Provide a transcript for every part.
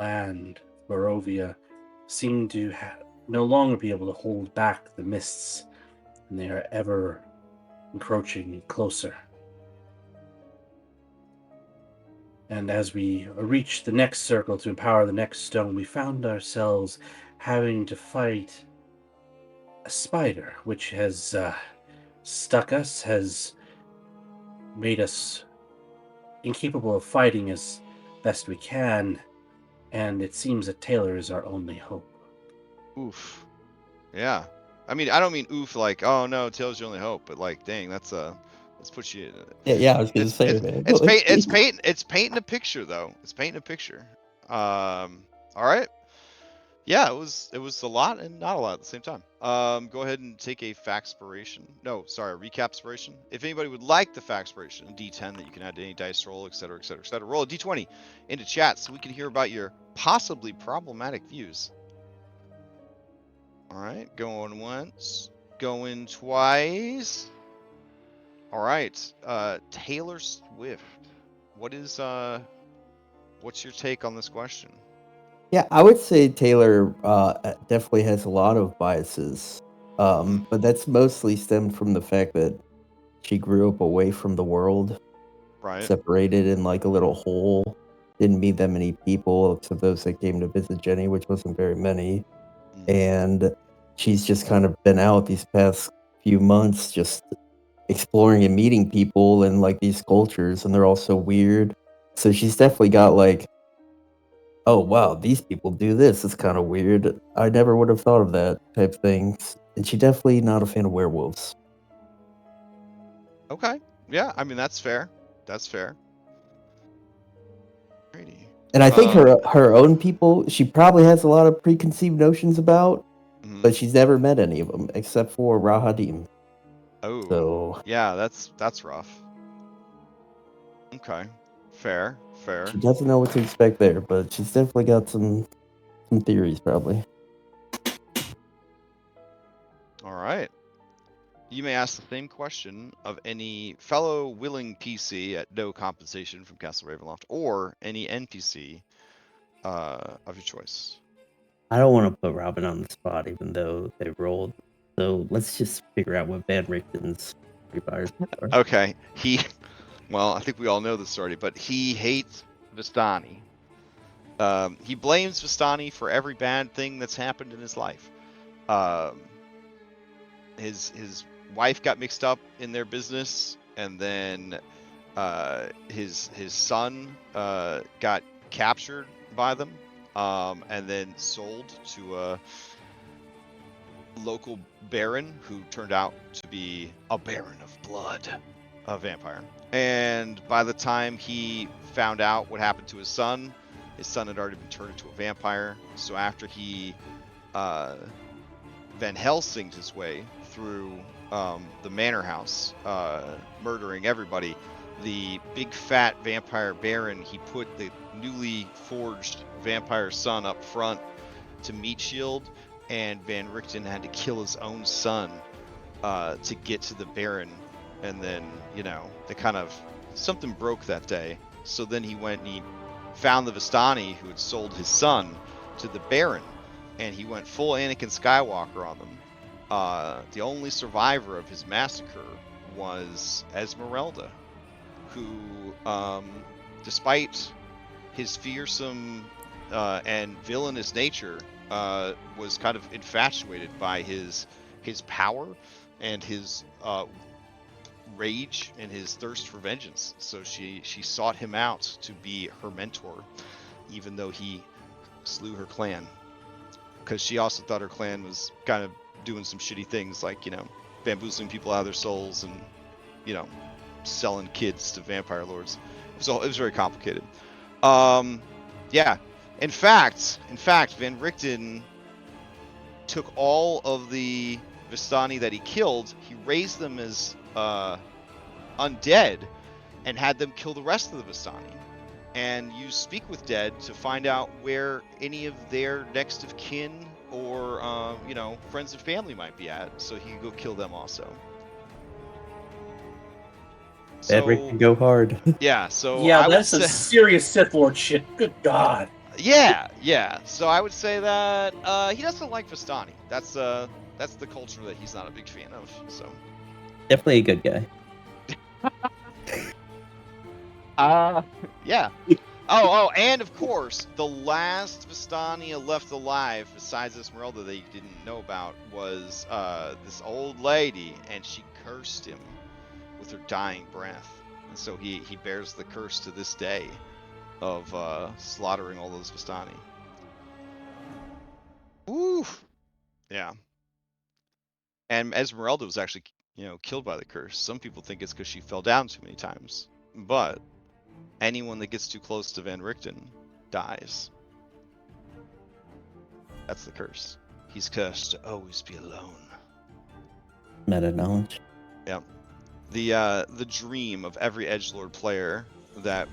land, Barovia, seem to no longer be able to hold back the mists, and they are ever encroaching closer. And as we reach the next circle to empower the next stone, we found ourselves having to fight a spider, which has stuck us, has made us incapable of fighting as best we can, and it seems that Taylor is our only hope. Oof. Yeah. I mean, I don't mean oof like, oh no, Taylor's your only hope, but like, dang, let's put you. Yeah, I was gonna say, man. It's painting a picture though. It's painting a picture. All right. Yeah, it was a lot and not a lot at the same time. Go ahead and take a factspiration. No, sorry, a recapspiration. If anybody would like the factspiration, a D10 that you can add to any dice roll, etc., etc., etc., roll a D20 into chat so we can hear about your possibly problematic views. All right, going once, going twice. All right, Taylor Swift. What's your take on this question? Yeah, I would say Taylor definitely has a lot of biases, but that's mostly stemmed from the fact that she grew up away from the world, Right. separated in like a little hole. Didn't meet that many people except those that came to visit Jenny, which wasn't very many. And she's just kind of been out these past few months, just exploring and meeting people and like these cultures, and they're all so weird. So she's definitely got like, oh wow, these people do this. It's kind of weird. I never would have thought of that type things. And she definitely not a fan of werewolves. Okay. Yeah, I mean that's fair. That's fair. Alrighty. And I think her own people, she probably has a lot of preconceived notions about, but she's never met any of them except for Rahadim. Oh. So yeah, that's rough. Okay. Fair. She doesn't know what to expect there, but she's definitely got some theories probably. All right. You may ask the same question of any fellow willing PC at no compensation from Castle Ravenloft, or any NPC of your choice. I don't want to put Robin on the spot, even though they rolled. So let's just figure out what Van Richten's requires are. Okay. Well, I think we all know this already, but he hates Vistani. He blames Vistani for every bad thing that's happened in his life. His wife got mixed up in their business, and then his son got captured by them, and then sold to a local baron who turned out to be a baron of blood, a vampire. And by the time he found out what happened to his son had already been turned into a vampire. So after he Van Helsinged his way through the manor house, murdering everybody, the big fat vampire baron, he put the newly forged vampire son up front to meat shield, and Van Richten had to kill his own son to get to the baron. And then, they kind of, something broke that day. So then he went and he found the Vistani who had sold his son to the baron, and he went full Anakin Skywalker on them. The only survivor of his massacre was Esmeralda, who, despite his fearsome and villainous nature, was kind of infatuated by his power and his rage and his thirst for vengeance. So she sought him out to be her mentor, even though he slew her clan, because she also thought her clan was kind of doing some shitty things, like bamboozling people out of their souls and selling kids to vampire lords. It was very complicated. Yeah. In fact, Van Richten took all of the Vistani that he killed, he raised them as undead, and had them kill the rest of the Vistani. And you speak with dead to find out where any of their next of kin or friends and family might be at, so he could go kill them also. Van Richten go hard. Yeah, so yeah, that's some serious Sith Lord shit. Good God. Yeah. So I would say that he doesn't like Vistani. That's the culture that he's not a big fan of. So Definitely a good guy. yeah. Oh, and of course, the last Vistania left alive, besides Esmeralda that you didn't know about, was this old lady, and she cursed him with her dying breath. And so he bears the curse to this day of slaughtering all those Vistani. Ooh, yeah. And Esmeralda was actually, killed by the curse. Some people think it's because she fell down too many times, but anyone that gets too close to Van Richten dies. That's the curse. He's cursed to always be alone. Meta knowledge. Yeah. The dream of every edgelord player that,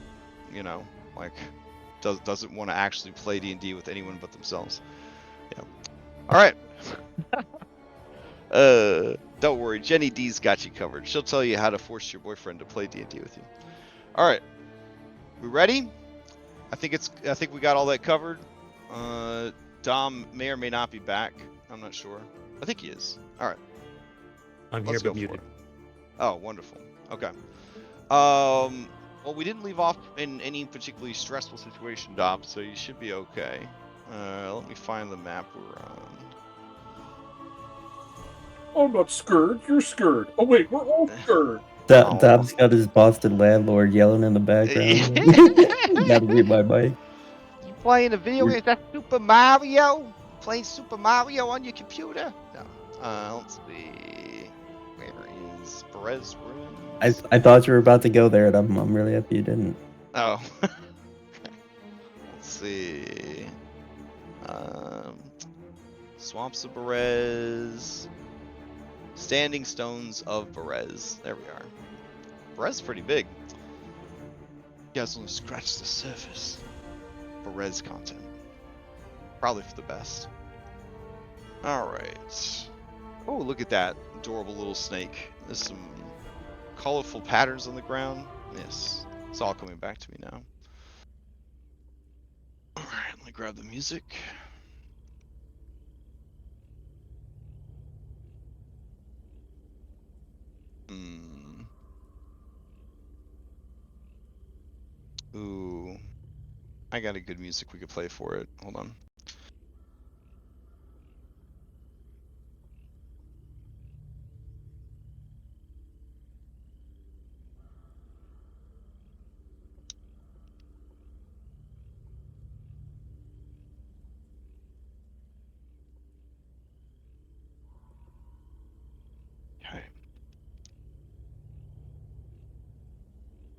doesn't want to actually play D&D with anyone but themselves. Yeah. All right. Don't worry, Jenny D's got you covered. She'll tell you how to force your boyfriend to play D&D with you. All right. We ready? I think we got all that covered. Dom may or may not be back. I'm not sure. I think he is. All right. I'm Let's here go but for muted. it. Oh, wonderful. Okay. Well, we didn't leave off in any particularly stressful situation, Dom, so you should be okay. Let me find the map we're on. I'm not scared. You're scared. Oh wait, we're all scared. Oh. Dom's got his Boston landlord yelling in the background. Gotta read my mic. You playing a video game? Is that Super Mario? Playing Super Mario on your computer? No. Let's see. Where is Perez Ruins? I thought you were about to go there, and I'm really happy you didn't. Oh. Let's see. Swamps of Berez. Standing Stones of Berez. There we are. Berez is pretty big. You guys only scratched the surface. Berez content. Probably for the best. Alright. Oh, look at that adorable little snake. There's some colorful patterns on the ground. Yes. It's all coming back to me now. Alright, let me grab the music. Ooh. I got a good music we could play for it. Hold on. Okay.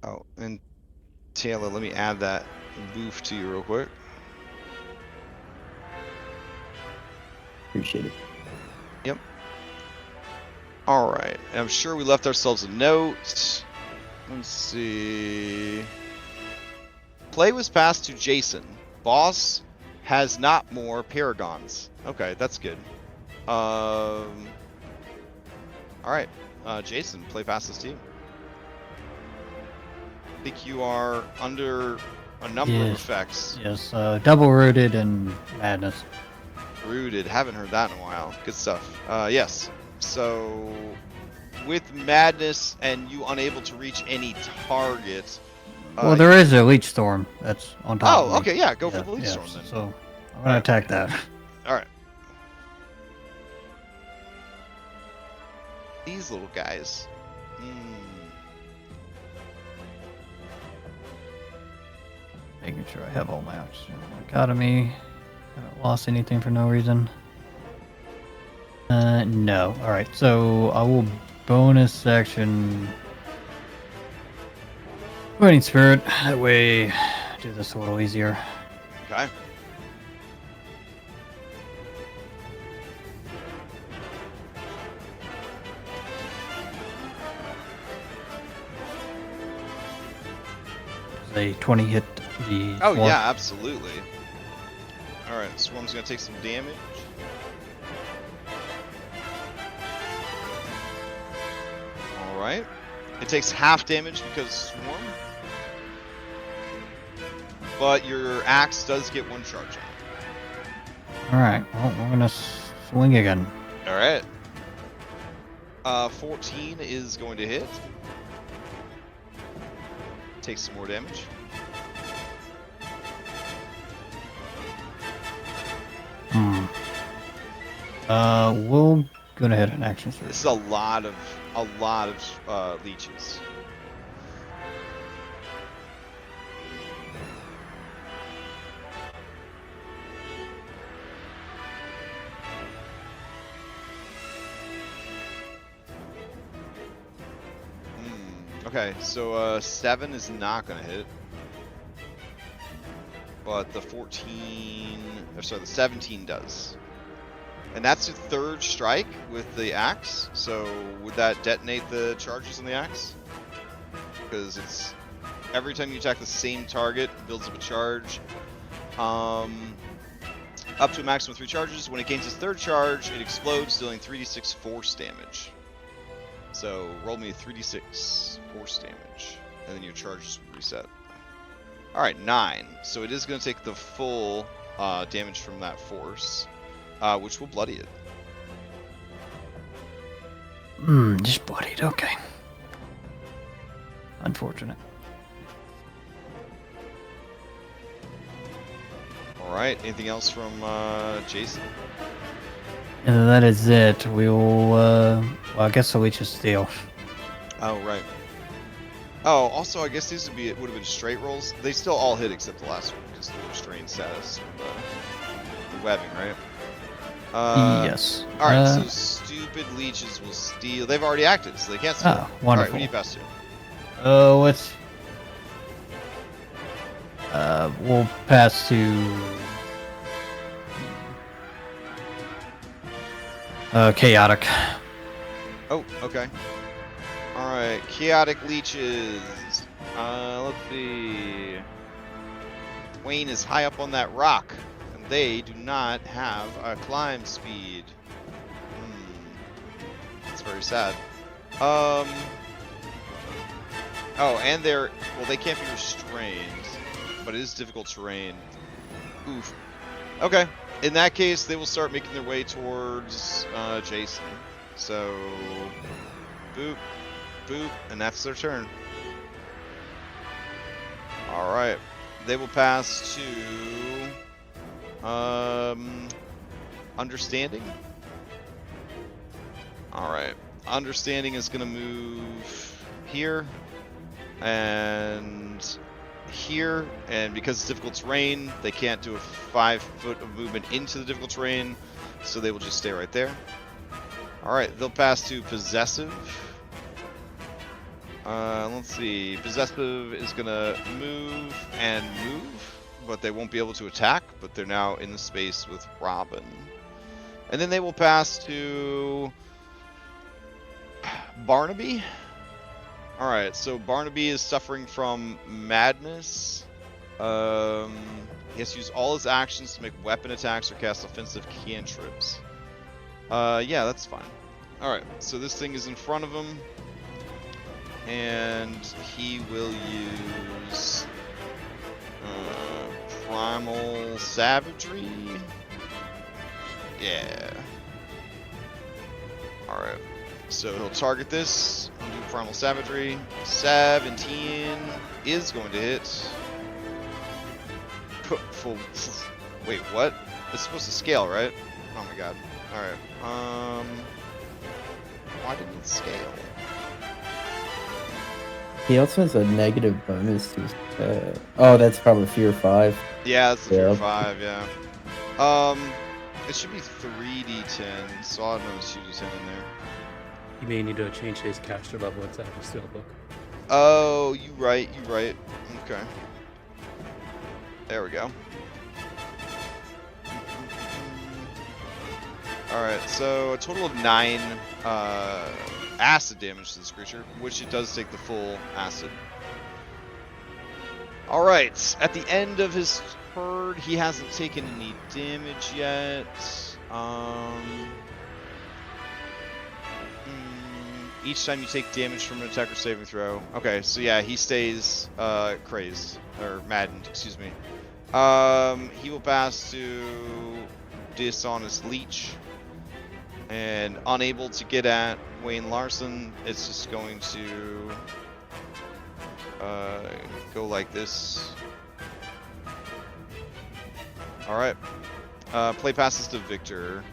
Oh, and Taylor, let me add that boof to you real quick. Appreciate it. Yep. All right. I'm sure we left ourselves a note. Let's see. Play was passed to Jason. Boss has not more paragons. Okay, that's good. All right. Jason, play past this team. I think you are under a number of effects. Yes, double rooted and madness. Rooted, haven't heard that in a while. Good stuff. Yes. So, with madness and you unable to reach any target. Well, there is a leech storm that's on top. of me. Okay, yeah, go for the leech storm then. So I'm gonna attack that. All right. These little guys. Making sure I have all my oxygen. Economy. Haven't lost anything for no reason. No. All right. So I will bonus action. Fighting spirit. That way, do this a little easier. Okay. Does a 20 hit the? Oh swarm? yeah, absolutely. All right, Swarm's gonna take some damage. All right, it takes half damage because Swarm. but your axe does get 1 charge on it. Alright, well, we're gonna swing again. All right. 14 is going to hit. Take some more damage. We'll go ahead and action surge. This is a lot of leeches. Okay, so 7 is not gonna hit, but the 17 does. And that's your 3rd strike with the axe, so would that detonate the charges on the axe? Because it's every time you attack the same target, it builds up a charge. Up to a maximum of 3 charges. When it gains its 3rd charge, it explodes, dealing 3d6 force damage. So roll me 3d6 force damage, and then your charges will reset. Alright, 9. So it is going to take the full damage from that force. Which will bloody it. Just bloodied, okay. Unfortunate. Alright, anything else from Jason? That is it. We'll, well, I guess the leech is steel. Oh, right. Oh, also, I guess these would have been straight rolls. They still all hit except the last one, because of the restrained status from the webbing, right? Yes. Alright, so stupid leeches will steal. They've already acted, so they can't steal. Oh, wonderful. Alright, what do you best do? Let's... we'll pass to... chaotic. Oh, okay. Alright, chaotic leeches. Let's see. Wayne is high up on that rock. They do not have a climb speed. That's very sad. Oh, and they can't be restrained, but it is difficult terrain. Oof. Okay. In that case, they will start making their way towards Jason. So, boop, boop, and that's their turn. All right. They will pass to understanding. All right, understanding is gonna move here and here, and because it's difficult terrain, they can't do a 5 foot of movement into the difficult terrain, so they will just stay right there. All right, they'll pass to possessive. Let's see, possessive is gonna move and move, but they won't be able to attack, but they're now in the space with Robin. And then they will pass to Barnaby. Alright, so Barnaby is suffering from madness. He has to use all his actions to make weapon attacks or cast offensive cantrips. Yeah, that's fine. Alright, so this thing is in front of him. And he will use Primal Savagery. Yeah. Alright. So he'll target this. I'll do Primal Savagery. 17 is going to hit. Wait, what? It's supposed to scale, right? Oh my god. Alright. Why didn't it scale? He also has a negative bonus to his, oh, that's probably Fear 5. Yeah, that's the Fear 5, yeah. It should be 3d10, so I'll have another 2d10 in there. You may need to change his caster level inside of his steelbook. Oh, you right. Okay. There we go. Alright, so a total of 9 acid damage to this creature, which it does take the full acid. Alright, at the end of his turn, he hasn't taken any damage yet. Each time you take damage from an attacker saving throw. Okay, so yeah, he stays crazed or maddened. Excuse me. He will pass to Dishonest Leech, and unable to get at Wayne Larson. It's just going to go like this. All right. Play passes to Victor.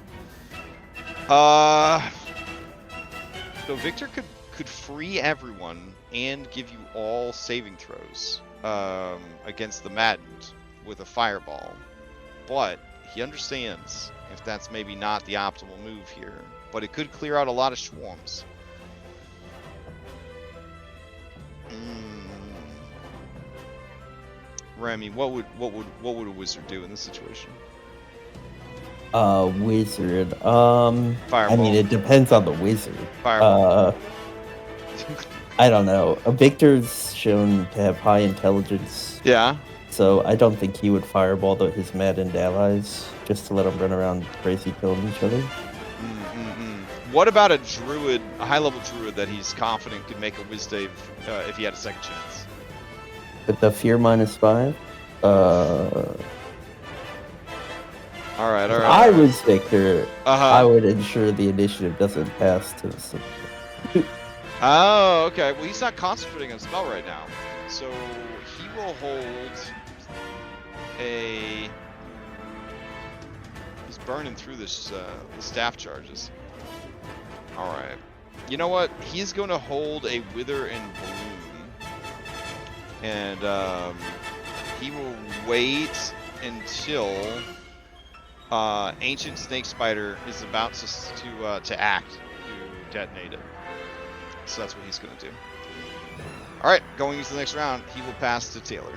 So Victor could free everyone and give you all saving throws against the Maddened with a fireball, but he understands if that's maybe not the optimal move here, but it could clear out a lot of swarms. Remy, what would a wizard do in this situation? Wizard. Fireball. I mean, it depends on the wizard. Fireball. I don't know. Victor's shown to have high intelligence. Yeah. So I don't think he would fireball his maddened allies just to let them run around crazy killing each other. What about a druid, a high-level druid that he's confident could make a whiz save if he had a second chance? With the fear -5? All right. If I was Victor, Uh-huh. I would ensure the initiative doesn't pass to some. Oh, okay. Well, he's not concentrating on spell right now, so he will hold a. He's burning through this the staff charges. All right. You know what? He's going to hold a wither and bloom, and he will wait until Ancient Snake Spider is about to act to detonate it. So that's what he's going to do. All right, going into the next round, he will pass to Taylor.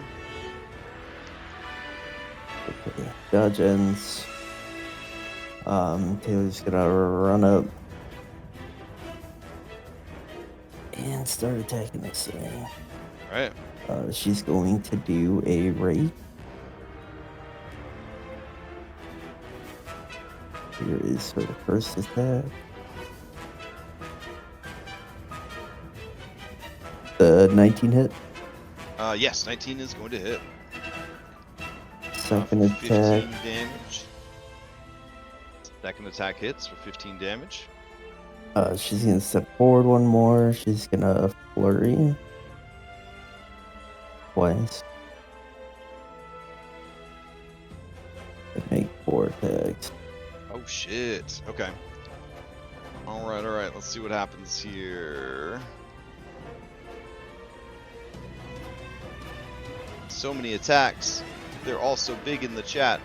Okay, dodge ends. Taylor's gonna run up and start attacking this thing. All right. She's going to do a raid. Here is her first attack. The 19 hit. Yes, 19 is going to hit. Second 15 attack. damage. Second attack hits for 15 damage. She's gonna step forward one more. She's gonna flurry twice. And make 4 attacks. Oh shit. Okay. All right. Let's see what happens here. So many attacks. They're all so big in the chat.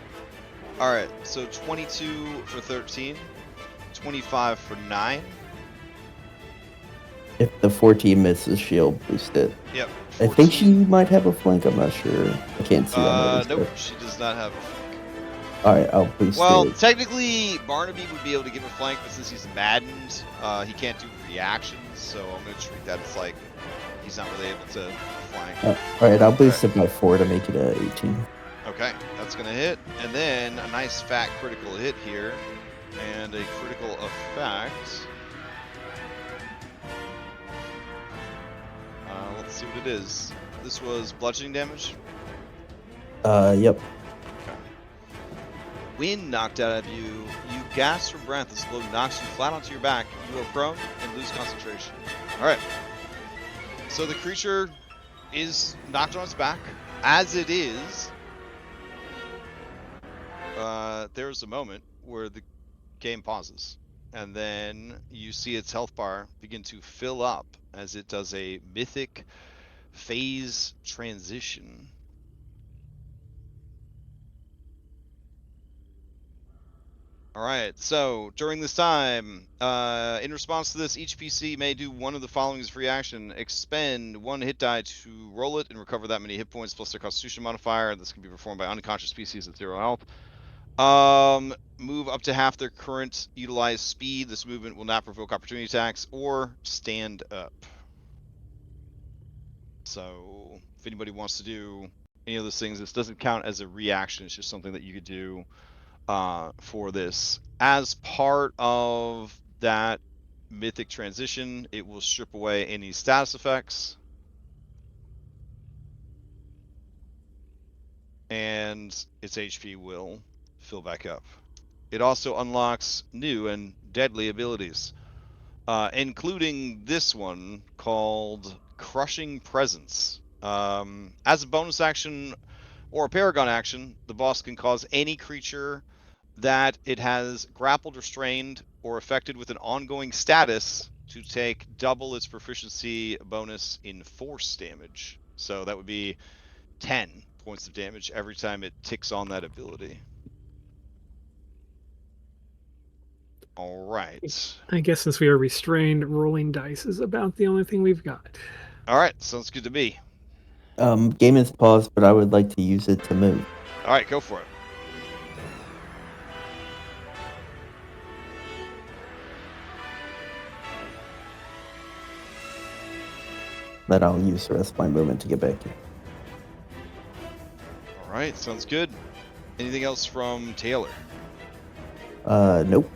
All right. So 22 for 13, 25 for 9. If the 14 misses, she'll boost it. Yep. 14. I think she might have a flank. I'm not sure. I can't see on this. Nope. She does not have a flank. All right, I'll boost it. Well, technically, Barnaby would be able to give a flank, but since he's maddened, he can't do reactions. So I'm going to treat that as like he's not really able to flank. All right, I'll boost it by 4 to make it a 18. Okay, that's going to hit. And then a nice fat critical hit here. And a critical effect. Let's see what it is. This was bludgeoning damage? Yep. Wind knocked out of you. You gasp for breath as the blow knocks you flat onto your back. You are prone and lose concentration. Alright. So the creature is knocked on its back. As it is, there's a moment where the game pauses. And then you see its health bar begin to fill up as it does a mythic phase transition. All right, so during this time, in response to this, each PC may do one of the following as free action. Expend 1 hit die to roll it and recover that many hit points plus their constitution modifier. This can be performed by unconscious PCs at 0 health. Move up to half their current utilized speed. This movement will not provoke opportunity attacks or stand up. So if anybody wants to do any of those things, this doesn't count as a reaction. It's just something that you could do for this. As part of that Mythic Transition. It will strip away any status effects. And its HP will fill back up. It also unlocks new and deadly abilities, including this one called Crushing Presence. As a bonus action or a Paragon action, the boss can cause any creature that it has grappled, restrained, or affected with an ongoing status to take double its proficiency bonus in force damage. So that would be 10 points of damage every time it ticks on that ability. All right. I guess since we are restrained, rolling dice is about the only thing we've got. All right, sounds good to me. Game is paused, but I would like to use it to move. All right, go for it. Then I'll use the rest of my movement to get back here. All right, sounds good. Anything else from Taylor? Nope.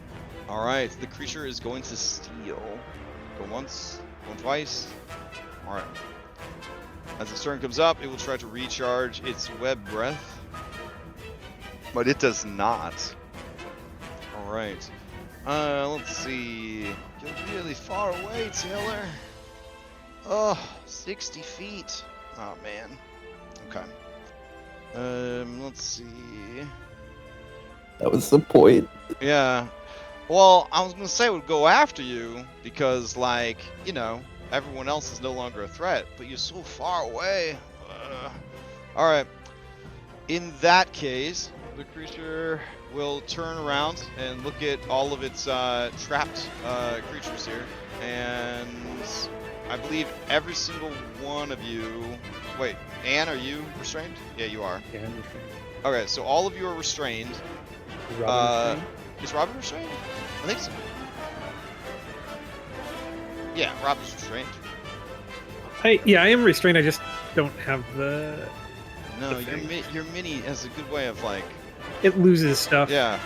All right, the creature is going to steal. Go once, go twice. All right. As its turn comes up, it will try to recharge its web breath, but it does not. All right. Let's see. You're really far away, Taylor. Oh, 60 feet. Oh, man. Okay. Let's see. That was the point. Yeah. Well, I was going to say it would go after you because, like, you know, everyone else is no longer a threat, but you're so far away. All right. In that case, the creature will turn around and look at all of its trapped creatures here. And I believe every single one of you... Wait, Anne, are you restrained? Yeah, you are. Yeah, I'm restrained. Okay, so all of you are restrained. Is Robin restrained? Is Robin restrained? I think so. Yeah, Robin's restrained. Yeah, I am restrained. I just don't have the. No, The thing. your mini has a good way of like. It loses stuff. Yeah.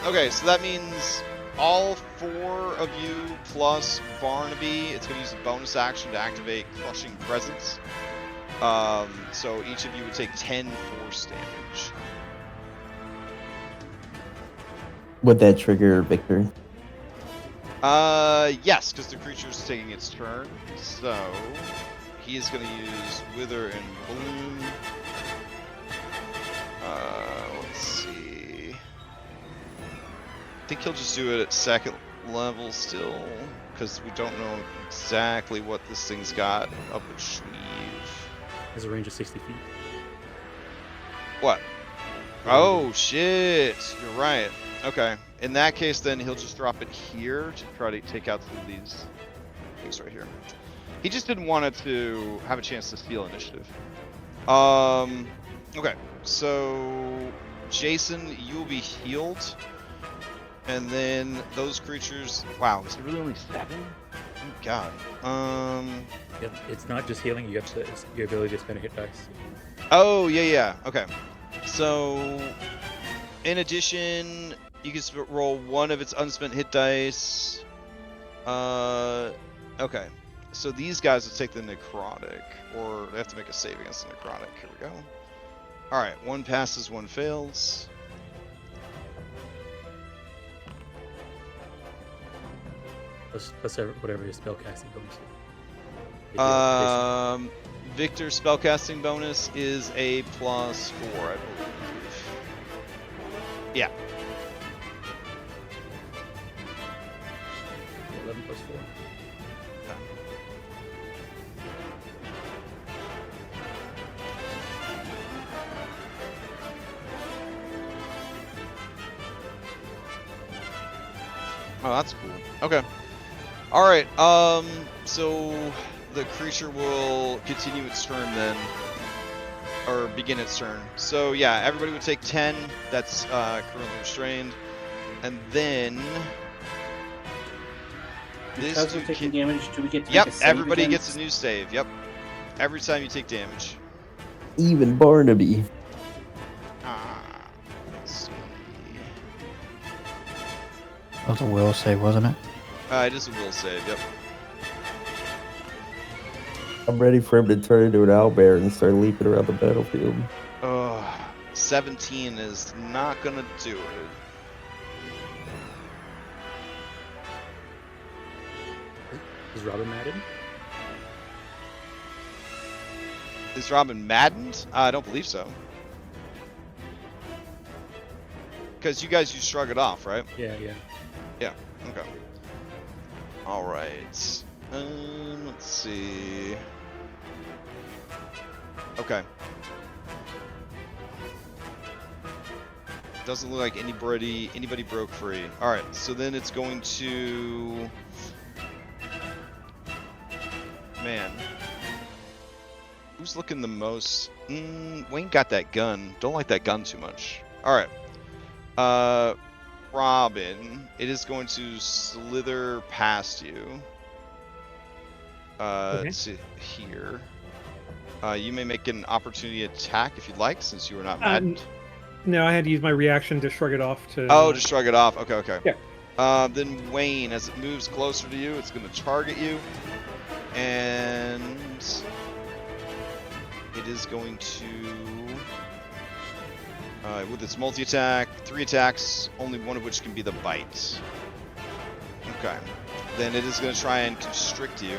Okay, so that means all 4 of you plus Barnaby, it's gonna use a bonus action to activate Crushing Presence. So each of you would take 10 force damage. Would that trigger Victor? Yes, because the creature's taking its turn. So he is going to use Wither and Bloom. Let's see. I think he'll just do it at 2nd level still, because we don't know exactly what this thing's got up its sleeve. Has a range of 60 feet. What? Oh, shit. You're right. Okay. In that case, then he'll just drop it here to try to take out some of these things right here. He just didn't want it to have a chance to steal initiative. Okay. So, Jason, you'll be healed. And then those creatures... Wow, is it really only 7? Oh, God. Yep, it's not just healing. You have to, it's your ability to spend a hit dice. Oh, yeah. Okay. So, in addition, you can roll 1 of its unspent hit dice. Okay. So these guys will take the necrotic, or they have to make a save against the necrotic. Here we go. Alright, 1 passes, 1 fails. Plus whatever your spellcasting bonus is. Victor's spellcasting bonus is a +4, I believe. Yeah. 11 plus 4. Oh, that's cool. Okay. Alright, so the creature will continue its turn then. Or begin its turn. So yeah, everybody would take 10. That's currently restrained. And then... Because we're taking damage, do we get to Yep, make a save everybody against- gets a new save. Yep. Every time you take damage. Even Barnaby. Let's see. That was a will save, wasn't it? It is a will save. Yep. I'm ready for him to turn into an owlbear and start leaping around the battlefield. 17 is not gonna do it. Is Robin maddened? Is Robin maddened? I don't believe so. Because you guys shrug it off, right? Yeah, yeah. Yeah. Okay. All right. Let's see. Okay. Doesn't look like anybody broke free. All right. So then it's going to. Man. Who's looking the most? Wayne got that gun. Don't like that gun too much. All right. Robin, it is going to slither past you. Okay. To here. You may make an opportunity attack if you'd like, since you are not maddened. No, I had to use my reaction to shrug it off to. Oh, to shrug it off. Okay, okay. Yeah. Then Wayne, as it moves closer to you, it's going to target you, and it is going to. With its multi-attack, 3 attacks, only one of which can be the bite. Okay. Then it is going to try and constrict you.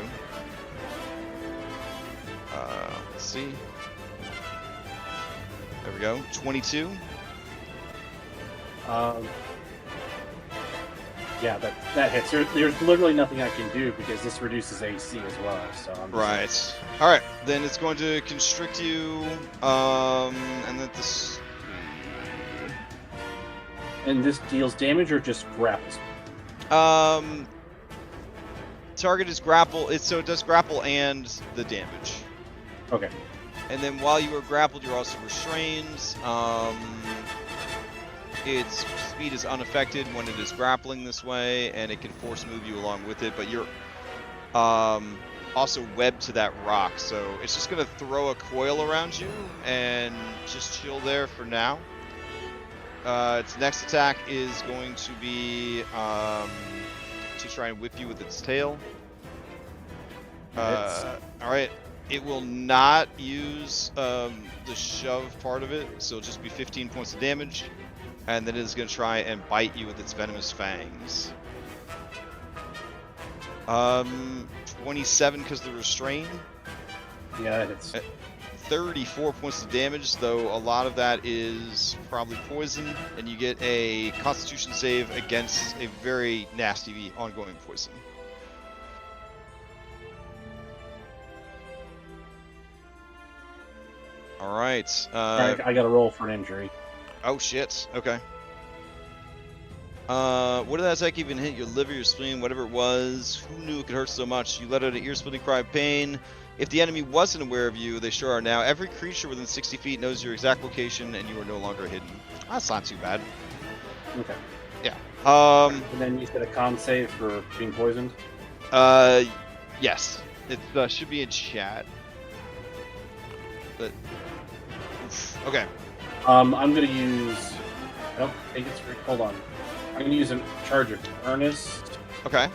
Let's see. There we go. 22. Yeah, that hits. There's literally nothing I can do because this reduces AC as well. So I'm just Right. All right. Then it's going to constrict you. And then this. And this deals damage or just grapples? Target is grapple. So it does grapple and the damage. Okay. And then while you are grappled, you're also restrained. Its speed is unaffected when it is grappling this way, and it can force move you along with it. But you're also webbed to that rock, so it's just gonna throw a coil around you and just chill there for now. Its next attack is going to be to try and whip you with its tail. All right. It will not use the shove part of it, so it'll just be 15 points of damage, and then it is going to try and bite you with its venomous fangs. 27 because the restrain. Yeah, it's 34 points of damage, though a lot of that is probably poison, and you get a Constitution save against a very nasty ongoing poison. All right. I got to roll for an injury. Oh shit. Okay. What did that attack even hit? Your liver, your spleen, whatever it was. Who knew it could hurt so much? You let out an ear-splitting cry of pain. If the enemy wasn't aware of you, they sure are now. Every creature within 60 feet knows your exact location, and you are no longer hidden. That's not too bad. Okay. Yeah. And then you said a con save for being poisoned? Yes. It should be in chat. But okay. I'm gonna use. I don't think it's. Hold on. I'm gonna use a charge of earnest. Okay.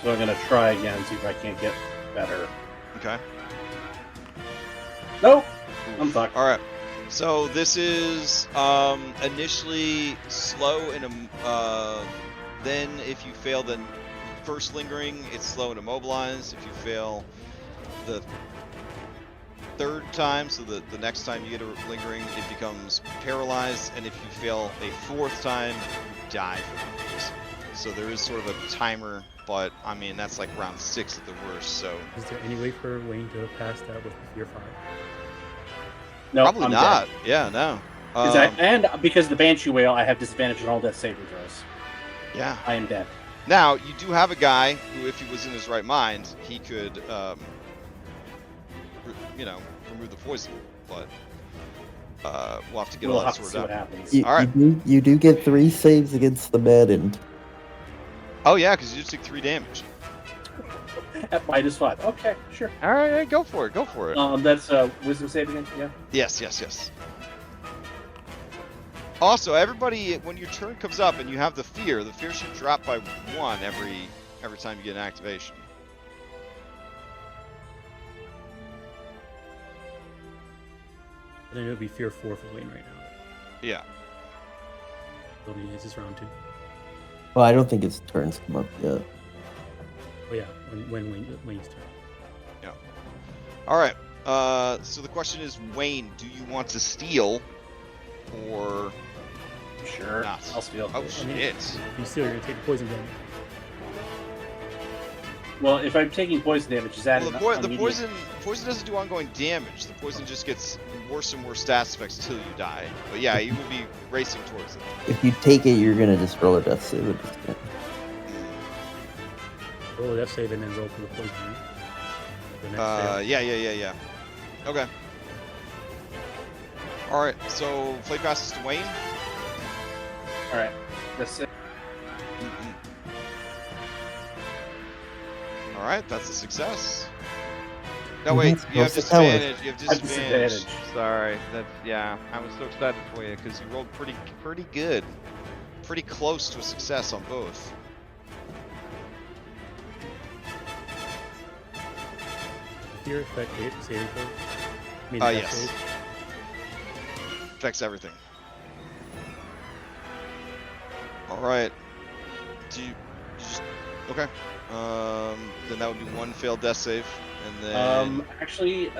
So I'm gonna try again, see if I can't get better. Okay. Nope. I'm fucked. All right. So this is initially slow and then if you fail the first lingering, it's slow and immobilized. If you fail the third time, so the next time you get a lingering, it becomes paralyzed, and if you fail a fourth time, you die from this. So there is sort of a timer, but I mean that's like round 6 at the worst. So Is there any way for Wayne to have passed that with Fear 5? No, probably I'm not. dead. Yeah, no. And because of the Banshee Whale, I have disadvantage on all death saving throws. Yeah. I am dead. Now, you do have a guy who, if he was in his right mind, he could, remove the poison, but we'll have to get We'll all that have to see sorted what out. happens. You, All right. you do get 3 saves against the maddened. Oh, yeah, because you just took 3 damage. At -5. Okay, sure. All right, go for it. Go for it. That's wisdom save again. Yeah. Yes. Also, everybody, when your turn comes up and you have the fear should drop by 1 every time you get an activation. And then it'll be fear 4 for Wayne right now. Yeah. It's his round 2. Well, I don't think his turns come up yet. Oh yeah, when Wayne's turn. Yeah. All right. So the question is, Wayne, do you want to steal, or Sure. not? I'll steal. Oh shit! If you steal, you're gonna take poison damage. Well, if I'm taking poison damage, is that Well, the poison doesn't do ongoing damage. The poison just gets worse and worse stat effects until you die. But yeah, you will be racing towards it. If you take it, you're gonna just roll a death save at this point. Roll a death save and then roll for the poison. Right? The next save. Yeah. Okay. All right. So play passes to Wayne. All right. That's it. All right, that's a success. No, wait, Mhm. you have What's the color? disadvantage. You have disadvantage. disadvantage. Sorry, that's I was so excited for you because you rolled pretty good, pretty close to a success on both. Fear effect saving throw. I mean, Yes. save. Affects everything. All right. Do you just okay? Then that would be 1 failed death save, and then Actually,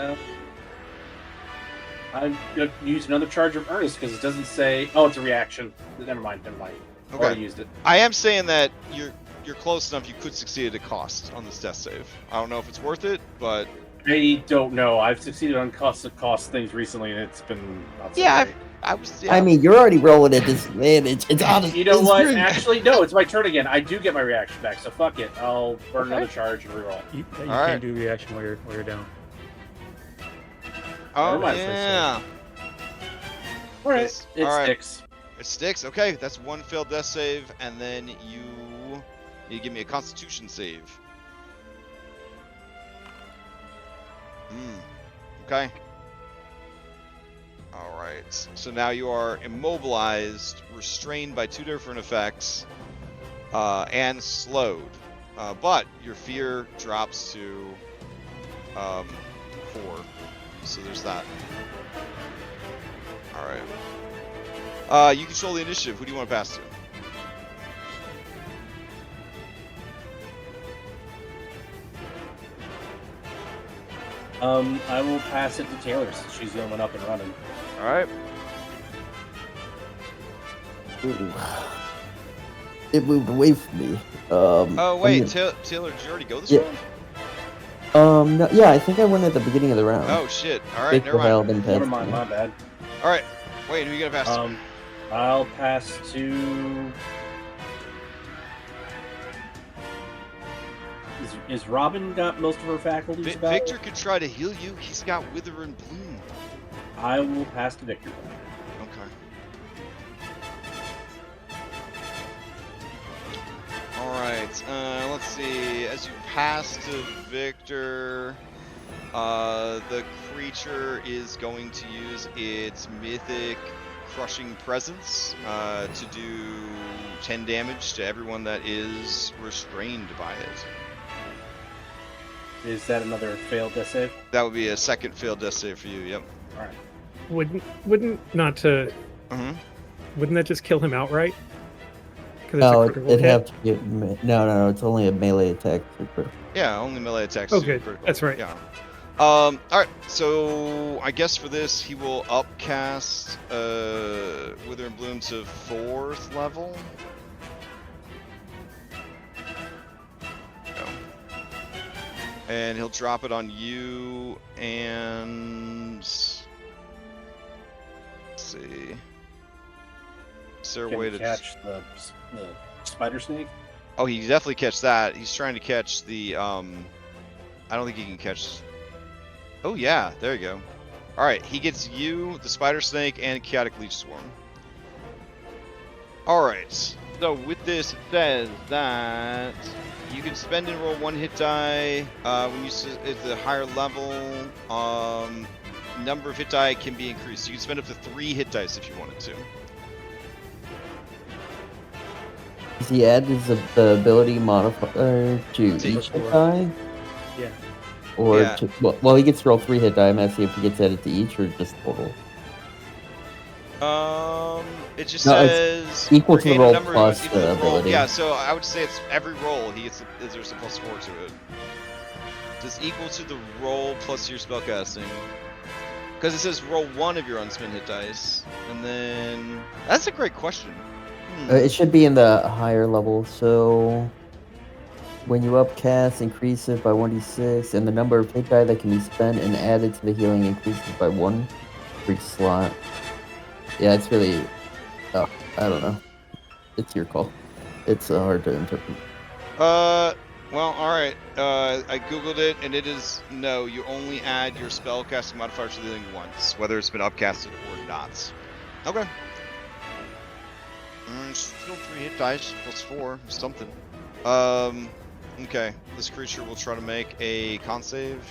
I'm gonna use another charge of earnest because it doesn't say. Oh, it's a reaction. Never mind. I already used it. I am saying that you're close enough. You could succeed at a cost on this death save. I don't know if it's worth it, but I don't know. I've succeeded on cost things recently, and it's been not so Yeah, great. I mean, you're already rolling at disadvantage. It's honest. You know it's what? great. Actually, no. It's my turn again. I do get my reaction back, so fuck it. I'll burn another charge and reroll. You All can't do reaction while you're down. oh Never mind. yeah, All right, Yes. it All right. sticks. it sticks. Okay, that's 1 failed death save, and then you give me a Constitution save. Okay. All right. So now you are immobilized, restrained by 2 different effects, and slowed. But your fear drops to 4. So there's that. All right. You control the initiative. Who do you want to pass to? I will pass it to Taylor since she's the only one up and running. All right. Ooh. It moved away from me. Oh wait, I'm Taylor, did you already go this Yeah. round? No, yeah, I think I went at the beginning of the round. Oh shit! All right, Take never the hell, mind. then Never pass mind, me. my bad. All right, wait, who you gonna pass to? I'll pass to. Is Robin got most of her faculties about? Victor could try to heal you. He's got Wither and Bloom. I will pass to Victor. Okay. All right. Let's see. As you pass to Victor, the creature is going to use its mythic crushing presence to do 10 damage to everyone that is restrained by it. Is that another failed death save? That would be a second failed death save for you. Yep. All right. Wouldn't not to Mm-hmm. wouldn't that just kill him outright? 'Cause it's a No, critical it'd hit? have to be. No, it's only a melee attack. Yeah, only melee attacks. Oh, do good. critical. That's right. Yeah. All right. So I guess for this, he will upcast Wither and Bloom to 4th level. Go. And he'll drop it on you and let's see. Is there a Can way you to catch the spider snake? Oh, he definitely catch that. He's trying to catch the I don't think he can catch. Oh yeah, there you go. All right, he gets you, the spider snake, and chaotic leech swarm. All right. So with this, it says that you can spend and roll 1 hit die when you at the higher level. Number of hit die can be increased. You can spend up to 3 hit dice if you wanted to. Does he add the ability modifier to To each each hit four. die? Yeah. Or Yeah. to, well, he gets to roll 3 hit die. I'm asking if he gets added to each or just total. It just No, it's says equal to the gain a roll number plus equal to the the roll. ability. Yeah, so I would say it's every roll he gets. There's a +4 to it. It's equal to the roll plus your spellcasting. Because it says roll 1 of your unspent hit dice, and then that's a great question. It should be in the higher level. So when you upcast, increase it by 1d6, and the number of hit die that can be spent and added to the healing increases by 1 for each slot. Yeah, it's really. Oh, I don't know. It's your call. It's hard to interpret. Well, alright. I googled it, and it is no, you only add your spellcasting modifier to the healing once, whether it's been upcasted or not. Okay. Still 3 hit dice, +4, something. Okay. This creature will try to make a con save.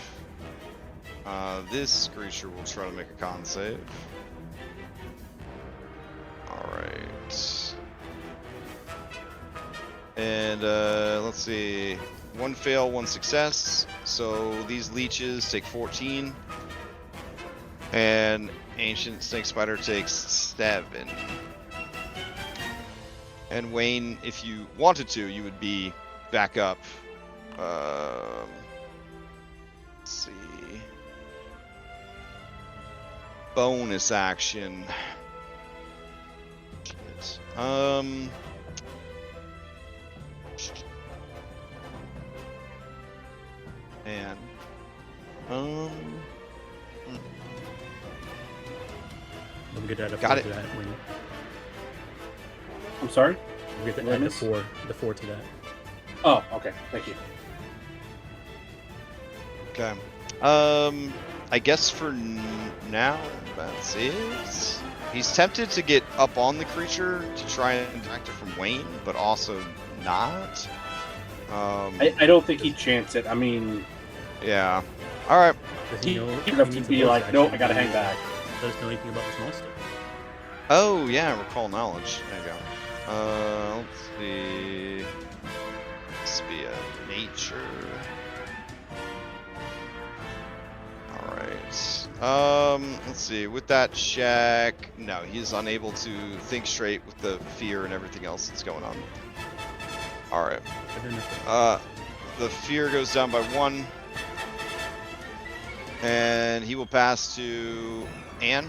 This creature will try to make a con save. Alright. And, let's see. 1 fail, 1 success. So these leeches take 14. And Ancient Snake Spider takes 7. And Wayne, if you wanted to, you would be back up. Let's see. Bonus action. Shit. And We'll get that. Got it. To that when I'm sorry? we'll get What I the miss? 4 to that. Oh, okay. Thank you. okay. I guess for now that's it. He's tempted to get up on the creature to try and distract it from Wayne, but also not. I don't think he'd chance it. I mean, Yeah. All right. Does he know? would have to be like, nope, I gotta hang back. Does know anything about this monster? Oh yeah, recall knowledge. There you go. Let's see. This be a nature. All right. Let's see. With that check, no, he's unable to think straight with the fear and everything else that's going on. All right. The fear goes down by 1. And he will pass to Anne.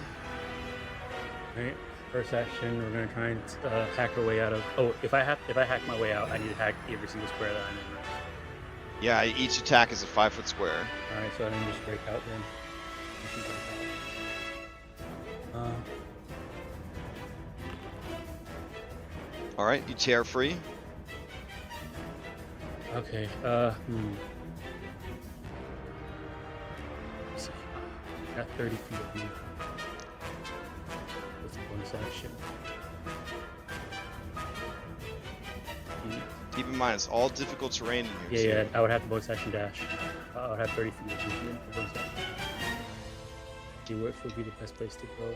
Alright. First action, we're gonna try and hack our way out of. Oh, if I hack my way out, I need to hack every single square that I'm in. Right? Yeah, each attack is a 5-foot square. All right, so I can just break out then. I can break out. All right, you tear free. Okay. Let's see. Got 30 feet of move. That's a bonus action. Keep in mind, it's all difficult terrain in Yeah, here. yeah. I would have to bonus action dash. I would have 30 feet of movement for bonus action. See which would be the best place to go.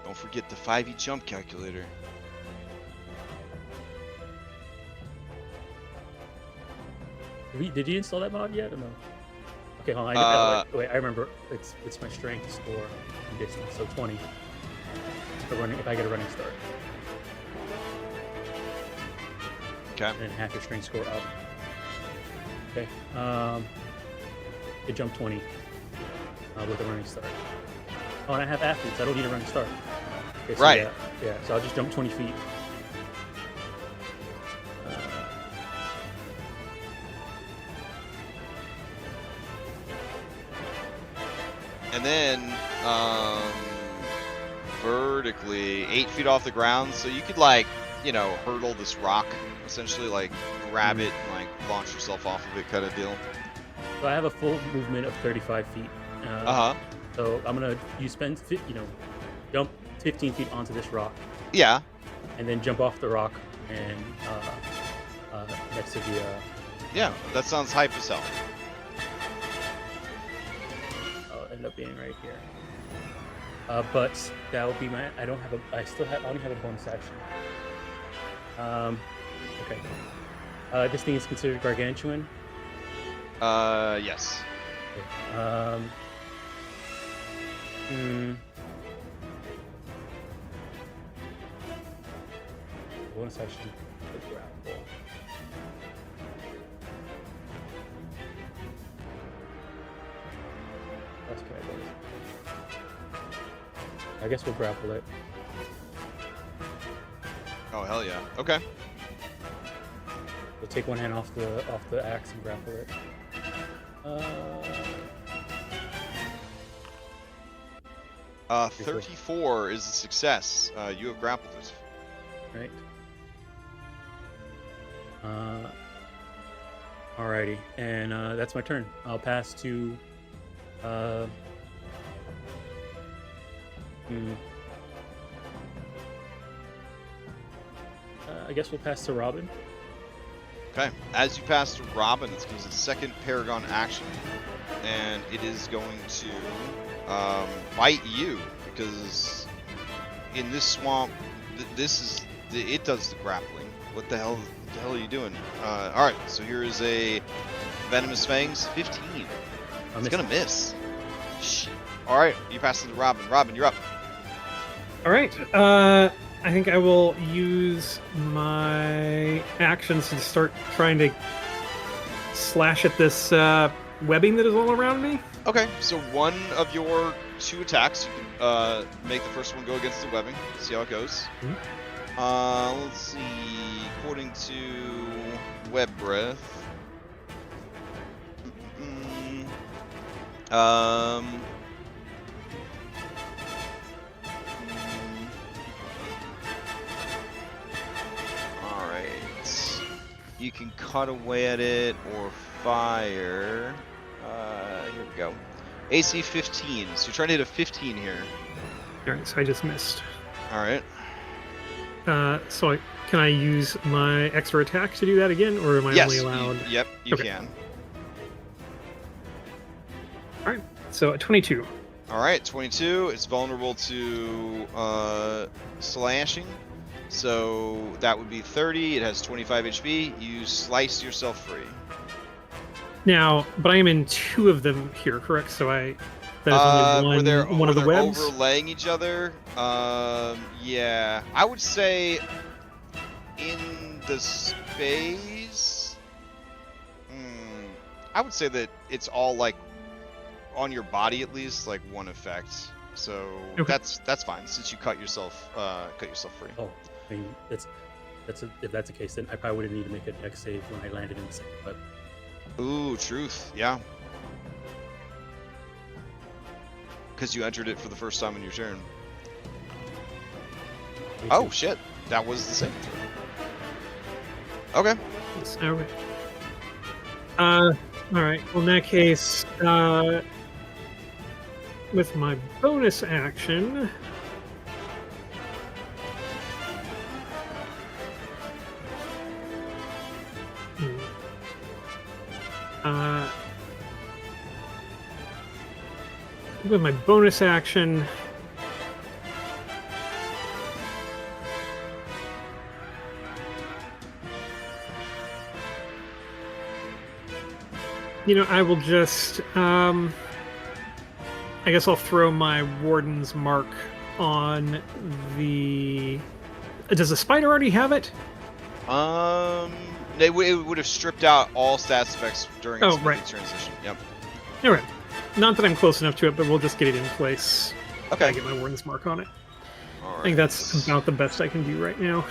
Don't forget the 5e jump calculator. Did you install that mod yet or no? Okay, hold on. Wait, I remember. It's my strength score and distance, so 20. If I get a running start. Okay. And then half your strength score up. Okay. It jumped 20 with a running start. Oh, and I have athletes. I don't need a running start. Okay, so Right. Yeah, so I'll just jump 20 feet. And then, vertically, 8 feet off the ground, so you could, like, you know, hurdle this rock, essentially, like, grab it and, like, launch yourself off of it kind of deal. So I have a full movement of 35 feet. So I'm gonna jump 15 feet onto this rock, Yeah. and then jump off the rock and next to the. Yeah, that sounds hype as hell. up being right here. But that would be my. I don't have a. I only have a bonus action. Okay. This thing is considered gargantuan. Yes. Okay. Bonus action. Grapple. That's can I bonus? I guess we'll grapple it. Oh hell yeah. Okay. We'll take one hand off the axe and grapple it. 34 is a success. You have grappled it. Right. Alrighty, and that's my turn. I'll pass to. I guess we'll pass to Robin. Okay. As you pass to Robin, it's going to use its second Paragon action, and it is going to bite you because in this swamp, it does the grappling. What the hell are you doing? All right. So here is a venomous fangs 15. It's gonna miss. Shit. All right. You pass it to Robin. Robin, you're up. All right. I think I will use my actions to start trying to slash at this webbing that is all around me. Okay, so one of your 2 attacks, you can make the first one go against the webbing. See how it goes. Let's see. According to Web Breath. Alright. You can cut away at it or fire. Here we go. AC 15. So you're trying to hit a 15 here. Alright, so I just missed. Alright. So can I use my extra attack to do that again, or am I only allowed? You Okay. can. Alright, so a 22. Alright, 22. It's vulnerable to slashing. So that would be 30. It has 25 HP. You slice yourself free. Now, but I am in 2 of them here, correct? So that is only one of the webs? Overlaying each other. Yeah. I would say in the space. I would say that it's all like on your body at least, like one effect. So okay. that's fine since you cut yourself free. Oh, I mean, if that's the case, then I probably wouldn't need to make a dex save when I landed in the second web. Ooh, truth. Yeah. Because you entered it for the first time in your turn. Oh, shit. That was the same turn. Okay. Okay. Alright. Well, in that case, with my bonus action... with my bonus action, I will just, I guess I'll throw my Warden's Mark on the... Does the spider already have it? It would have stripped out all stats effects during its transition. Yep. All right. Not that I'm close enough to it, but we'll just get it in place. Okay. I get my Warden's Mark on it. All right. I think that's about the best I can do right now.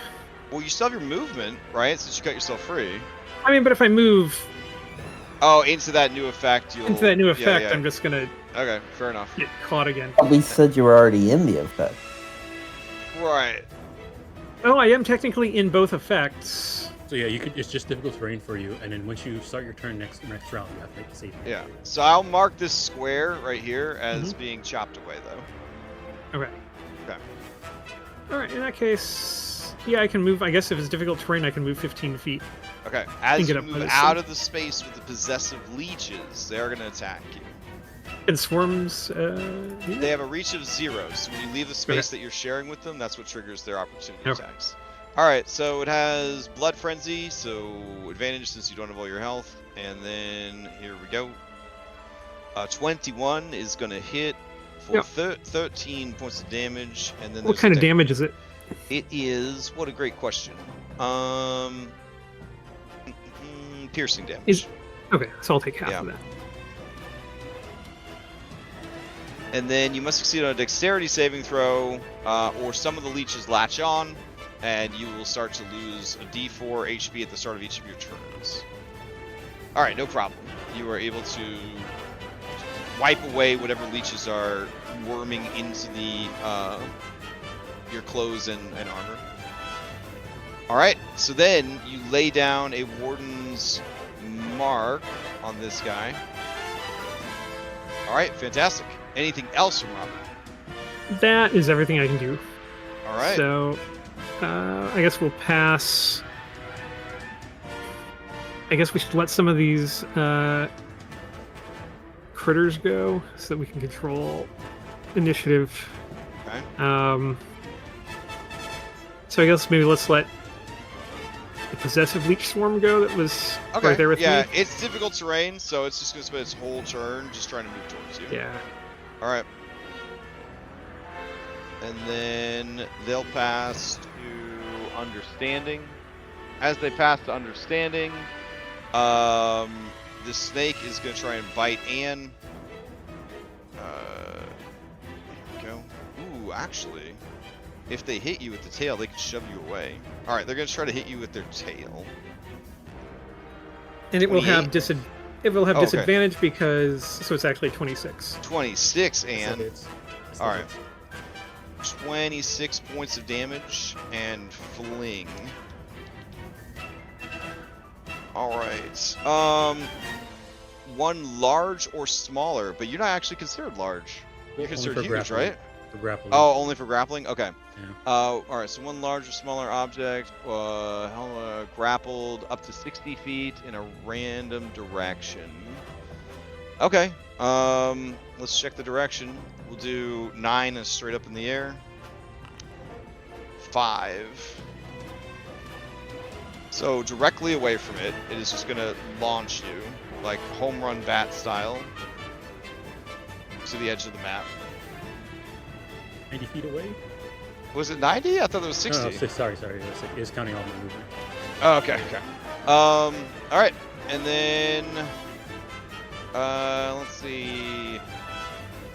Well, you still have your movement, right? Since you cut yourself free. I mean, but if I move... Oh, into that new effect, Into that new effect, I'm just going to... Okay, fair enough. Get caught again. We said you were already in the effect. Right. Oh, I am technically in both effects. So yeah, it's just difficult terrain for you, and then once you start your turn next round, you have to make a save. Yeah. So I'll mark this square right here as being chopped away, though. Okay. Okay. All right. In that case, yeah, I can move. I guess if it's difficult terrain, I can move 15 feet. Okay. As you move out of the space with the possessive leeches, they're going to attack you. Can swarms? They have a reach of 0, so when you leave the space that you're sharing with them, that's what triggers their opportunity Okay. attacks. Alright, so it has Blood Frenzy, so advantage since you don't have all your health. And then, here we go. 21 is going to hit for 13 points of damage. And then What kind of damage is it? It is, what a great question. Piercing damage. Okay, so I'll take half of that. And then you must succeed on a dexterity saving throw, or some of the leeches latch on, and you will start to lose a d4 HP at the start of each of your turns. Alright, no problem. You are able to wipe away whatever leeches are worming into the your clothes and armor. Alright, so then you lay down a Warden's Mark on this guy. Alright, fantastic. Anything else from Robert? That is everything I can do. Alright. So, I guess we'll pass. I guess we should let some of these critters go so that we can control initiative. Okay. So I guess maybe let's let the possessive leech swarm go that was right there with me. Yeah, it's difficult terrain, so it's just going to spend its whole turn just trying to move towards you. Yeah. Alright. And then they'll pass to Understanding. As they pass to Understanding, the snake is going to try and bite Anne. Here we go. Ooh, actually, if they hit you with the tail, they can shove you away. Alright, they're going to try to hit you with their tail. And it will have 28. disadvantage because so it's actually 26. 26, and It's all right, 26 points of damage and fling. All right, one large or smaller, but you're not actually considered large. You're considered huge, right? For grappling. Oh, only for grappling. Okay. Yeah. All right. So one large or smaller object, grappled up to 60 feet in a random direction. Okay. Let's check the direction. We'll do 9 and straight up in the air. 5. So directly away from it, it is just gonna launch you, like home run bat style, to the edge of the map. 90 feet away? Was it 90? I thought it was 60. No, sorry. It's counting all my movement. Oh, okay. All right, and then let's see.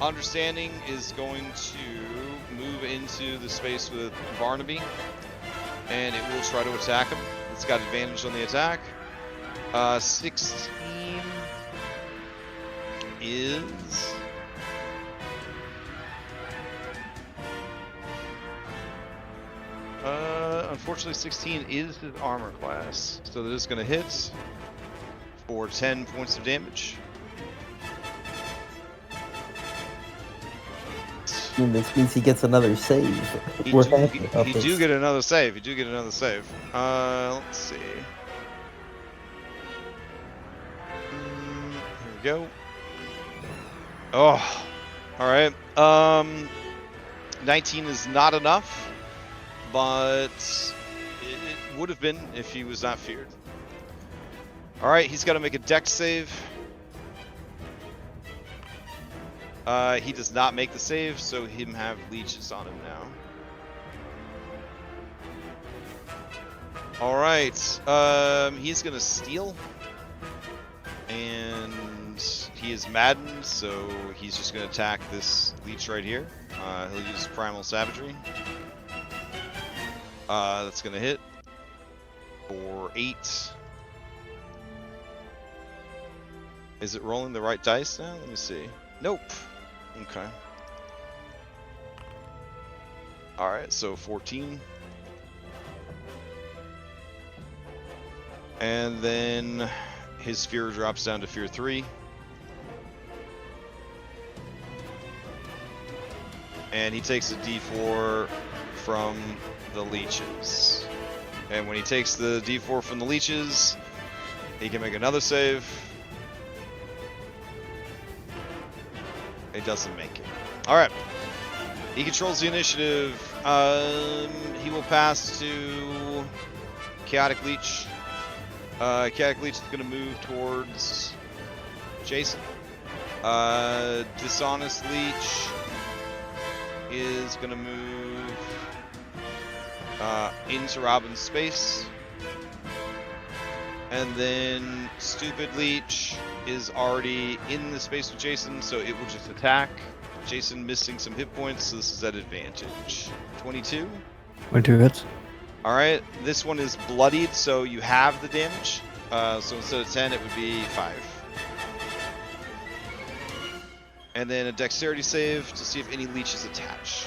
Understanding is going to move into the space with Barnaby, and it will try to attack him. It's got advantage on the attack. 16 is. Unfortunately, 16 is his armor class, so that is going to hit for 10 points of damage. And this means he gets another save. He We're do, happy he, about he this. do get another save. Let's see. Here we go. Oh, all right. 19 is not enough, but it would have been if he was not feared. All right, he's got to make a dex save. He does not make the save, so him have leeches on him now. All right, he's gonna steal, and he is maddened, so he's just gonna attack this leech right here. He'll use Primal Savagery. That's gonna hit for 8. Is it rolling the right dice now? Let me see. Nope. Okay. Alright, so 14. And then his fear drops down to fear 3. And he takes a d4 from the leeches. And when he takes the d4 from the leeches, he can make another save. It doesn't make it. All right. He controls the initiative. He will pass to Chaotic Leech. Chaotic Leech is going to move towards Jason. Dishonest Leech is going to move into Robin's space. And then Stupid Leech is already in the space with Jason, so it will just attack. Jason missing some hit points, so this is at advantage. 22. 22 hits. Alright, this one is bloodied, so you have the damage. So instead of 10, it would be 5. And then a dexterity save to see if any leeches attach.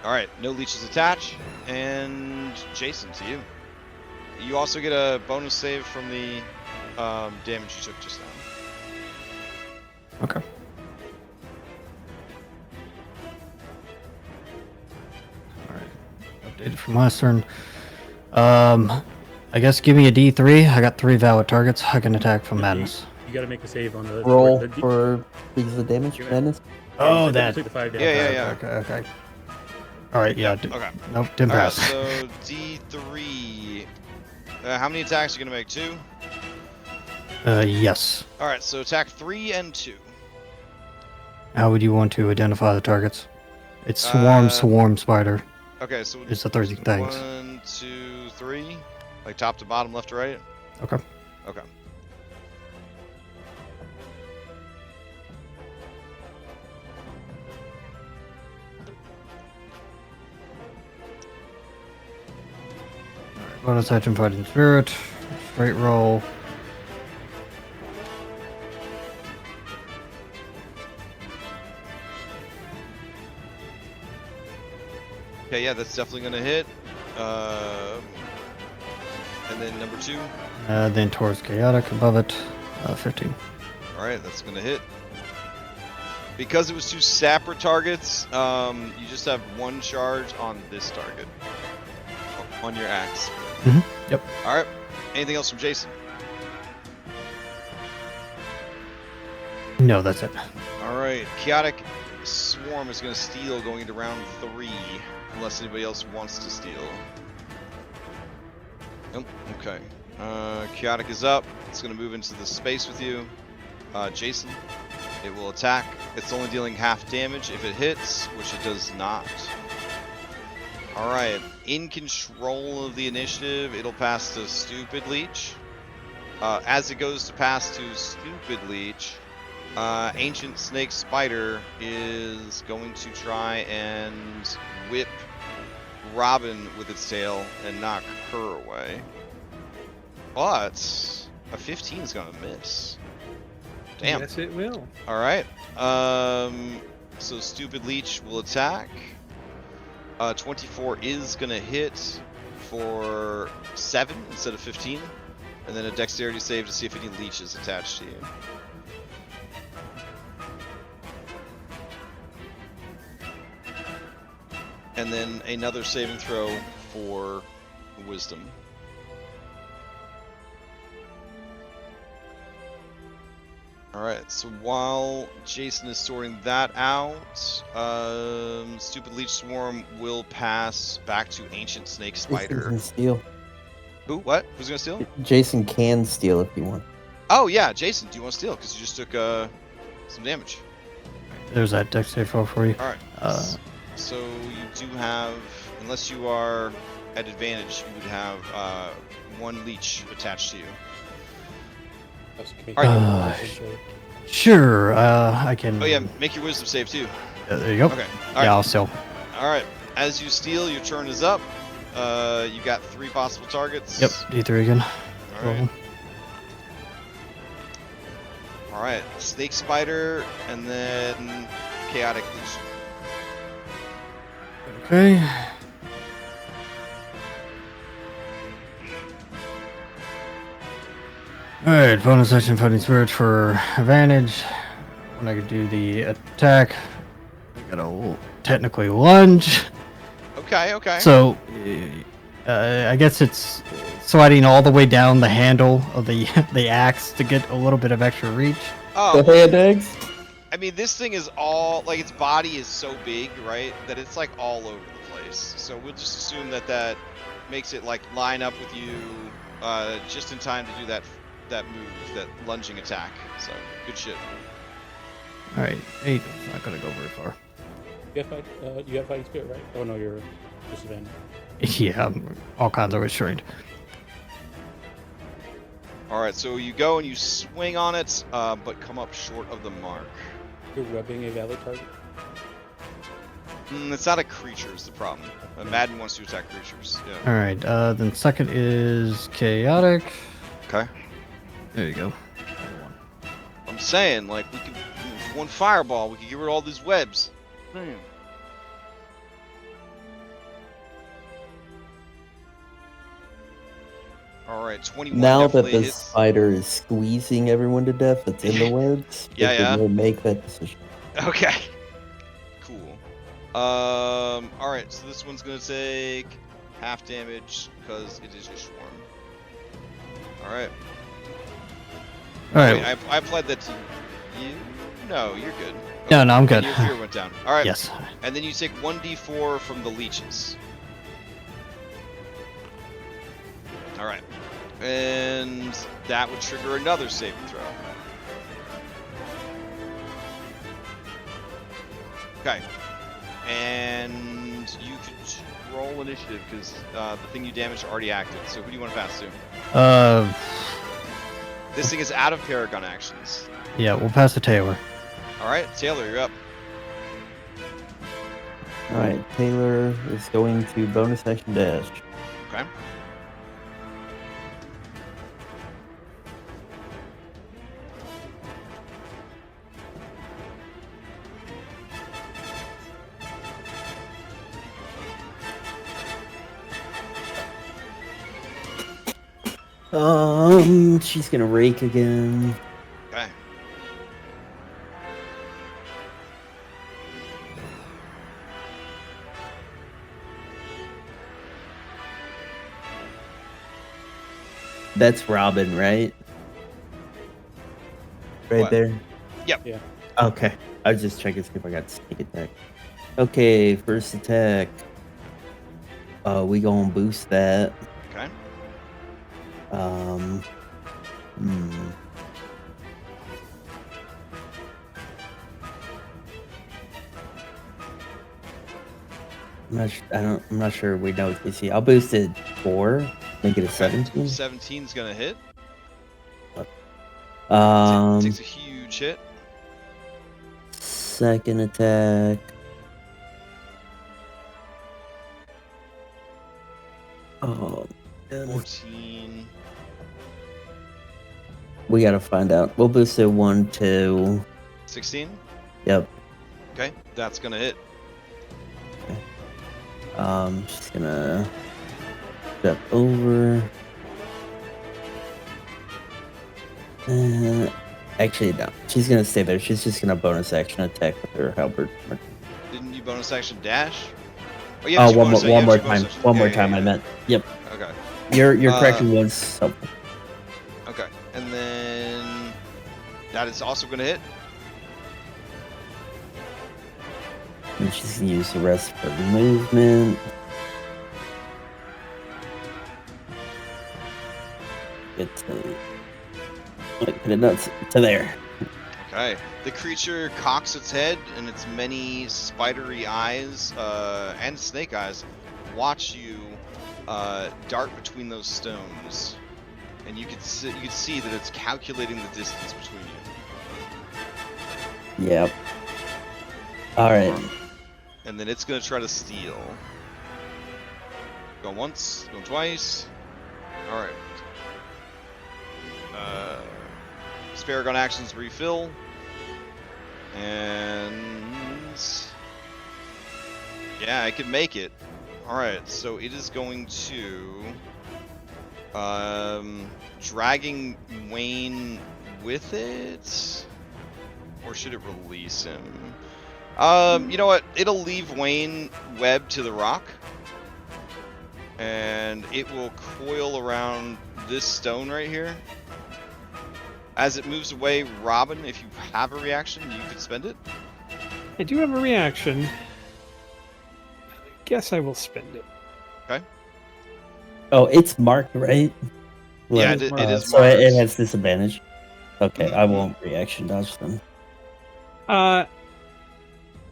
Alright, no leeches attach. And Jason, to you. You also get a bonus save from the damage you took just now. Okay. Alright. Updated from last turn. I guess give me a D3. I got 3 valid targets. I can attack from madness. You gotta make a save on the Roll the for pieces of damage, madness. Oh, you that. took the 5 damage. Yeah. Okay. Alright, yeah. Okay. Nope, didn't Alright, pass. so D3. How many attacks are you gonna make? 2? Yes. Alright, so attack 3 and 2. How would you want to identify the targets? It's swarm, spider. Okay, so It's the 30 things. 1, 2, 3. Like top to bottom, left to right? Okay. Okay. Bonus action fighting spirit. Straight roll. Okay, yeah, that's definitely gonna hit. And then number 2. Then towards chaotic above it. 15. Alright, that's gonna hit. Because it was 2 separate targets, you just have 1 charge on this target. On your axe. Yep. Alright. Anything else from Jason? No, that's it. Alright. Chaotic Swarm is going to steal going into round 3. Unless anybody else wants to steal. Nope. Okay. Chaotic is up. It's going to move into the space with you. Jason. It will attack. It's only dealing half damage if it hits, which it does not. Alright, in control of the initiative, it'll pass to Stupid Leech. As it goes to pass to Stupid Leech, Ancient Snake Spider is going to try and whip Robin with its tail and knock her away. But a 15 is going to miss. Damn. Yes, it will. Alright, so Stupid Leech will attack. 24 is going to hit for 7 instead of 15. And then a dexterity save to see if any leech is attached to you. And then another saving throw for wisdom. Alright, so while Jason is sorting that out, Stupid Leech Swarm will pass back to Ancient Snake Jason Spider. can steal. Who? What? Who's gonna steal? Jason can steal if you want. Oh yeah, Jason, do you want to steal? Because you just took some damage. There's that dex save roll for you. Alright. So you do have, unless you are at advantage, you would have 1 leech attached to you. Sure, I can. Oh yeah, make your wisdom save too. There you go. Okay. All Yeah, I'll steal. Alright. As you steal, your turn is up. You got 3 possible targets. Yep, D3 again. Alright. Alright. Snake Spider and then Chaotic Leech. Okay. Alright, bonus action fighting spirit for advantage. When I could do the attack, I gotta technically lunge. Okay. So I guess it's sliding all the way down the handle of the the axe to get a little bit of extra reach. Oh, The hand axe? I mean, this thing is all like its body is so big, right? That it's like all over the place. So we'll just assume that that makes it like line up with you just in time to do that move, that lunging attack. So good shit. All right, 8. It's not gonna go very far. You have fighting spirit, right? Oh no, you're disadvantaged. Yeah, all kinds of restrained. All right, so you go and you swing on it, but come up short of the mark. You're webbing a valid target. It's not a creature is the problem. Madden wants to attack creatures. Yeah. All right, then second is chaotic. Okay. There you go. I'm saying, like, we could one fireball, we could get rid of all these webs. Damn. All right, 21. Now that definitely the hits. spider is squeezing everyone to death that's in the webs, Yeah, it yeah. will make that decision. Okay. Cool. All right, so this one's gonna take half damage because it is a swarm. All right. All right. Wait, I applied that to you. No, you're good. No, no, I'm good. Your fear went down. All right. Yes. And then you take 1d4 from the leeches. All right. And that would trigger another saving throw. Okay. And you could roll initiative because the thing you damaged already acted. So who do you want to pass to? This thing is out of Paragon actions. Yeah, we'll pass to Taylor. All right, Taylor, you're up. Alright, Taylor is going to bonus action dash. Okay. She's gonna rake again. Okay. That's Robin, right? Right What? there? Yep. Yeah. Okay. I was just checking to see if I got sneak attack. Okay, first attack. We gonna boost that. Okay. Hmm. I'm not sure we know DC. I'll boost it 4, make it a 17. 17's gonna hit. Second Takes a huge hit. attack. Oh, man. 14. We gotta find out. We'll boost it 1, 2. 16. Yep. Okay, that's gonna hit. She's gonna step over. Actually, no. She's gonna stay there. She's just gonna bonus action attack with her halberd. Didn't you bonus action dash? Oh, yeah. One more time. One more time. I meant. Yep. Okay. Your correction was helpful. Okay, and then that is also gonna hit. And she's gonna use the rest of her movement. Put it nuts to there. Okay. The creature cocks its head, and its many spidery eyes and snake eyes watch you dart between those stones, and you could see that it's calculating the distance between you. Yep. All right. And then it's gonna try to steal. Go once, go twice. All right. Sparagon actions refill, and yeah, I can make it. All right, so it is going to dragging Wayne with it, or should it release him? You know what? It'll leave Wayne webbed to the rock. and it will coil around this stone right here. As it moves away, Robin, if you have a reaction, you could spend it. I do have a reaction. I guess I will spend it. Okay. Oh, it's marked, right? Yeah, it is it is So marked. it has disadvantage. Okay, I Mhm. won't reaction dodge them.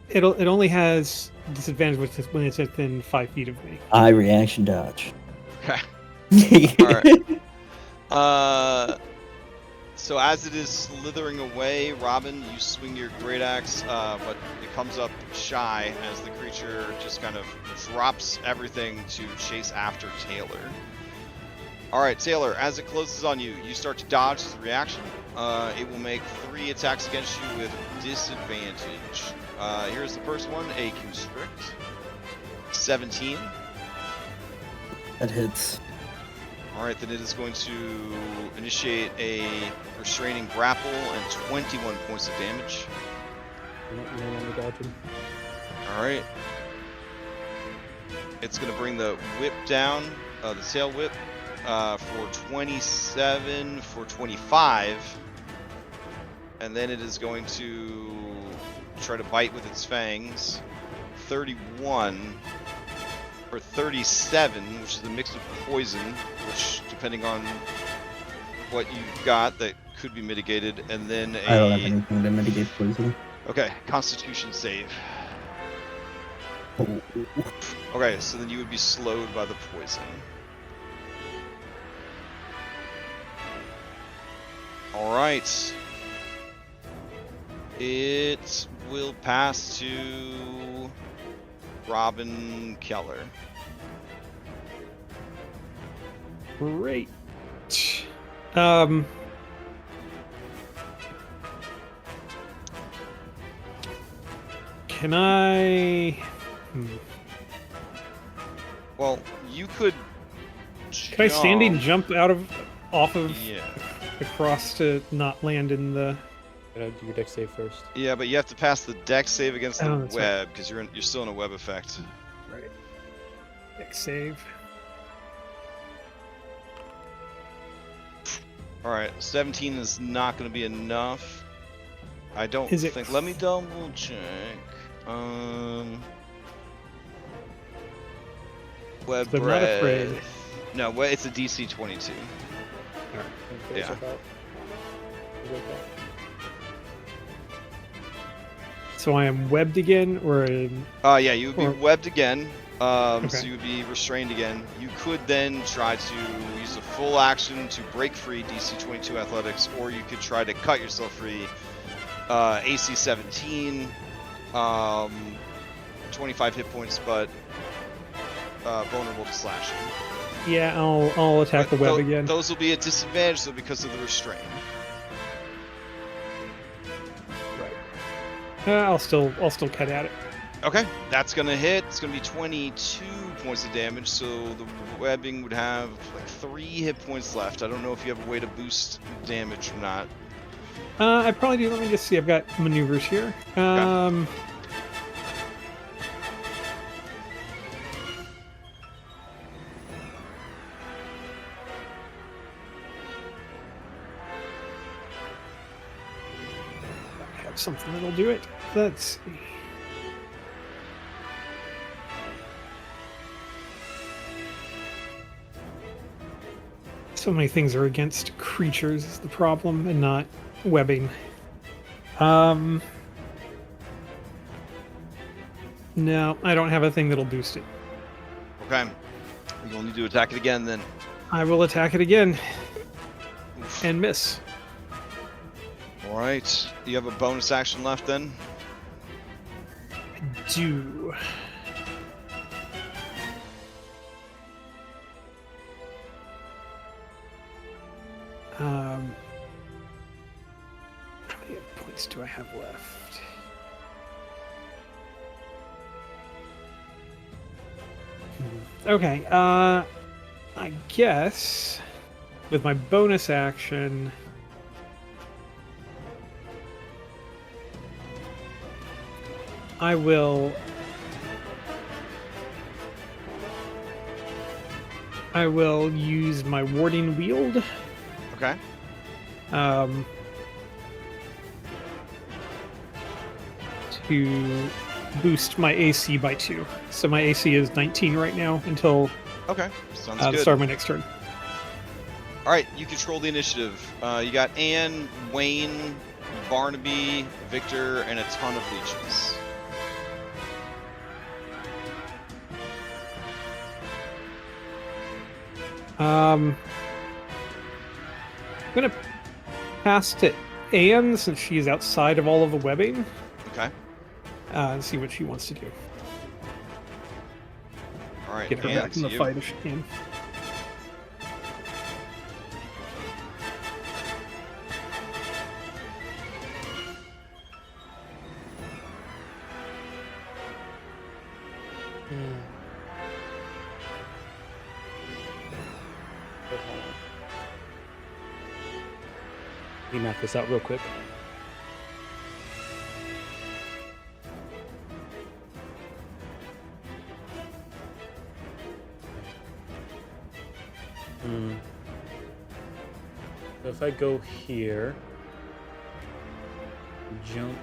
It only has disadvantage when it's within 5 feet of me. I reaction dodge. Okay. Alright. So as it is slithering away, Robin, you swing your great axe, but it comes up shy as the creature just kind of drops everything to chase after Taylor. Alright, Taylor, as it closes on you, you start to dodge as a reaction. It will make 3 attacks against you with disadvantage. Here's the first one, a constrict. 17. That hits. Alright, then it is going to initiate a restraining grapple and 21 points of damage. You don't want to dodge him. Alright. It's going to bring the whip down, the tail whip, for 27, for 25. And then it is going to try to bite with its fangs. 31. For 37, which is a mix of poison, which, depending on what you've got, that could be mitigated, and then I don't have anything to mitigate poison. Okay, Constitution save. Oh. Okay, so then you would be slowed by the poison. Alright. It will pass to Robin Keller. Great. Can I? Well, you could. Can I standing jump off of Yeah. across to not land in the? Gotta do your deck save first. Yeah, but you have to pass the dex save against the Oh, that's right. web because you're still in a web effect. Right. Dex save. All right, 17 is not going to be enough. I don't Is it- think. Let me double check. Web I'm not afraid. breath. No, it's a DC 22. Alright. Yeah. So I am webbed again, or Yeah, you would be Or- webbed again. So Okay. you would be restrained again. You could then try to use a full action to break free, DC 22 athletics, or you could try to cut yourself free. AC 17, 25 hit points, but vulnerable to slashing. yeah, I'll attack But the web again. Those will be at disadvantage though because of the restraint. I'll still cut at it. Okay, that's gonna hit. It's gonna be 22 points of damage, so the webbing would have like 3 hit points left. I don't know if you have a way to boost damage or not. I probably do. Let me just see. I've got maneuvers here. I have something that'll do it. Let's see. So many things are against creatures is the problem, and not webbing. No, I don't have a thing that'll boost it. Okay, you'll need to attack it again then. I will attack it again Oof. and miss. All right, you have a bonus action left then. I do. How many points do I have left? Okay, I guess with my bonus action, I will I will use my warding wield. Okay. To boost my AC by 2. So my AC is 19 right now until Okay. Sounds the good. start of my next turn. All right, you control the initiative. You got Anne, Wayne, Barnaby, Victor, and a ton of leeches. I'm gonna pass to Anne since she's outside of all of the webbing. Okay. And see what she wants to do. All right. Get her Anne, back in the you. fight if she can. Let me map this out real quick. So if I go here, jump,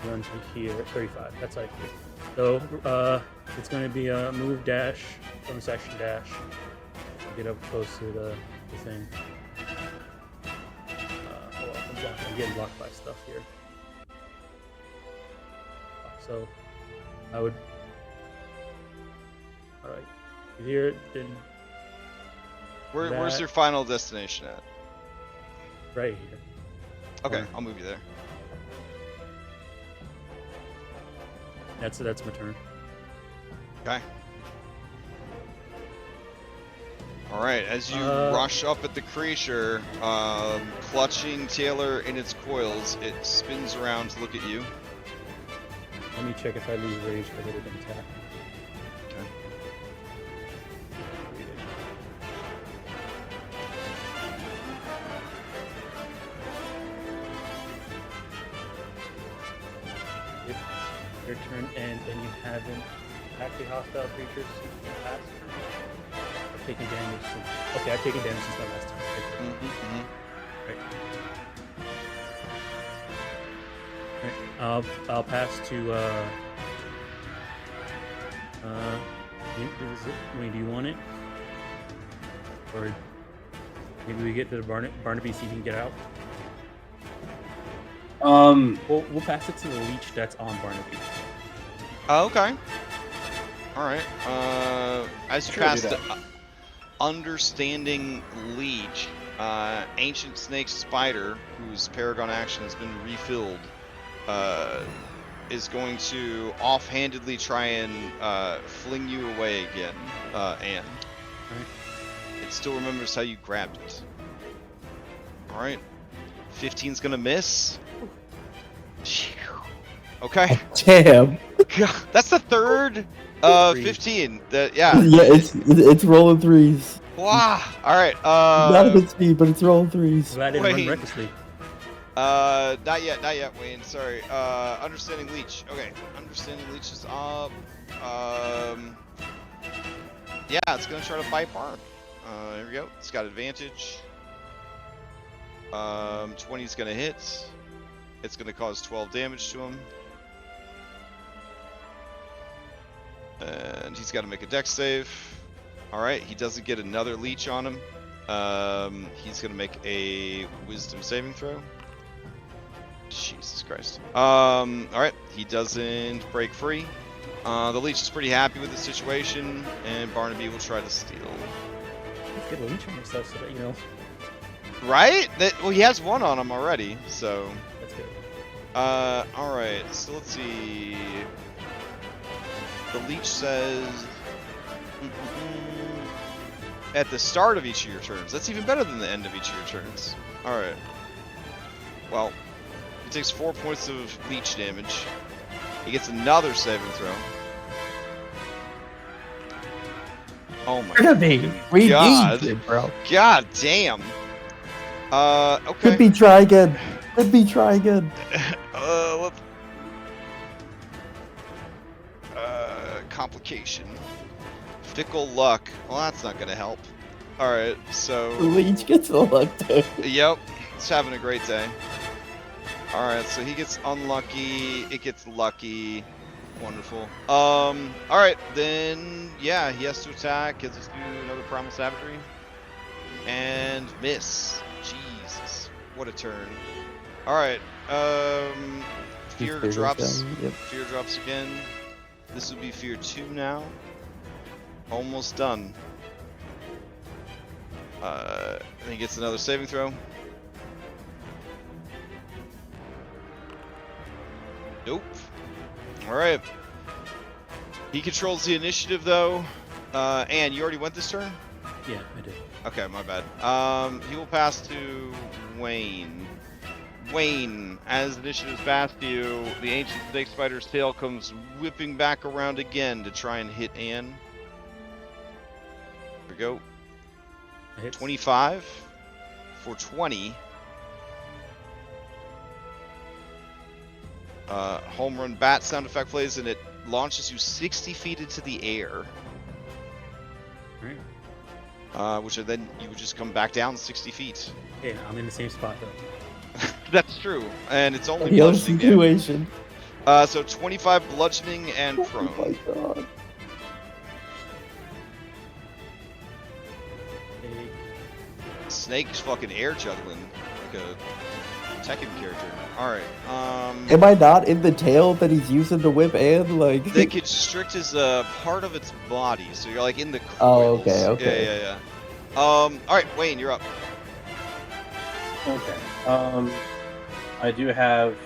run to here, 35. That's like it. So it's going to be a move dash from section dash. Get up close to the thing. Well, I'm getting blocked by stuff here. So I would. All right, here then. Where's your final destination at? Right here. Okay, I'll move you there. That's my turn. Okay. All right, as you rush up at the creature, clutching Taylor in its coils, it spins around to look at you. Let me check if I lose rage because it had been attacked. Okay. Your turn ends and you haven't attacked the hostile creatures since the last turn. I've taken damage since. Okay, I've taken damage since my last turn. Right. Right. I'll pass to Wayne, do you want it? Or maybe we get to the Barnaby so you can get out? We'll pass it to the leech that's on Barnaby. Oh, okay. All right. As you pass the understanding leech, ancient snake spider, whose paragon action has been refilled, is going to offhandedly try and fling you away again, Anne. Right. It still remembers how you grabbed it. All right. 15's gonna miss. Okay. Damn. That's the third 15. Yeah. Yeah, it's rolling threes. Wow. All right. Not a good speed, but it's rolling threes. Glad I didn't run Wayne. recklessly. Not yet, Wayne. Sorry. Understanding leech. Okay. Understanding leech is up. Yeah, it's gonna try to bite Barb. Here we go. It's got advantage. 20's gonna hit. It's gonna cause 12 damage to him. And he's got to make a dex save. All right, he doesn't get another leech on him. He's gonna make a wisdom saving throw. Jesus Christ. All right, he doesn't break free. The leech is pretty happy with the situation, and Barnaby will try to steal. Let's get a leech on yourself so that you know. Right? Well, he has one on him already, so. That's good. All right. So let's see. The leech says at the start of each of your turns. That's even better than the end of each of your turns. All right. Well, he takes 4 points of leech damage. He gets another saving throw. Oh my god. It, bro. God damn. Okay. Could be try again. Could be try again. Let's... complication. Fickle luck. Well, that's not gonna help. All right, so. The leech gets a luck too. Yep, it's having a great day. All right, so he gets unlucky. It gets lucky. Wonderful. All right, then yeah, he has to attack. Gets us to do another primal savagery, and miss. Jesus, what a turn. All right, fear drops. Yep. Fear drops again. This would be fear 2 now. Almost done. And he gets another saving throw. Nope. Alright. He controls the initiative though. Anne, you already went this turn? Yeah, I did. Okay, my bad. He will pass to Wayne. Wayne, as initiative's past you, the ancient snake spider's tail comes whipping back around again to try and hit Anne. Here we go. 25 for 20. Home run bat sound effect plays, and it launches you 60 feet into the air. Right. Which then you would just come back down 60 feet. Yeah, I'm in the same spot though. That's true, and it's only The other bludgeoning damage. situation. So 25 bludgeoning and prone. Oh my god. Snake's fucking air juggling like a Tekken character. Alright, Am I not in the tail that he's using to whip Anne? Like they constrict as a part of its body, so you're like in the coils. Oh, okay. Yeah. Alright, Wayne, you're up. Okay. I do have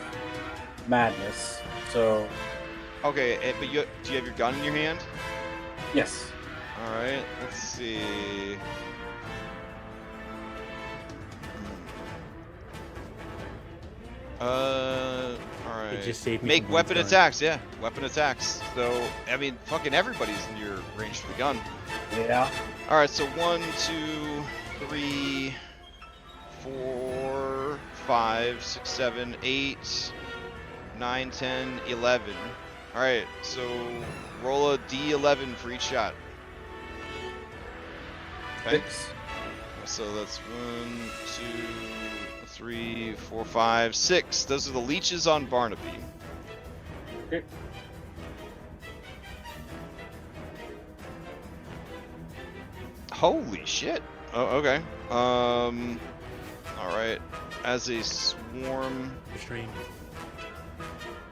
madness, so Okay, but do you have your gun in your hand? yes. Alright, let's see. Alright. It just saved me Make from weapon Wayne's attacks, yeah. Weapon attacks. So, I mean, fucking everybody's in your range for the gun. Yeah. Alright, so 1, 2, 3, 4, 5, 6, 7, 8, 9, 10, 11. Alright, so roll a d11 for each shot. Okay. 6. So that's 1, 2, 3, 4, 5, 6. Those are the leeches on Barnaby. Okay. Holy shit. Oh, okay. All right. As a swarm. Restrained.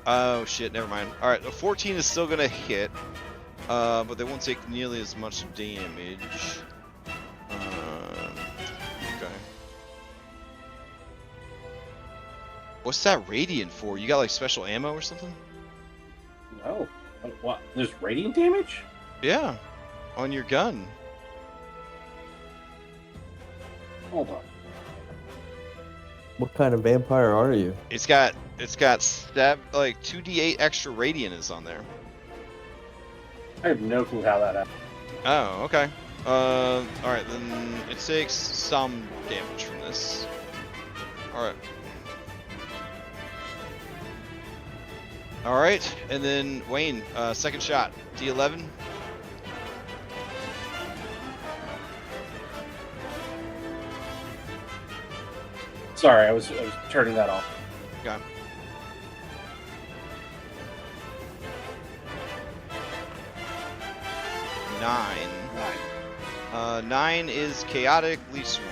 Oh shit. Never mind. All right. A 14 is still gonna hit, but they won't take nearly as much damage. Okay. What's that radiant for? You got like special ammo or something? No. What? There's radiant damage? Yeah. On your gun. Hold on. What kind of vampire are you? It's got like 2d8 extra radiant is on there. I have no clue how that happened. Oh, okay. Alright, then it takes some damage from this. Alright. Alright, and then Wayne, second shot. D11. Sorry, I was turning that off. Okay. Nine. 9 is chaotic leaf swarm.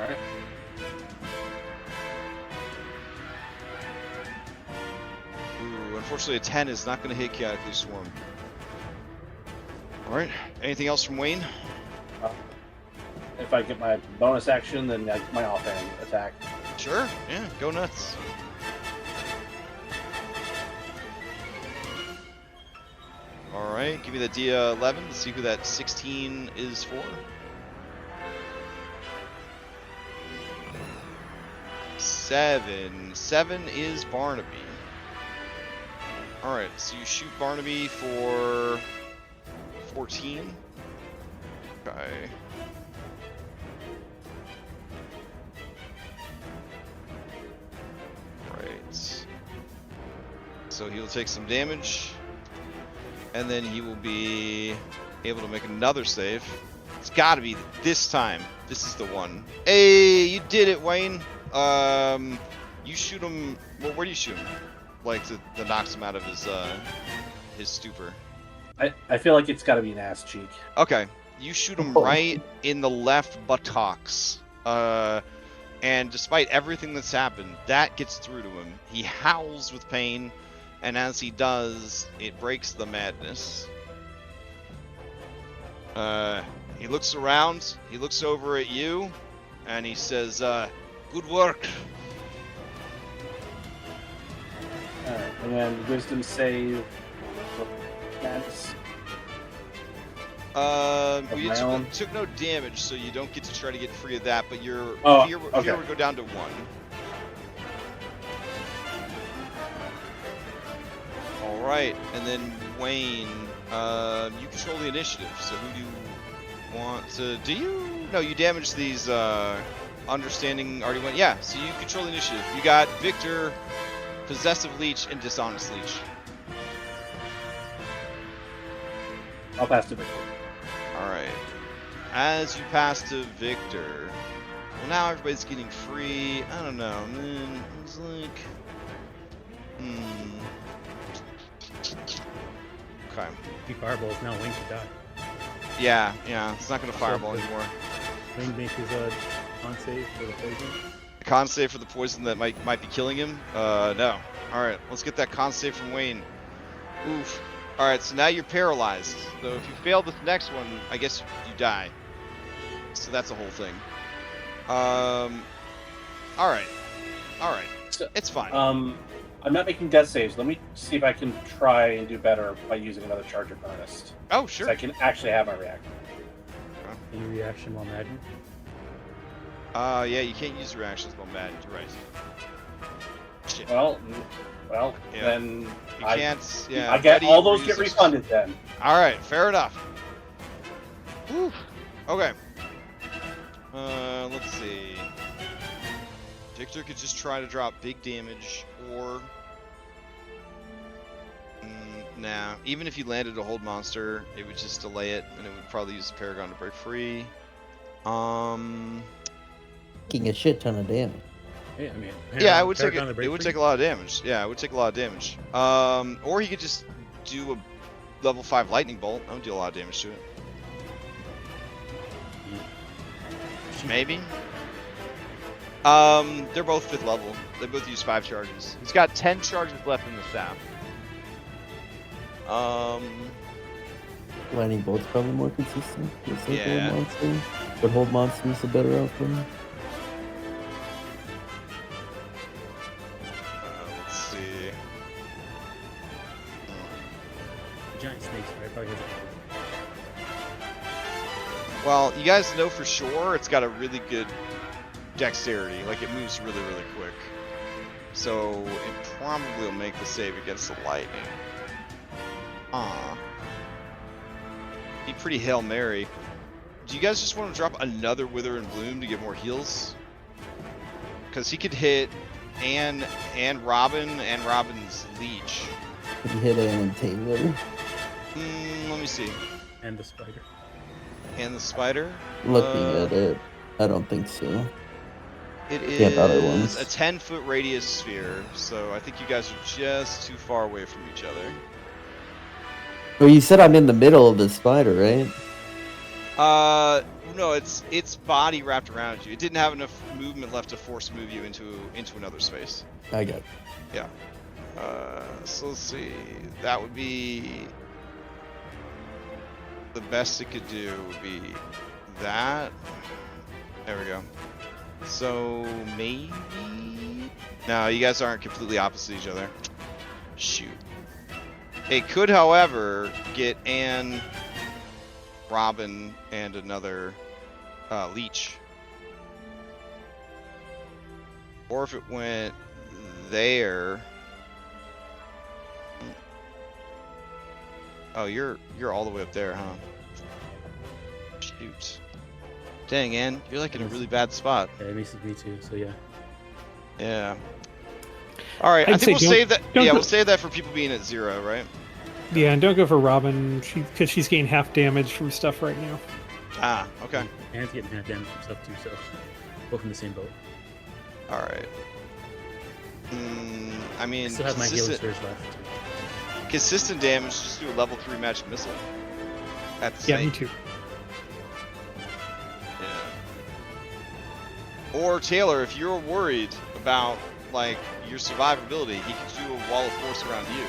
Alright. Ooh, unfortunately a 10 is not going to hit chaotic leaf swarm. Alright, anything else from Wayne? If I get my bonus action, then my offhand attack. Sure, yeah, go nuts. Alright, give me the D11 to see who that 16 is for. Seven is Barnaby. Alright, so you shoot Barnaby for 14. Okay. Right. So he'll take some damage. and then he will be able to make another save. It's got to be this time. This is the one. Hey, you did it, Wayne. You shoot him. Well, where do you shoot him? Like that knocks him out of his stupor. I feel like it's got to be an ass cheek. Okay, you shoot him right in the left buttocks. And despite everything that's happened, that gets through to him. He howls with pain, and as he does, it breaks the madness. He looks around, he looks over at you, and he says, good work. Alright, and then wisdom save for madness. Well, you my own? took no damage, so you don't get to try to get free of that, but your fear okay. would go down to 1. Alright, and then Wayne, you control the initiative, so who do you want to... Do you? No, you damaged these, understanding already went... Yeah, so you control the initiative. You got Victor, Possessive Leech, and Dishonest Leech. I'll pass to Victor. Alright. As you pass to Victor, well, now everybody's getting free. I don't know, man. It's like... Okay. He fireballs now. Wayne could die. Yeah. It's not gonna fireball good. anymore. Wayne makes his con save for the poison. Con save for the poison that might be killing him? No. Alright, let's get that con save from Wayne. Oof. Alright, so now you're paralyzed. So if you fail this next one, I guess you die. So that's the whole thing. Alright. So, It's fine. I'm not making death saves. Let me see if I can try and do better by using another charge of earnest. Oh, sure. So I can actually have my reaction. Any reaction while maddened? Yeah, you can't use reactions while mad. You're right. Shit. Well, Yeah. then You I can't. Yeah. I get ready all those get resources. refunded then. All right, fair enough. Whew. Okay. Let's see. Victor could just try to drop big damage, or nah. Even if he landed a hold monster, it would just delay it, and it would probably use the Paragon to break free. Taking a shit ton of damage. Yeah, I mean. Yeah, it would take Paragon to break it would free? take a lot of damage. Yeah, it would take a lot of damage. Or he could just do a level 5 lightning bolt. That would do a lot of damage to it. Maybe. They're both 5th level. They both use 5 charges. He's got 10 charges left in the staff. Lightning bolt's probably more consistent. It's like Yeah. hold monster, but hold monster is a better outcome. Let's see. Giant snakes, right? Probably has Well, you guys know for sure it's got a really good dexterity. Like, it moves really, really quick. So, it probably will make the save against the lightning. Be pretty Hail Mary. Do you guys just want to drop another Wither and Bloom to get more heals? Because he could hit and Robin and Robin's Leech. Could you hit Ann and Taylor? Let me see. and the spider. And the spider? Looking at it, I don't think so. It Yeah, the other is ones. a 10-foot radius sphere, so I think you guys are just too far away from each other. Well, you said I'm in the middle of the spider, right? No, its body wrapped around you. It didn't have enough movement left to force move you into another space. I got it. Yeah. So let's see. That would be the best it could do would be that. There we go. So maybe. No, you guys aren't completely opposite each other. Shoot. It could, however, get Anne, Robin, and another Leech. Or if it went there. Oh, you're all the way up there, huh? Shoot. Dang, Ann, you're like in a really bad spot. Yeah, it makes it me too. So yeah. Yeah. All right, I I'd think we'll say save that. don't Yeah, go- we'll save that for people being at 0, right? Yeah, and don't go for Robin, because she's getting half damage from stuff right now. Ah, okay. And it's getting half damage from stuff too, so both in the same boat. All right. I mean, I still have my healing surge left. consistent damage. Just do a level 3 magic missile. At the Yeah, same. me too. Yeah. Or Taylor, if you're worried about like your survivability, he could do a wall of force around you,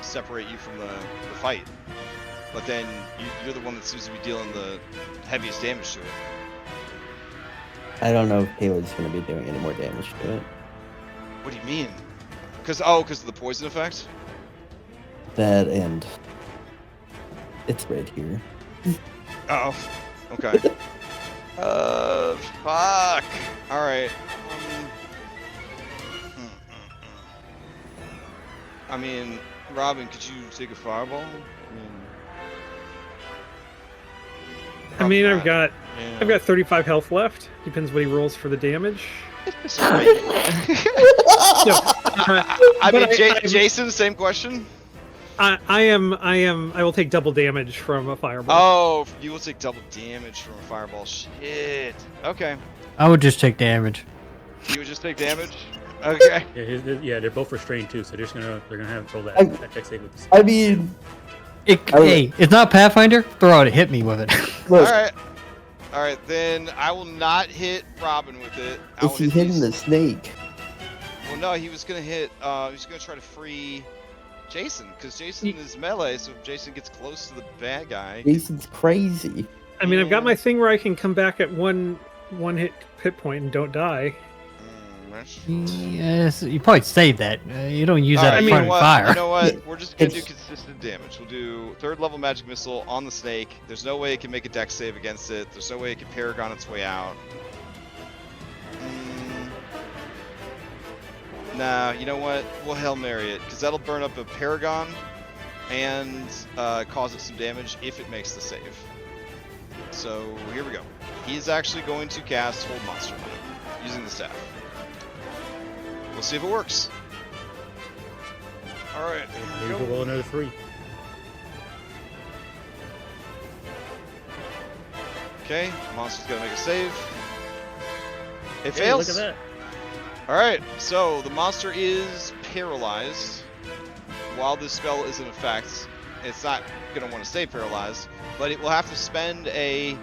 separate you from the fight. But then you're the one that seems to be dealing the heaviest damage to it. I don't know if Taylor's going to be doing any more damage to it. What do you mean? Because of the poison effect? That and it's right here. Oh, okay. Fuck. All right. I mean, Robin, could you take a fireball? I mean, Probably not. I've got 35 health left. Depends what he rolls for the damage. Sorry. No, I mean, but Jason, same question. I will take double damage from a fireball. Oh, you will take double damage from a fireball. Shit. Okay. I would just take damage. You would just take damage. Okay. Yeah, they're both restrained too, so they're gonna have to roll that check save with this. I mean, Hey, it's not Pathfinder. Throw it. Hit me with it. look, All right. Then I will not hit Robin with it. I is will he hit hitting these- the snake? Well, no, he was gonna hit. He was gonna try to free Jason, because Jason is melee. So if Jason gets close to the bad guy, Jason's crazy. I mean, I've got my thing where I can come back at one hit point and don't die. Yes, you probably save that. You don't use All that right, in you front know of what? fire. You know what? We're just gonna do It's- consistent damage. We'll do 3rd level magic missile on the snake. There's no way it can make a dex save against it. There's no way it can paragon its way out. Nah, you know what? We'll Hail Mary it, because that'll burn up a paragon and cause it some damage if it makes the save. So here we go. He's actually going to cast Hold Monster using the staff. We'll see if it works. All right. Maybe we'll roll another 3. Okay, monster's gonna make a save. It Hey, fails. look at that. All right, so the monster is paralyzed while this spell is in effect. It's not gonna want to stay paralyzed, but it will have to spend a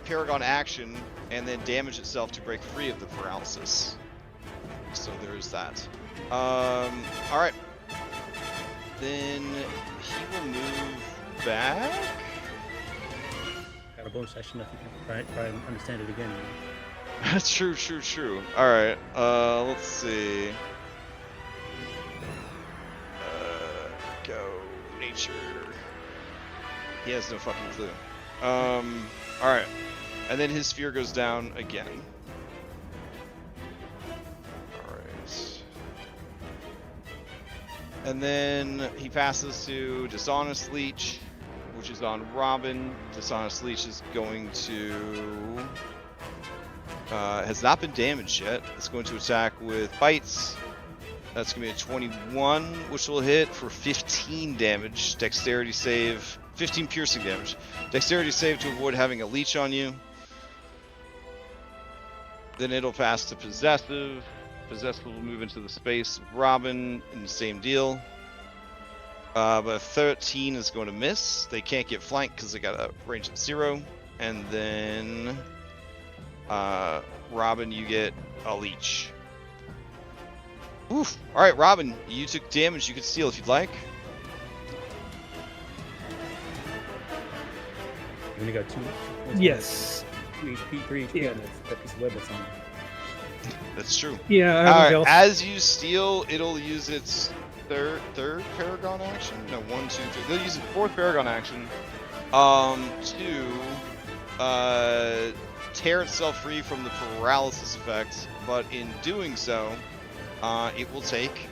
paragon action and then damage itself to break free of the paralysis. So there is that. All right. Then he will move back. Got a bonus action if you can try and understand it again. True. All right. Let's see. Go nature. He has no fucking clue. All right. And then his sphere goes down again. All right. And then he passes to Dishonest Leech, which is on Robin. Dishonest Leech is going to has not been damaged yet. It's going to attack with bites. That's going to be a 21, which will hit for 15 damage. Dexterity save, 15 piercing damage. Dexterity save to avoid having a leech on you. Then it'll pass to Possessive. Possessive will move into the space of Robin in the same deal. But 13 is going to miss. They can't get flanked because they got a range of 0. And then Robin, you get a leech. Oof. Alright, Robin, you took damage. You can steal if you'd like. You only got 2. Yes. 2 HP, 3 HP Yeah. on that piece of web that's on. That's true. Yeah, I Alright, have as you steal, it'll use its third paragon action? No, 1, 2, 3. They'll use its 4th paragon action to tear itself free from the paralysis effect, but in doing so, it will take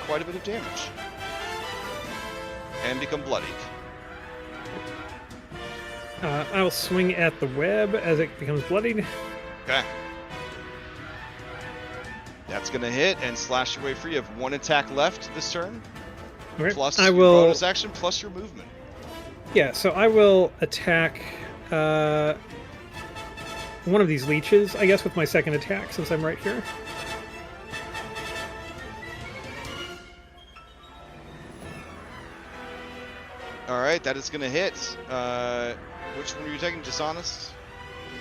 quite a bit of damage and become bloodied. I'll swing at the web as it becomes bloodied. Okay. That's gonna hit and slash your way free. You have 1 attack left this turn. Okay, plus I your will. bonus action plus your movement. Yeah, so I will attack one of these leeches, I guess, with my second attack since I'm right here. All right, that is going to hit. Which one are you taking? Dishonest?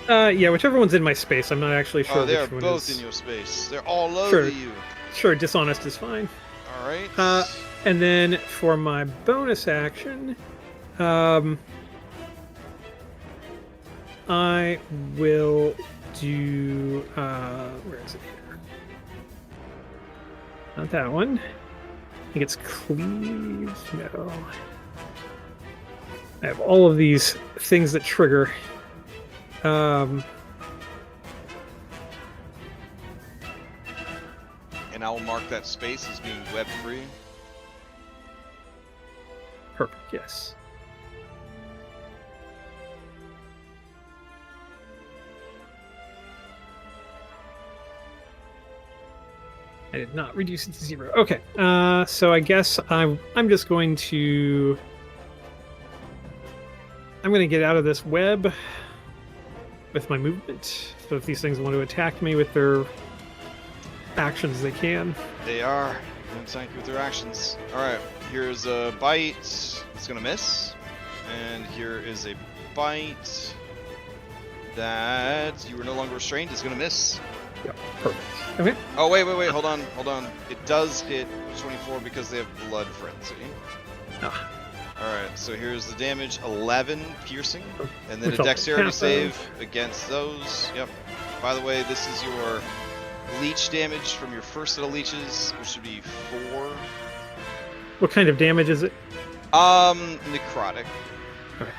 Yeah, whichever one's in my space. I'm not actually sure Oh, they are which one both is. in your space. They're all over Sure. you. Sure, dishonest is fine. All right. And then for my bonus action, I will do. Where is it here? Not that one. I think it's cleave. No. I have all of these things that trigger. And I will mark that space as being web free. Perfect. Yes. I did not reduce it to 0. Okay. So I guess I'm just going to. I'm going to get out of this web with my movement. So if these things want to attack me with their actions, they can. They are going to attack you with their actions. All right. Here's a bite. It's going to miss. And here is a bite that you are no longer restrained. Is going to miss. Yeah. Perfect. Okay. Oh, wait. Hold on. It does hit 24 because they have Blood Frenzy. Ah. Alright, so here's the damage, 11 piercing, and then Which a I'll dexterity half save of. against those. Yep. By the way, this is your leech damage from your first set of leeches, which should be 4. What kind of damage is it? Necrotic. Okay.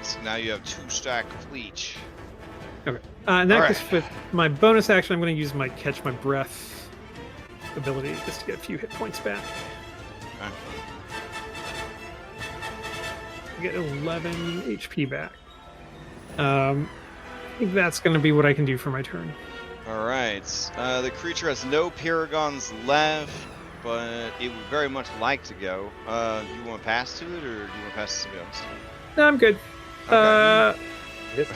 So now you have 2 stack of leech. Okay. In that Alright. case, with my bonus action, I'm going to use my catch my breath ability just to get a few hit points back. Okay. I get 11 HP back. I think that's going to be what I can do for my turn. Alright, the creature has no paragons left, but it would very much like to go. Do you want to pass to it, or do you want to pass to somebody else? No, I'm good. Okay.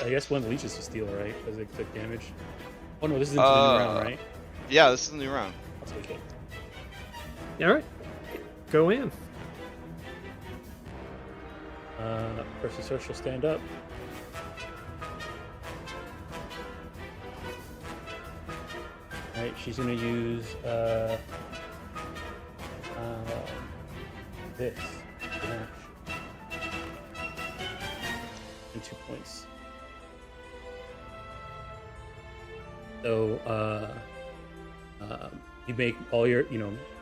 I guess one leeches to steal, right? Because they took damage. Oh no, this is into the new round, right? Yeah, this is the new round. That's okay. All right. Go in. First search will stand up. Alright, she's gonna use this as an action. And 2 points. So you make all your,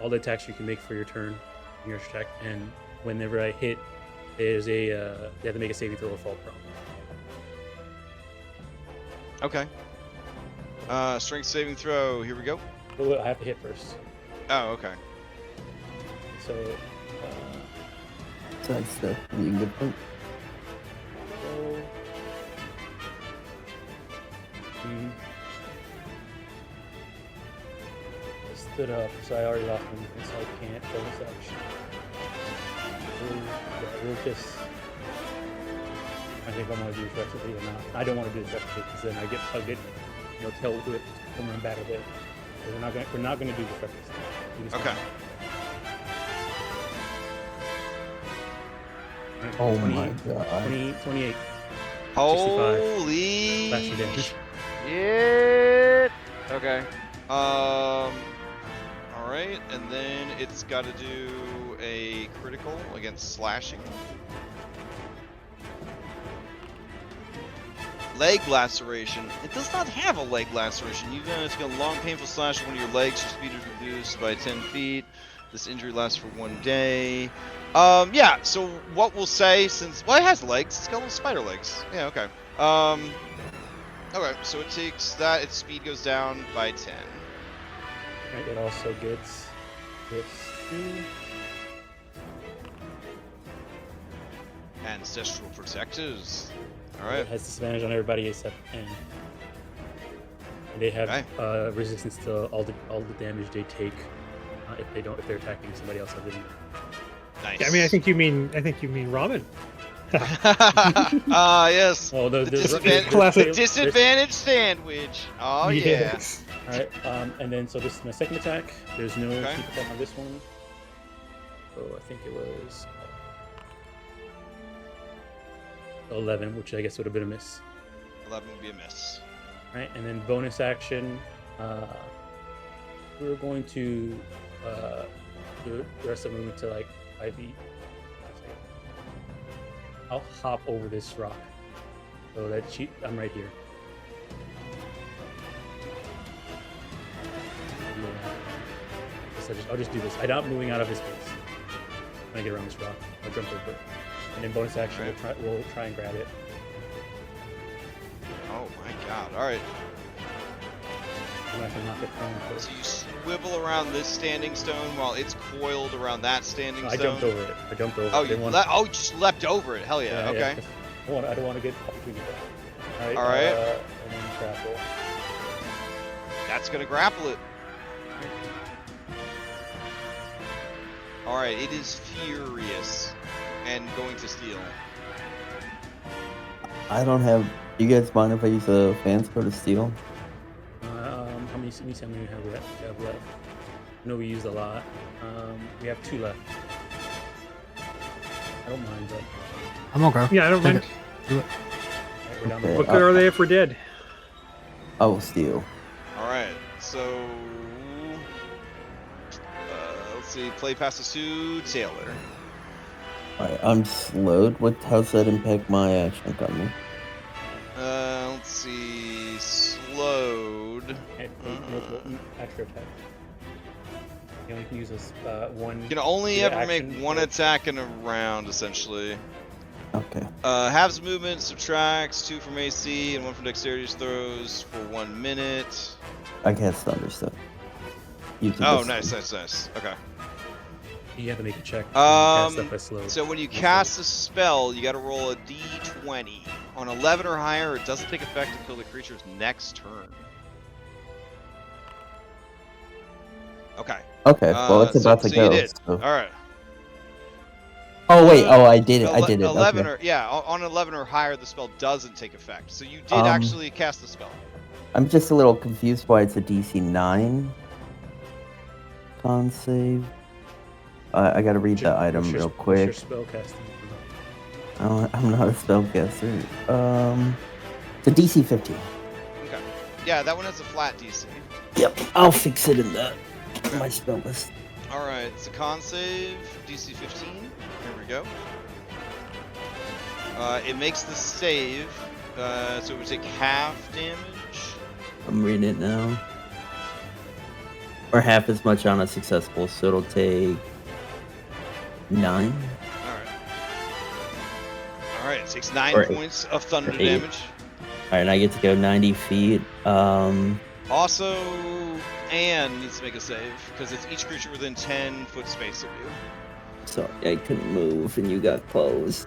all the attacks you can make for your turn in your check, and whenever I hit, there's a you have to make a saving throw or fall prone. Okay. Strength saving throw. Here we go. Oh, I have to hit first. Oh, okay. So That's the being good point. roll. I stood up, so I already lost movement, so I can't bonus action. We'll just. I think I'm gonna do this recipe or not. I don't want to do this recipe because then I'll get tail whipped when we're in battle there. So we're not gonna do this recipe. Okay. Oh 20, my god. 28. Holy Slashing damage. shit. Okay. All right, and then it's got to do a critical against slashing. Leg laceration. It does not have a leg laceration. You're going to take a long, painful slash at one of your legs. Your speed is reduced by 10 feet. This injury lasts for 1 day. Yeah, so what we'll say, since... Well, it has legs. It's got little spider legs. Yeah, okay. Okay, so it takes that. Its speed goes down by 10. Right, it also gets this 2. Ancestral Protectors. It Alright. has disadvantage on everybody except N. And they have Okay. resistance to all the damage they take if they're attacking somebody else other than them. Nice. I mean, I think you mean ramen. Yes. Oh, The Classic. disadvantage sandwich. Oh yeah. Yes. All right, and then so this is my second attack. There's no Okay. sneak attack on this one. So I think it was 11, which I guess would have been a miss. 11 would be a miss. Right, and then bonus action, we're going to do the rest of the movement to like 5e. I'll hop over this rock so that I'm right here. So I'll just do this. I'm not moving out of his space. I'm gonna get around this rock. I'll jump over it, and then bonus action, we'll try and grab it. Oh my god. All right. I'm not gonna knock it prone. So you swivel around this standing stone while it's coiled around that standing I stone. jumped over it. I jumped over Oh, it. you just leapt over it. Hell yeah. Okay. I don't want to get opportunity. All All right. And then grapple. That's gonna grapple it. All right. It is furious and going to steal. I don't have. Do you guys mind if I use a fans code to steal? How many we have left? I know we used a lot. We have 2 left. I don't mind, but I'm okay. Yeah, I don't mind. Do it. right, we're down Okay. What good are they if we're dead? I will steal. All right. So let's see. Play passes to Taylor. Alright, I'm slowed. How's that impact my action economy? Let's see. Slowed. multiple extra attack. You only can use this one. You can only Yeah, ever make action one or- attack in a round, essentially. Okay. Halves movement, subtracts 2 from AC and 1 from dexterity throws for 1 minute. I cast Thunder stuff. Oh, nice. Okay. You have to make a check. Um, Cast stuff as slow. So when you cast a spell, you got to roll a d20. On 11 or higher, it doesn't take effect until the creature's next turn. Okay. Okay, well, it's about to so go. you did. So. All right. Oh, wait. Oh, I did it. I did it. 11 Okay. on 11 or higher, the spell doesn't take effect. So you did actually cast the spell. I'm just a little confused why it's a DC 9 con save. I gotta read the item real quick. What's your spell casting? I'm not a spellcaster. It's a DC 15. Okay. Yeah, that one has a flat DC. Yep, I'll fix it in my spell list. All right, it's a con save, DC 15. Here we go. It makes the save, so it would take half damage. I'm reading it now. Or half as much on a successful, so it'll take 9. All right, it takes 9 Or points of thunder 8. damage. Alright, I get to go 90 feet. Also, Anne needs to make a save because it's each creature within 10-foot space of you. Sorry, I couldn't move and you got close.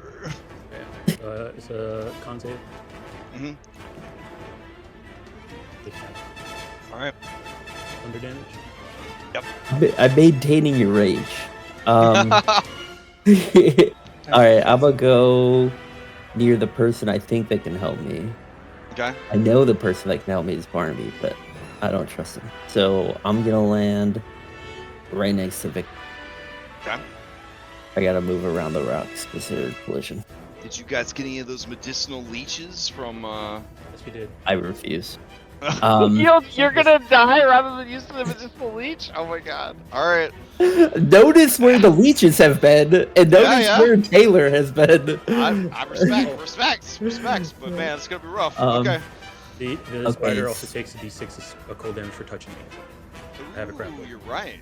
It's a con save. Mm-hmm. All right. Thunder damage. Yep. I'm maintaining your rage. Alright, I'm gonna go near the person I think that can help me. Okay. I know the person that can help me is Barnaby, but I don't trust him. So I'm gonna land right next to Vic. Okay. I gotta move around the rocks because they're collision. Did you guys get any of those medicinal leeches from? Yes, we did. I refuse. You're gonna die rather than use the medicinal leech. Oh my god! All right. Notice where the leeches have been, and notice Yeah. where Taylor has been. I respect, but man, it's gonna be rough. Okay. The Okay. spider also takes a d6 of cold damage for touching me. I have a grapple. Ooh, you're right.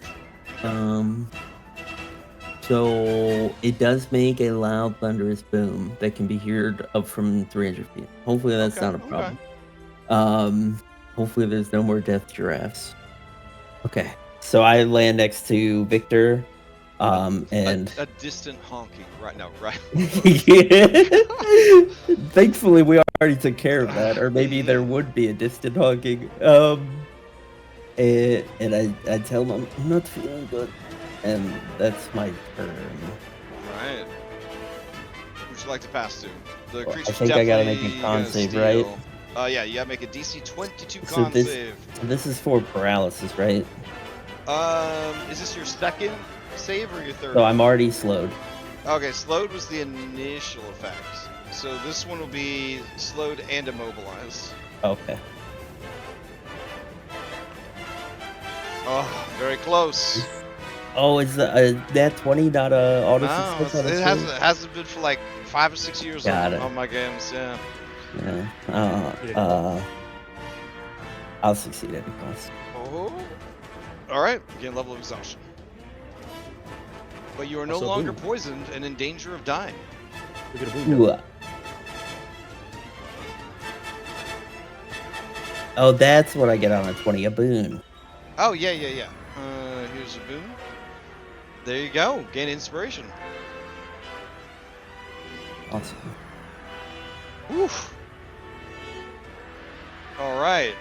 So it does make a loud, thunderous boom that can be heard up from 300 feet. Hopefully that's Okay, not a problem. Hopefully there's no more death giraffes. Okay, so I land next to Victor, And a distant honking. Right? No, right. thankfully we already took care of that, or maybe there would be a distant honking. And I tell him I'm not feeling good, and that's my turn. Right. Would you like to pass to? The Well, I creature's think I gotta make a definitely con gonna save, right? steal. Yeah, you gotta make a DC 22 So con this- save. So this is for paralysis, right? Is this your second save or your third? So I'm already slowed. Okay, slowed was the initial effect. So this one will be slowed and immobilized. Okay. Oh, very close. Oh, is that 20 not a auto No, success on a it save? hasn't been for like 5 or 6 years Got it. on my games. Yeah. Yeah. I'll succeed at any cost. Oh. All right. Gain level of exhaustion. But you are no Also longer boom. poisoned and in danger of dying. We get a boom. Ooh. Oh, that's what I get on a 20, a boon. Oh yeah. Here's a boon. There you go. Gain inspiration. Awesome. Oof. All right.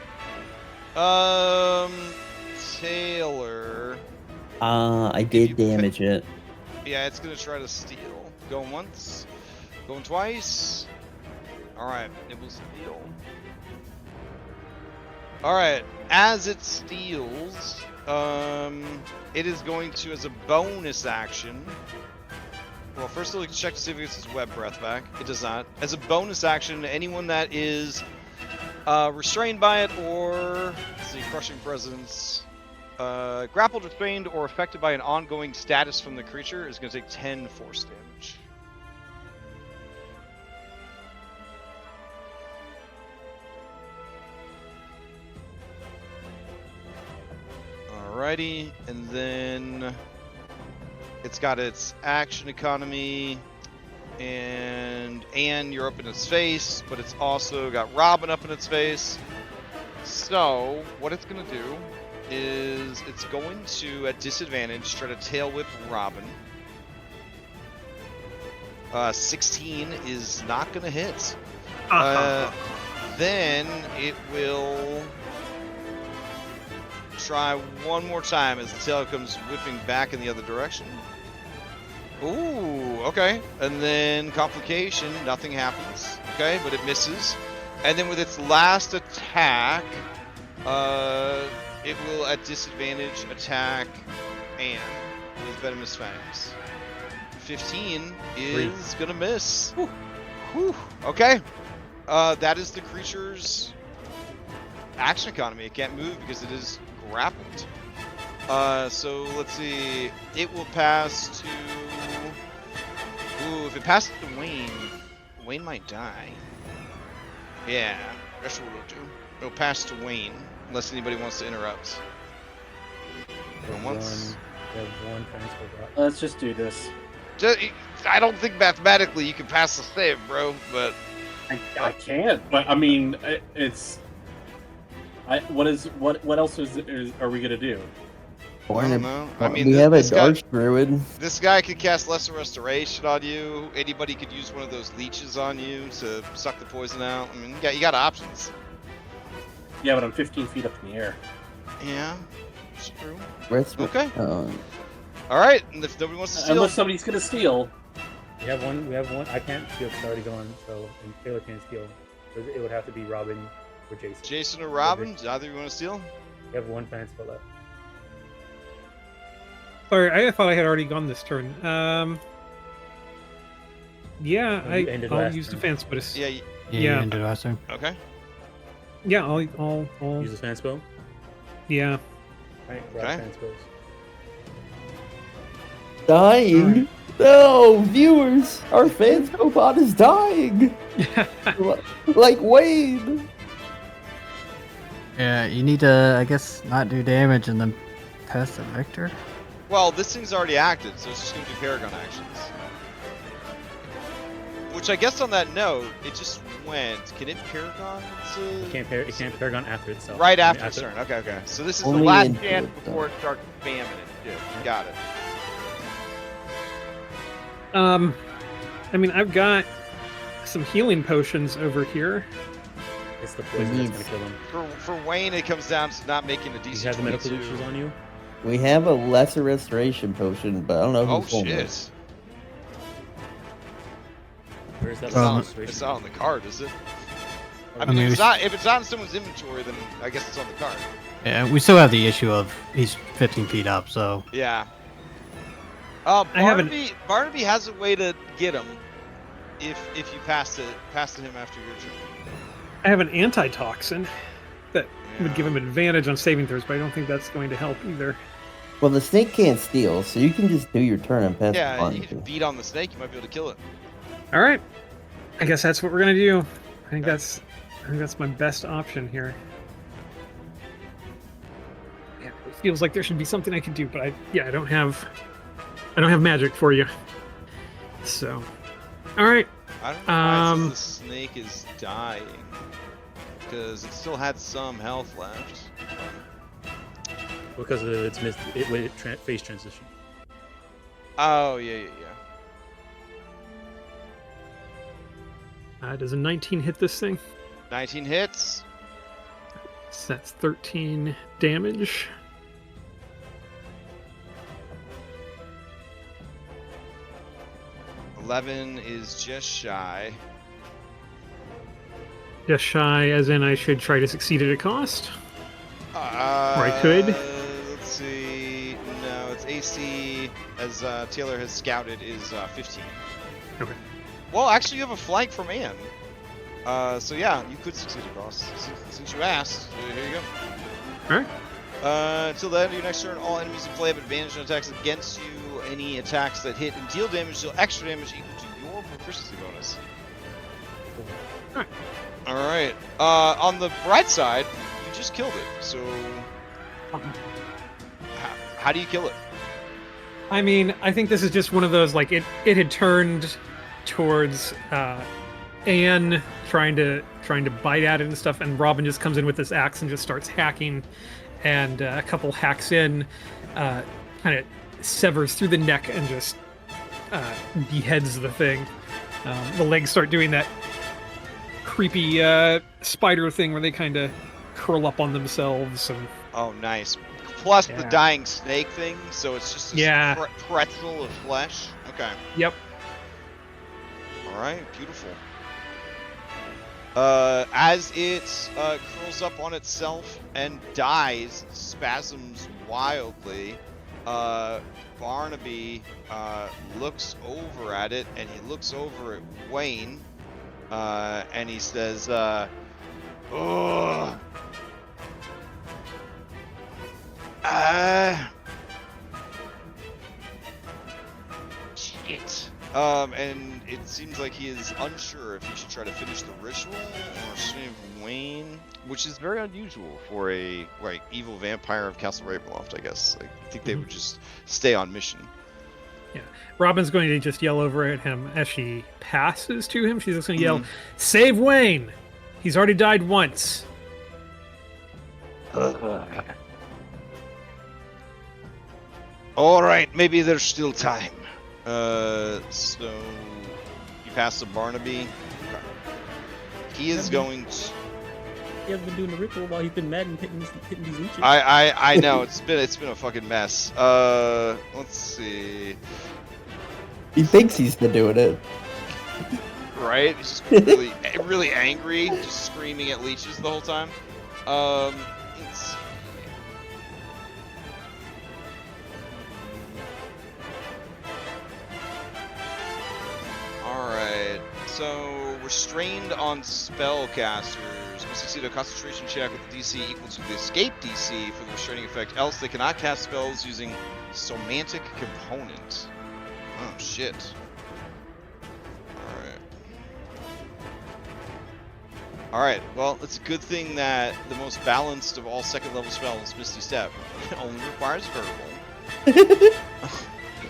Taylor. I you did damage it. Yeah, it's gonna try to steal. Going once. Going twice. All right. It will steal. All right. As it steals, it is going to, as a bonus action. Well, first it'll check to see if it gets its web breath back. It does not. As a bonus action, anyone that is restrained by it, or let's see, crushing presence, grappled, restrained, or affected by an ongoing status from the creature is going to take 10 force damage. Alrighty, and then it's got its action economy, and you're up in its face, but it's also got Robin up in its face. So what it's gonna do is it's going to, at disadvantage, try to tail whip Robin. 16 is not gonna hit. Then it will try one more time as the tail comes whipping back in the other direction. Ooh, okay. And then complication, nothing happens. Okay, but it misses. And then with its last attack, it will at disadvantage attack Anne with venomous fangs. 15 is gonna miss. Whew. Whew. Okay. That is the creature's action economy. It can't move because it is grappled. So let's see. It will pass to. Ooh, if it passes to Wayne, Wayne might die. Yeah, that's what it'll do. It'll pass to Wayne, unless anybody wants to interrupt. Going once. We have one transfer drop. Let's just do this. I don't think mathematically you can pass the save, bro. But I can't. But I mean, it's. What else are we gonna do? I don't know. I mean, we have a this guy, dark druid. this guy could cast Lesser Restoration on you. Anybody could use one of those leeches on you to suck the poison out. I mean, you got options. Yeah, but I'm 15 feet up in the air. Yeah, it's true. Where's Okay. All right, and if nobody wants to steal, Unless somebody's gonna steal. We have one. We have one. I can't steal. It's already gone. So and Taylor can't steal. So it would have to be Robin or Jason. Jason or Robin, do either of you want to steal? We have one fan spell left. Sorry, I thought I had already gone this turn. Yeah, No, you ended I'll last use turn. defense, but it's Yeah. Yeah, Yeah. you ended last turn. Okay. yeah, I'll Use the fan spell. yeah. Right. Okay. Fan spells. Dying? No, viewers, our Fanscopon is dying. Like Wayne. Yeah, you need to, I guess, not do damage and then pass to Victor. Well, this thing's already acted, so it's just going to do Paragon actions. Which I guess on that note, it just went. Can it Paragon? It can't Paragon after itself. Right I mean, after its turn. Okay. So this is Only the last into chance it, before it starts spamming it. Shit. Got it. I mean, I've got some healing potions over here. It's the poison that's gonna kill him. For Wayne, it comes down to not making a Do you DC have the medical 22. issues on you? We have a lesser restoration potion, but I don't know Oh who's holding it. shit! Where's that It's not, illustration? it's not on the card, is it? I I mean, mean, if it's not in someone's inventory, then I guess it's on the card. Yeah, we still have the issue of he's 15 feet up, so Yeah. I haven't- Barnaby has a way to get him if you pass to him after your turn. I have an antitoxin that would Yeah. give him advantage on saving throws, but I don't think that's going to help either. Well, the snake can't steal, so you can just do your turn and pass the Yeah, on. you can beat on the snake. You might be able to kill it. All right, I guess that's what we're gonna do. I think Okay. that's my best option here. Yeah, it feels like there should be something I can do, but I don't have magic for you. So, all right. I don't know why it says the snake is dying, because it still had some health left. Because of its phase transition. Oh yeah. Does a 19 hit this thing? 19 hits. So that's 13 damage. $11 is just shy. Just shy, as in I should try to succeed at a cost. Or I could. Let's see. No, its AC, as Taylor has scouted, is 15. Okay. Well, actually, you have a flank from Anne. So yeah, you could succeed across. Since you asked, here you go. Alright. Until the end of your next turn, all enemies in play have advantage on attacks against you. Any attacks that hit and deal damage deal extra damage equal to your proficiency bonus. Alright. Alright. On the bright side, you just killed it. So, how do you kill it? I mean, I think this is just one of those, like, it had turned towards Anne trying to bite at it and stuff, and Robin just comes in with this axe and just starts hacking, and a couple hacks in, kind of severs through the neck and just beheads the thing. The legs start doing that creepy spider thing where they kind of curl up on themselves. And Oh, nice. Plus the Yeah. dying snake thing, so it's just a Yeah. pretzel of flesh. Okay. Yep. All right, beautiful. As it curls up on itself and dies, spasms wildly, Barnaby looks over at it, and he looks over at Wayne, and he says, "Ugh. Shit." And it seems like he is unsure if he should try to finish the ritual or save Wayne, which is very unusual for a evil vampire of Castle Ravenloft, I guess. Like, I think they would just stay on mission. Robin's going to just yell over at him as she passes to him. She's just going to yell, "Save Wayne! He's already died once." All right, maybe there's still time. So you pass to Barnaby. He is going to. He hasn't been doing the ritual while he's been mad and hitting these leeches. I know it's been a fucking mess. Let's see. He thinks he's been doing it. Right? He's just really really angry, just screaming at leeches the whole time. Let's see. Alright. So restrained on spellcasters must succeed a concentration check with a DC equal to the escape DC for the restraining effect, else they cannot cast spells using somatic component. Oh shit. Alright. Alright, well, it's a good thing that the most balanced of all second level spells, Misty Step, only requires verbal.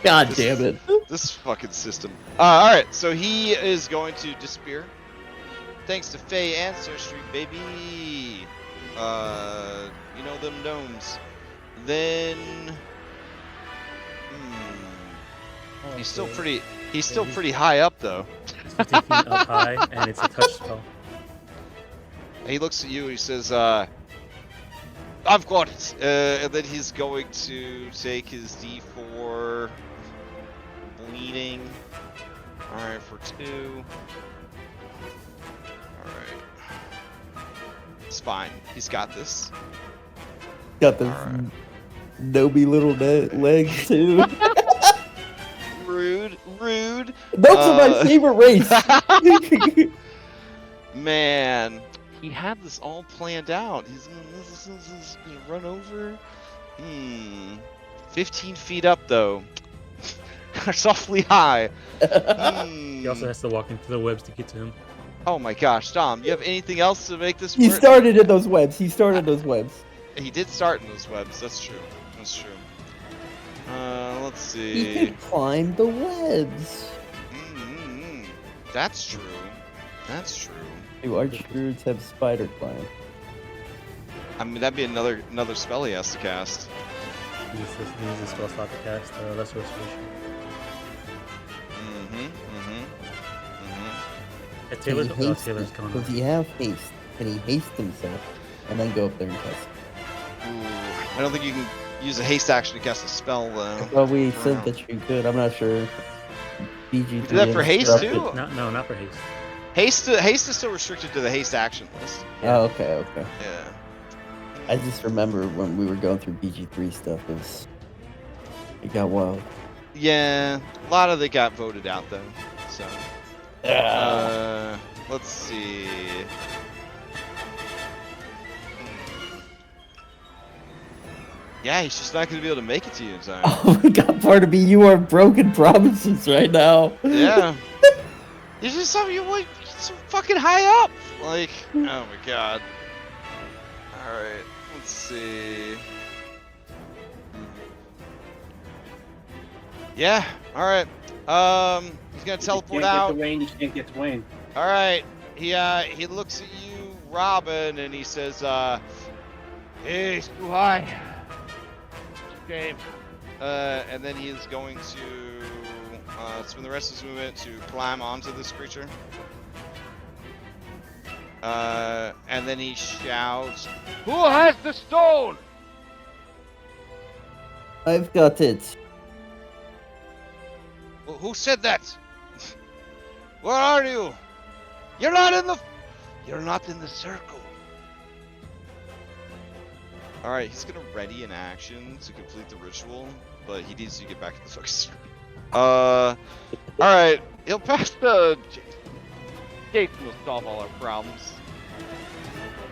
God damn it. This fucking system. Alright, so he is going to disappear. Thanks to Fey Ancestry, baby. You know them gnomes. Then... he's still pretty He's still he's- pretty high up though. It's 15 feet up high, and it's a touch spell. He looks at you and he says, I've got it. And then he's going to take his D4 bleeding. Alright, for 2. Alright. It's fine. He's got this. Got the Alright. Noby little legs too. Rude. Those are my favorite race. Man, he had this all planned out. He's gonna run over. 15 feet up though. That's awfully high. He also has to walk into the webs to get to him. Oh my gosh, Dom, you have anything else to make this He work? started in those webs. He He did start in those webs. That's true. Let's He see. could climb the webs. That's true. Do archers have spider climb? I mean, that'd be another spell he has to cast. He uses a spell slot to cast Lesser Restoration. At Taylor's, Taylor's going Does he have haste? Can he haste himself and then go up there and cast? Ooh, I don't think you can use a haste action to cast a spell though. Well, we for said now. that you could. I'm not sure. BG3 You do that for haste interrupted. too? Not for haste. Haste is still restricted to the haste action list. Oh, okay. Yeah. I just remember when we were going through BG3 stuff, it got wild. Yeah, a lot of it got voted out though. So. Let's see. Yeah, he's just not gonna be able to make it to you in time. Oh my god, part of me, you are broken promises right now. Yeah. You're just so fucking high up. Like, oh my god. All right, let's see. Yeah. All right. He's gonna teleport out. Get to Wayne, you can't get to Wayne. All right. He looks at you, Robin, and he says, "Hey, it's too high. Shame." And then he is going to spend the rest of his movement to climb onto this creature. And then he shouts, "Who has the stone?" I've got it. Well, who said that? Where are you? You're not in the circle. All right, he's gonna ready an action to complete the ritual, but he needs to get back to the focus. All right, he'll pass the. Jason will solve all our problems.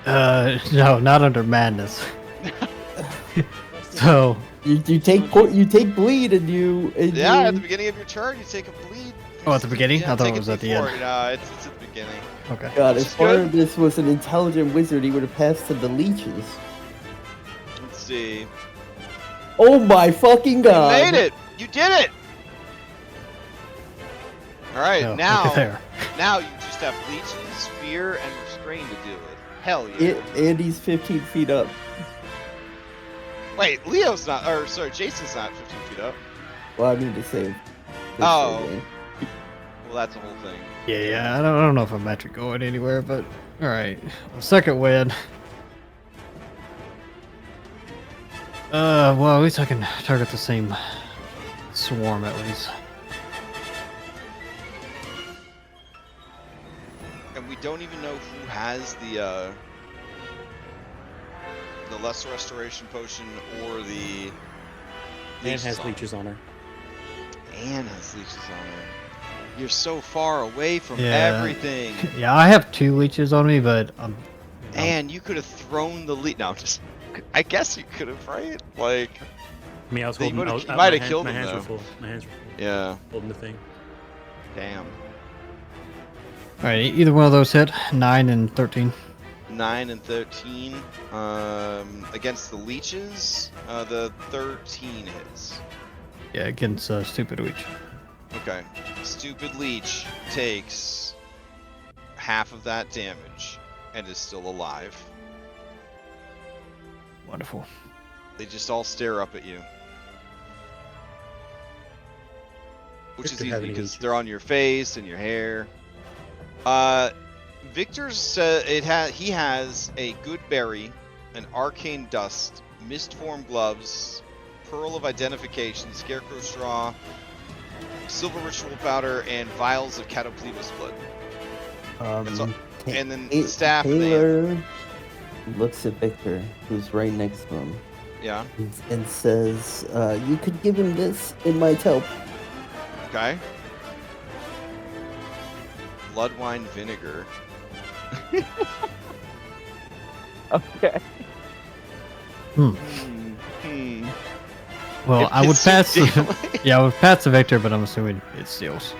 No, not under madness. So You take bleed and you. Yeah, at the beginning of your turn, you take a bleed. Oh, at the beginning? Yeah, I thought take it a was at the D4. end. No, it's at the beginning. Okay. God, Which if is part good. of this was an intelligent wizard, he would have passed to the leeches. Let's see. Oh my fucking god! You made it! You did it! Alright, Oh, now okay, there. now you just have leeches, fear, and restrain to deal with. Hell yeah. And he's 15 feet up. Wait, Leo's not, or sorry, Jason's not 15 feet up. Well, I mean to say. Oh. Well, that's the whole thing. Yeah, I don't know if I'm actually going anywhere, but all right. Second win. Well, at least I can target the same swarm at least. And we don't even know who has the lesser restoration potion or the Anne leeches has on leeches on her. Anne has leeches on her. You're so far away from Yeah. everything. Yeah, I have 2 leeches on me, but And you could have thrown the leech. No, I guess you could have, right? Like, I mean, I was You holding. would've- I was- you my might have hand- killed my him, hands were though. full. My hands were full. yeah, Holding the thing. damn. all right, either one of those hit 9 and 13. 9 and 13. Against the leeches, the 13 hits. Yeah, against stupid leech. Okay. Stupid leech takes half of that damage and is still alive. Wonderful. They just all stare up at you. which is Victor easy have any because leeches? they're on your face and your hair. Victor said he has a good berry, an arcane dust, mist form gloves, pearl of identification, scarecrow straw, silver ritual powder, and vials of Catoplebus blood. That's all. And then the staff and the Taylor looks at Victor, who's right next to him, yeah. and says, "You could give him this. It might help." Okay. Blood wine vinegar. Okay. Well, I would It's pass. daily. Yeah, I would pass the Victor, but I'm assuming it steals.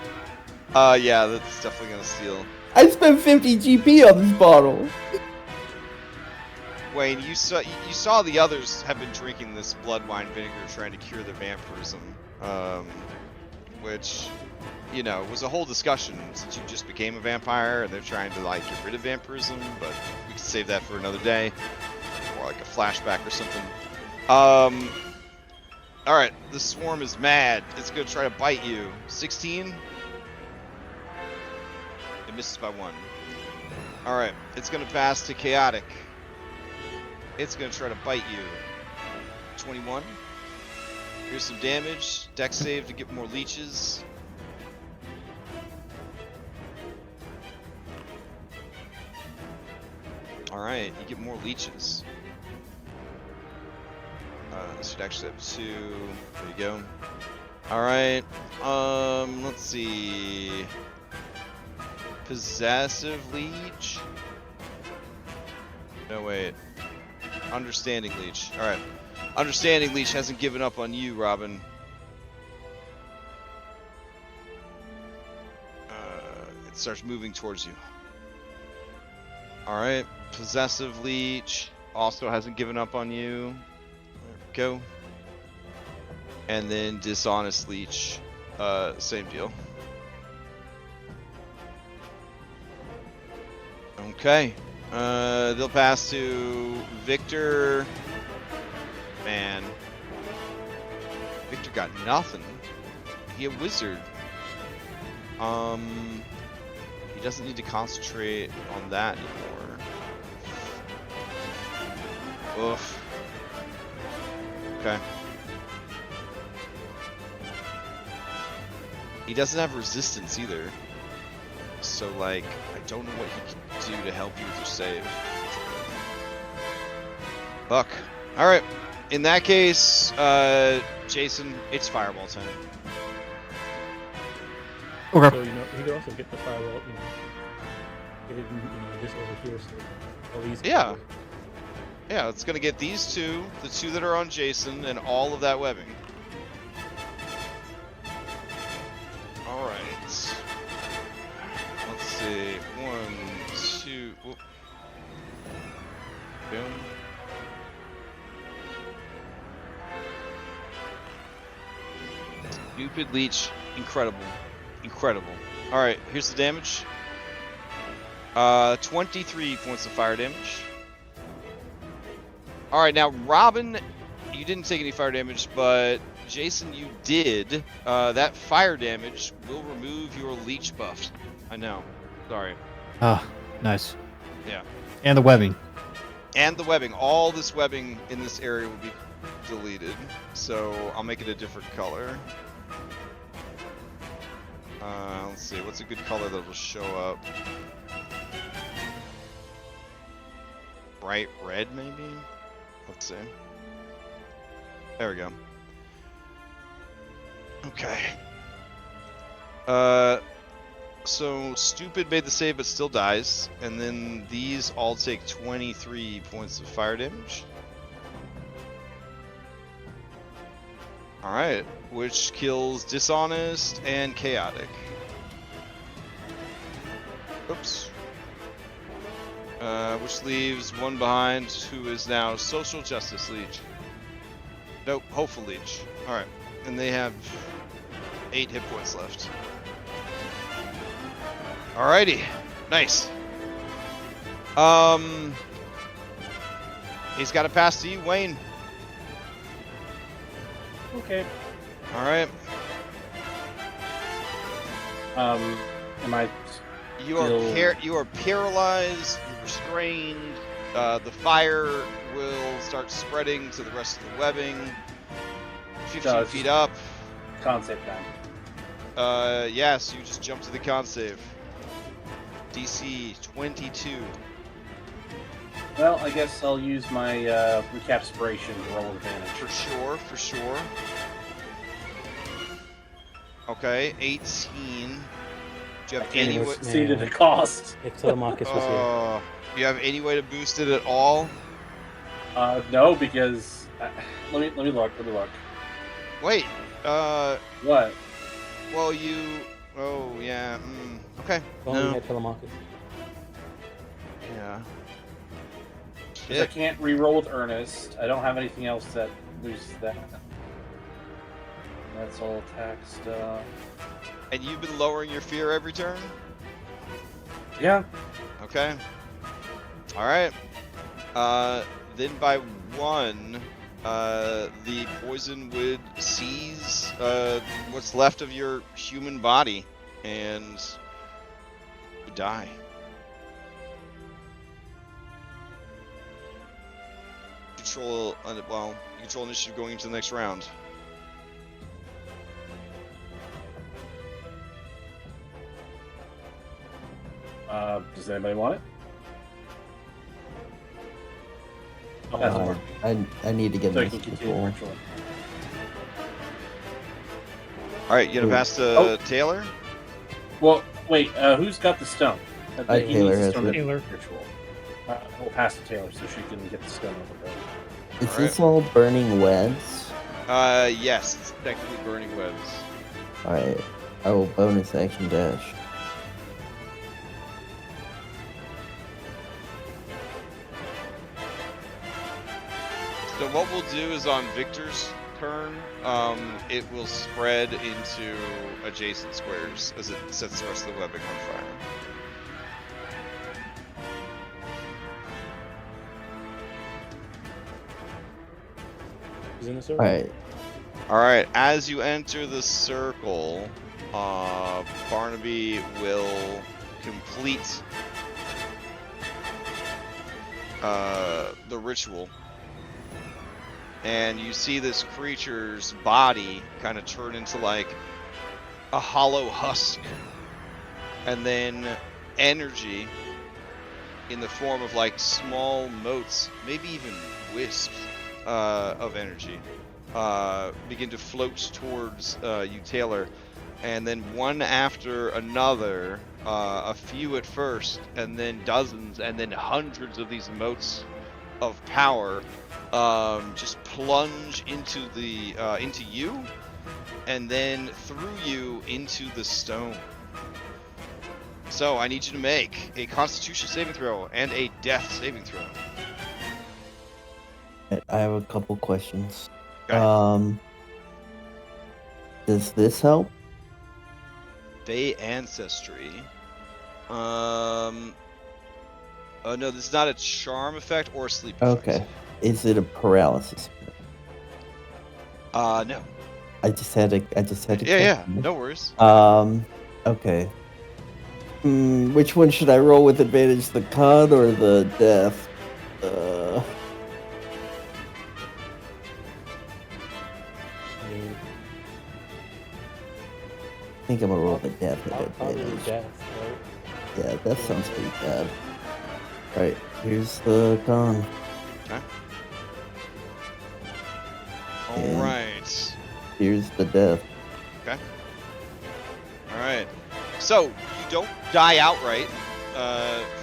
Yeah, that's definitely gonna steal. I spent 50 GP on this bottle. Wayne, you saw the others have been drinking this blood wine vinegar trying to cure their vampirism, which, you know, was a whole discussion since you just became a vampire and they're trying to like get rid of vampirism, but we can save that for another day, or like a flashback or something. All right, the swarm is mad. It's gonna try to bite you. 16. It misses by 1. All right, it's gonna pass to chaotic. It's gonna try to bite you. 21. Here's some damage. Dex save to get more leeches. Alright, you get more leeches. This should actually have 2. There you go. Alright, let's see. Possessive leech? No, wait. Understanding leech. Alright. Understanding leech hasn't given up on you, Robin. It starts moving towards you. Alright. Possessive leech also hasn't given up on you. There we go. And then dishonest leech. Same deal. Okay. They'll pass to Victor. Man. Victor got nothing. He a wizard. He doesn't need to concentrate on that anymore. Oof. Okay. He doesn't have resistance either. So, like, I don't know what he can do to help you with your save. Fuck. Alright. In that case, Jason, it's fireball time. Okay. So, you know, he could also get the firewall, you know, get it, just over here, so all these. Yeah. Yeah, it's gonna get these two, the 2 that are on Jason, and all of that webbing. Alright. Let's see. 1, 2. Whoop. Boom. Stupid leech. Incredible. Incredible. Alright, here's the damage. 23 points of fire damage. Alright, now Robin, you didn't take any fire damage, but Jason, you did. That fire damage will remove your leech buff. I know. Sorry. Ah, nice. Yeah. And the webbing. And the webbing. All this webbing in this area will be deleted. So I'll make it a different color. Let's see. What's a good color that will show up? Bright red, maybe? Let's see. There we go. Okay. So Stupid made the save but still dies, and then these all take 23 points of fire damage. Alright, which kills Dishonest and Chaotic. Oops. Which leaves one behind, who is now Social Justice Leech. Nope, Hopeful Leech. Alright, and they have 8 hit points left. Alrighty, nice. He's got to pass to you, Wayne. Okay. Alright. Am I You are still... you are paralyzed. You're restrained. The fire will start spreading to the rest of the webbing. 15 it's feet just- up. Con save time. Yes, you just jump to the con save. DC 22. Well, I guess I'll use my recapspiration to roll advantage. For sure, for sure. Okay, 18. Do you have any way? Exceeded the cost. If Telemachus was here. Do you have any way to boost it at all? No, because let me look. Wait. What? Well, you. Oh yeah. Okay. If only we had Telemachus. Yeah. 'Cause I can't re-roll with Ernest. I don't have anything else that boosts that. That's all attack stuff. And you've been lowering your fear every turn? Yeah. Okay. Alright. Then by 1, the poison would seize what's left of your human body and you die. Control, well, you control initiative going into the next round. Does anybody want it? I'll pass it on. I need to get So I this can continue people. ritual. Alright, you gonna pass to Taylor? Well, wait. Who's got the stone? He Taylor needs the has stone it. to do Taylor. the ritual. We'll pass to Taylor so she can get the stone over there. Is Alright. this all burning webs? Yes, it's technically burning webs. Alright. I will bonus action dash. So what we'll do is on Victor's turn, it will spread into adjacent squares as it sets the rest of the webbing on fire. He's in the circle. Alright. Alright, as you enter the circle, Barnaby will complete the ritual. And you see this creature's body kind of turn into like a hollow husk. And then energy in the form of like small motes, maybe even wisps of energy, begin to float towards you, Taylor. And then one after another, a few at first, and then dozens, and then hundreds of these motes of power just plunge into the into you, and then through you into the stone. So I need you to make a Constitution saving throw and a Death saving throw. I have a couple questions. Okay. Does this help? Fey ancestry. No, this is not a charm effect or a sleep effect. Okay. Is it a paralysis? No. I just had to Yeah, question. no worries. Okay. Which one should I roll with advantage, the con or the death? I mean, I think I'm gonna roll the death at probably advantage. death, right? Yeah, that sounds pretty bad. Alright, here's the con. All right. Here's the death. All right. So you don't die outright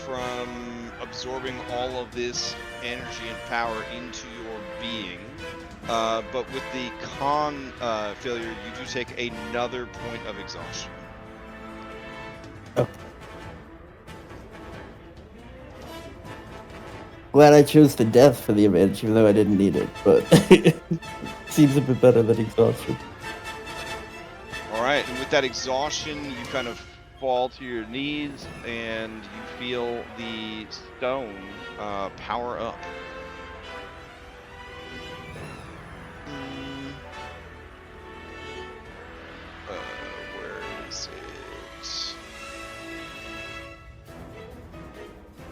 from absorbing all of this energy and power into your being. But with the con failure, you do take another point of exhaustion. Glad I chose the death for the advantage, even though I didn't need it, but seems a bit better than exhaustion. All right, and with that exhaustion, you kind of fall to your knees, and you feel the stone power up. Where is it?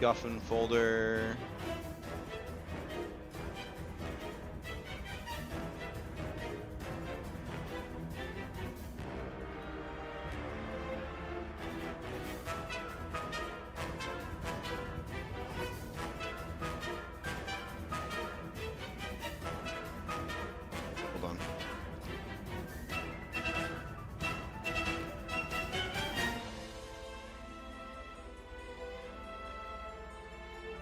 Guffin folder. Hold on.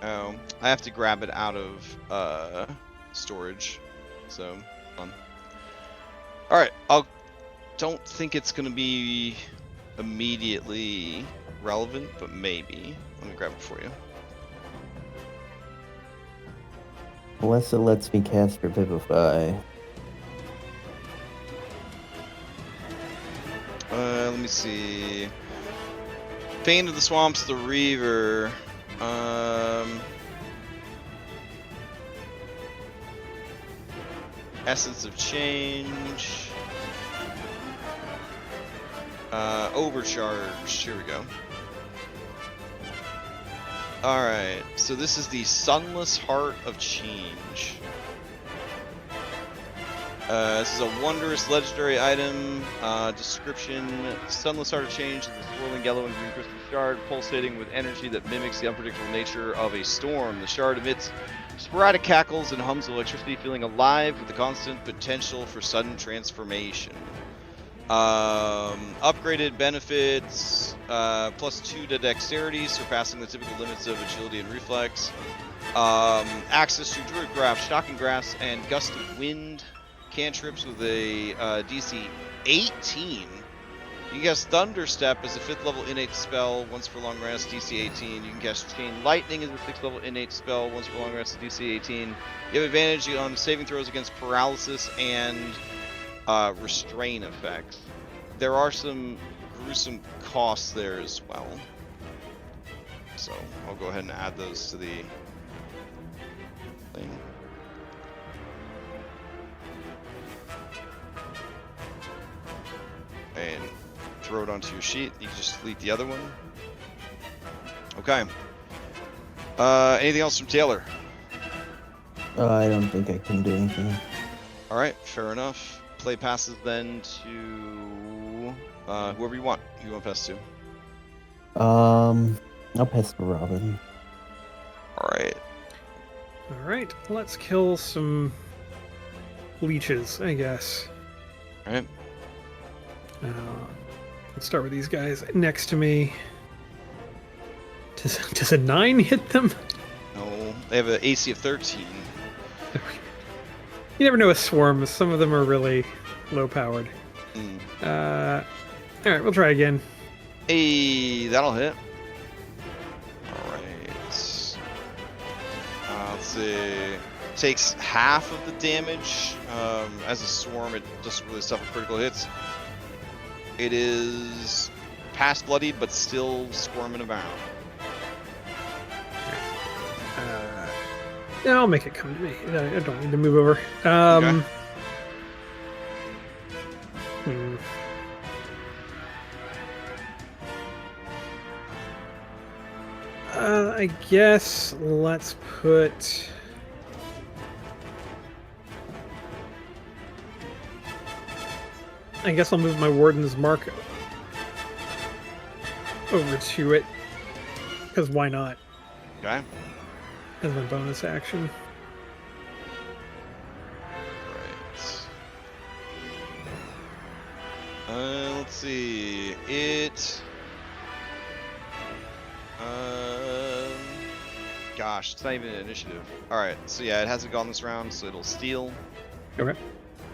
Oh, I have to grab it out of storage. So, all right. Don't think it's gonna be immediately relevant, but maybe. Let me grab it for you. Unless it lets me cast Revivify. Let me see. Bane of the Swamps, the Reaver. Essence of Change. Overcharge. Here we go. Alright, so this is the Sunless Heart of Change. This is a wondrous legendary item. Description: Sunless Heart of Change is a swirling yellow and green crystal shard pulsating with energy that mimics the unpredictable nature of a storm. The shard emits sporadic cackles and hums of electricity, feeling alive with the constant potential for sudden transformation. Upgraded benefits, +2 to dexterity, surpassing the typical limits of agility and reflex. Access to Druid Grasp, Shocking Grasp, and Gust of Wind cantrips with a DC 18. You can cast Thunder Step as a 5th level innate spell once per long rest, DC 18. You can cast Chain Lightning as a 6th level innate spell once per long rest, DC 18. You have advantage on saving throws against paralysis and restrain effects. There are some gruesome costs there as well. So I'll go ahead and add those to the thing. And throw it onto your sheet. You can just delete the other one. Okay. Anything else from Taylor? I don't think I can do anything. Alright, fair enough. Play passes then to whoever you want. Who you want to pass to? I'll pass to Robin. Alright. Alright, let's kill some leeches, I guess. Alright. Let's start with these guys next to me. Does a 9 hit them? No, they have an AC of 13. You never know with swarms. Some of them are really low powered. Mm. Alright, we'll try again. Hey, that'll hit. Alright. Let's see. Takes half of the damage. As a swarm, it doesn't really suffer critical hits. It is past bloodied, but still squirming about. Yeah, I'll make it come to me. I don't need to move over. Okay. I guess let's put... I guess I'll move my Warden's Mark over to it. Because why not? Okay. As my bonus action. Right. Let's see. It. Gosh, it's not even an initiative. Alright, so yeah, it hasn't gone this round, so it'll steal. Okay.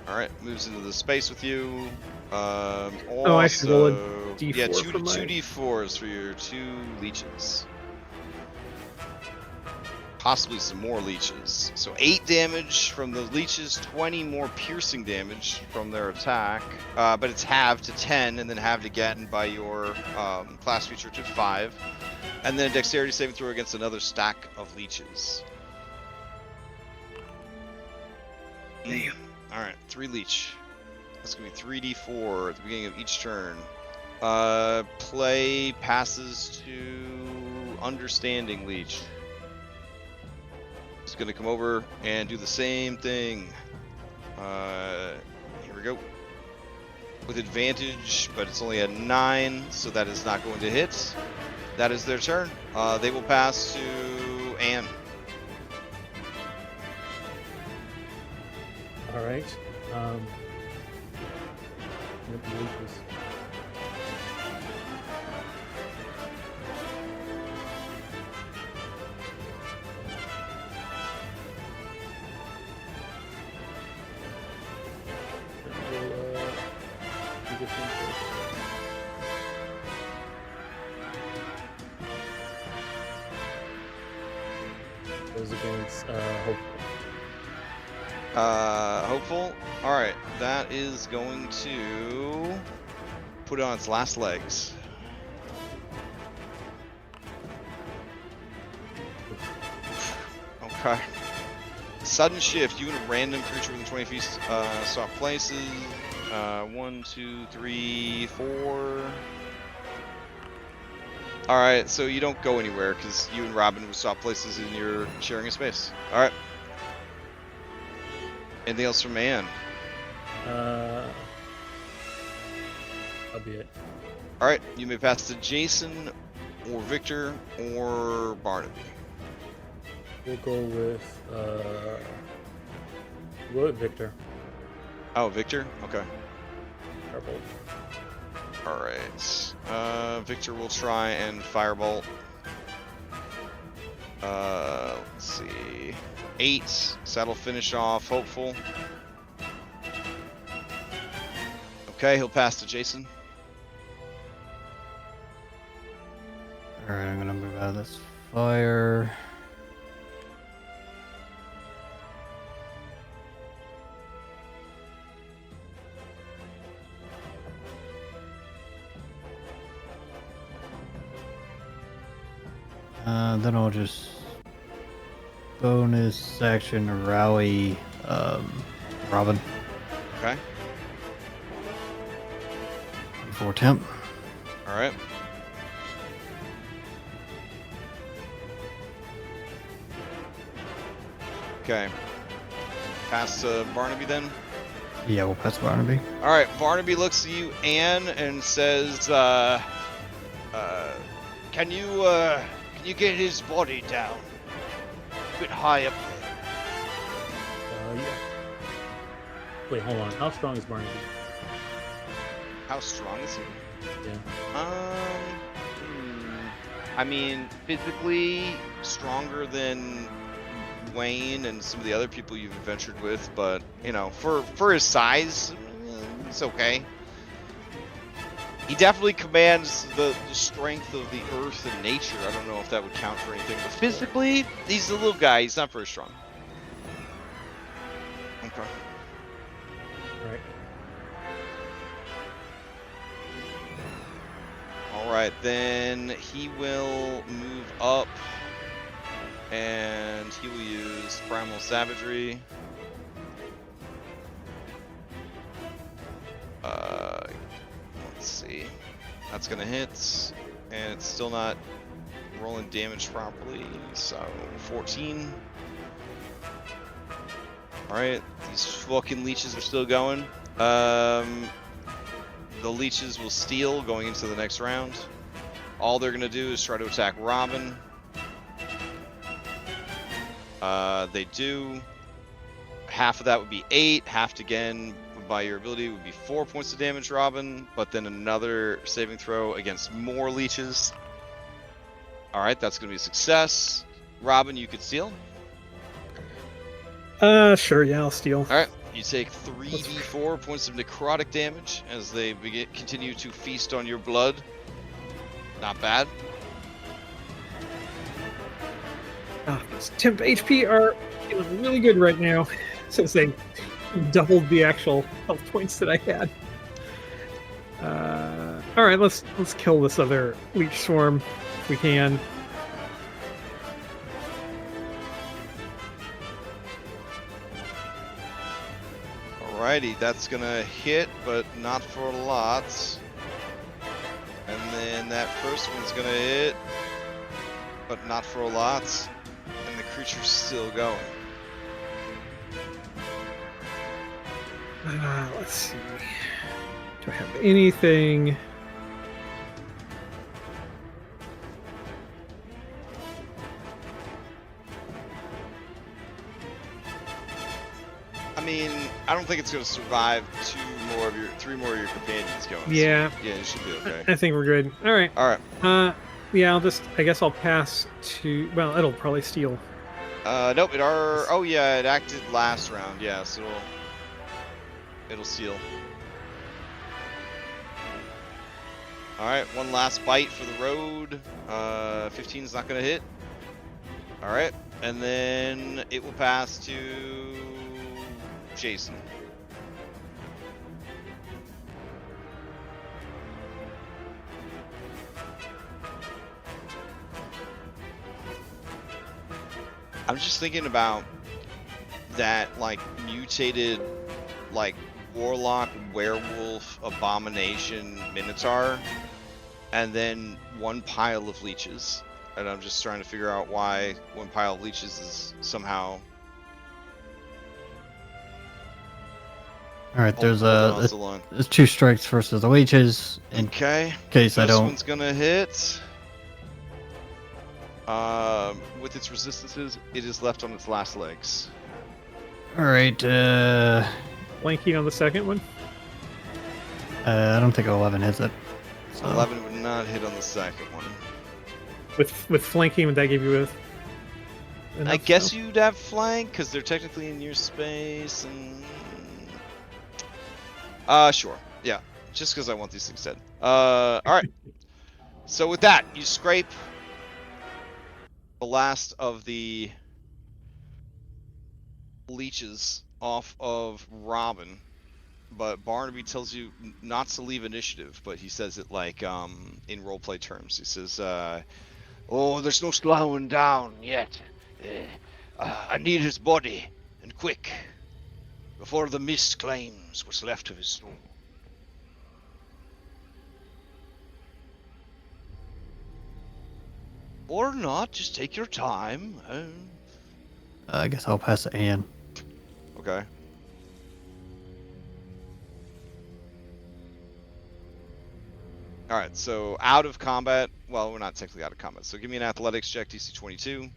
Alright, moves into the space with you. Oh, I should roll a D4 yeah, for my... 2d4s for your 2 leeches. Possibly some more leeches. So 8 damage from the leeches, 20 more piercing damage from their attack. But it's halved to 10, and then halved again by your class feature to 5. And then a dexterity saving throw against another stack of leeches. Damn. Alright, 3 leech. That's going to be 3d4 at the beginning of each turn. Play passes to understanding leech. He's gonna come over and do the same thing. Here we go. With advantage, but it's only a 9, so that is not going to hit. That is their turn. They will pass to Anne. All right. What the leeches? Do this one first. Goes against Hopeful. Hopeful. All right, that is going to put it on its last legs. Okay. Sudden shift. You and a random creature within 20 feet swap places. 1, 2, 3, 4. All right, so you don't go anywhere because you and Robin will swap places and you're sharing a space. All right. Anything else from Anne? That'll be it. All right, you may pass to Jason or Victor or Barnaby. We'll go with Victor. Oh, Victor? Okay. Firebolt. All right. Victor will try and firebolt. Let's see. 8, so that'll finish off Hopeful. Okay, he'll pass to Jason. Alright, I'm gonna move out of this fire. Then I'll just bonus action rally Robin Okay. for temp. All right. Okay. Pass to Barnaby then. Yeah, we'll pass Barnaby. All right. Barnaby looks at you, Anne, and says, "Can you get his body down? A bit high up there." Yeah. Wait, hold on. How strong is Barnaby? How strong is he? Yeah. I mean, physically stronger than Wayne and some of the other people you've adventured with, but you know, for his size, it's okay. He definitely commands the strength of the earth and nature. I don't know if that would count for anything, but physically, he's a little guy. He's not very strong. Okay. Right. All right, then he will move up, and he will use Primal Savagery. Let's see. That's gonna hit, and it's still not rolling damage properly, so 14. Alright, these fucking leeches are still going. The leeches will steal going into the next round. All they're gonna do is try to attack Robin. They do. Half of that would be 8, halved again by your ability would be 4 points of damage, Robin, but then another saving throw against more leeches. Alright, that's gonna be a success. Robin, you could steal. Sure, yeah, I'll steal. Alright, you take 3d4 points of necrotic damage as they continue to feast on your blood. Not bad. Temp HP are feeling really good right now, since they doubled the actual health points that I had. All right, let's kill this other leech swarm if we can. Alrighty, that's gonna hit, but not for a lot. And then that first one's gonna hit. but not for a lot. And the creature's still going. Let's see. Do I have anything? I mean, I don't think it's going to survive three more of your companions going. Yeah. So, yeah, you should be okay. I think we're good. All right. All right. Yeah, I guess I'll pass to, well, it'll probably steal. Nope, oh yeah, it acted last round, yeah, so it'll seal. Alright, one last bite for the road. 15 is not gonna hit. Alright, and then it will pass to Jason. I'm just thinking about that, like, mutated, like, warlock, werewolf, abomination, minotaur, and then one pile of leeches. And I'm just trying to figure out why one pile of leeches is somehow... All right, there's 2 strikes versus the leeches. In okay. case I don't. This one's gonna hit. With its resistances, it is left on its last legs. All right. Flanking on the second one. I don't think 11 hits it. So. 11 would not hit on the second one. With flanking, would that give you a? I guess you'd have flank because they're technically in your space and. Sure. Yeah. Just because I want these things dead. All right. So with that, you scrape the last of the leeches off of Robin, but Barnaby tells you not to leave initiative, but he says it like in roleplay terms. He says, "Oh, there's no slowing down yet. I need his body, and quick, before the mist claims what's left of his soul." Or not, just take your time. I guess I'll pass to Anne. Okay. Alright, so out of combat. Well, we're not technically out of combat. So give me an athletics check, DC 22.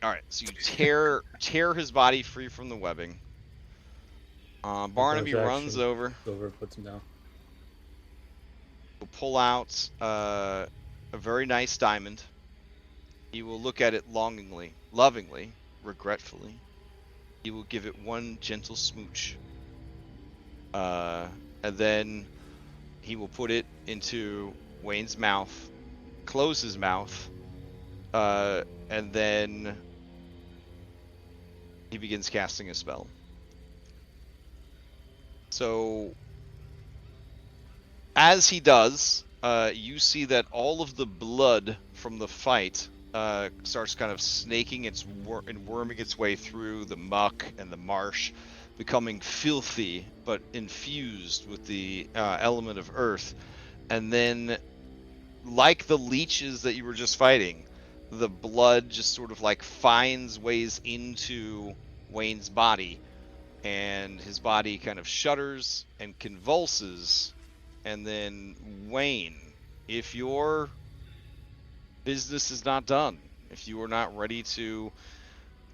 Alright, so you tear his body free from the webbing. Barnaby runs over. Silver puts him down. Will pull out a very nice diamond. He will look at it longingly, lovingly, regretfully. He will give it one gentle smooch. And then he will put it into Wayne's mouth, close his mouth, and then he begins casting a spell. So, as he does, you see that all of the blood from the fight starts kind of snaking and worming its way through the muck and the marsh, becoming filthy but infused with the element of earth. And then, like the leeches that you were just fighting, the blood just sort of like finds ways into Wayne's body. And his body kind of shudders and convulses. And then, Wayne, if your business is not done, if you are not ready to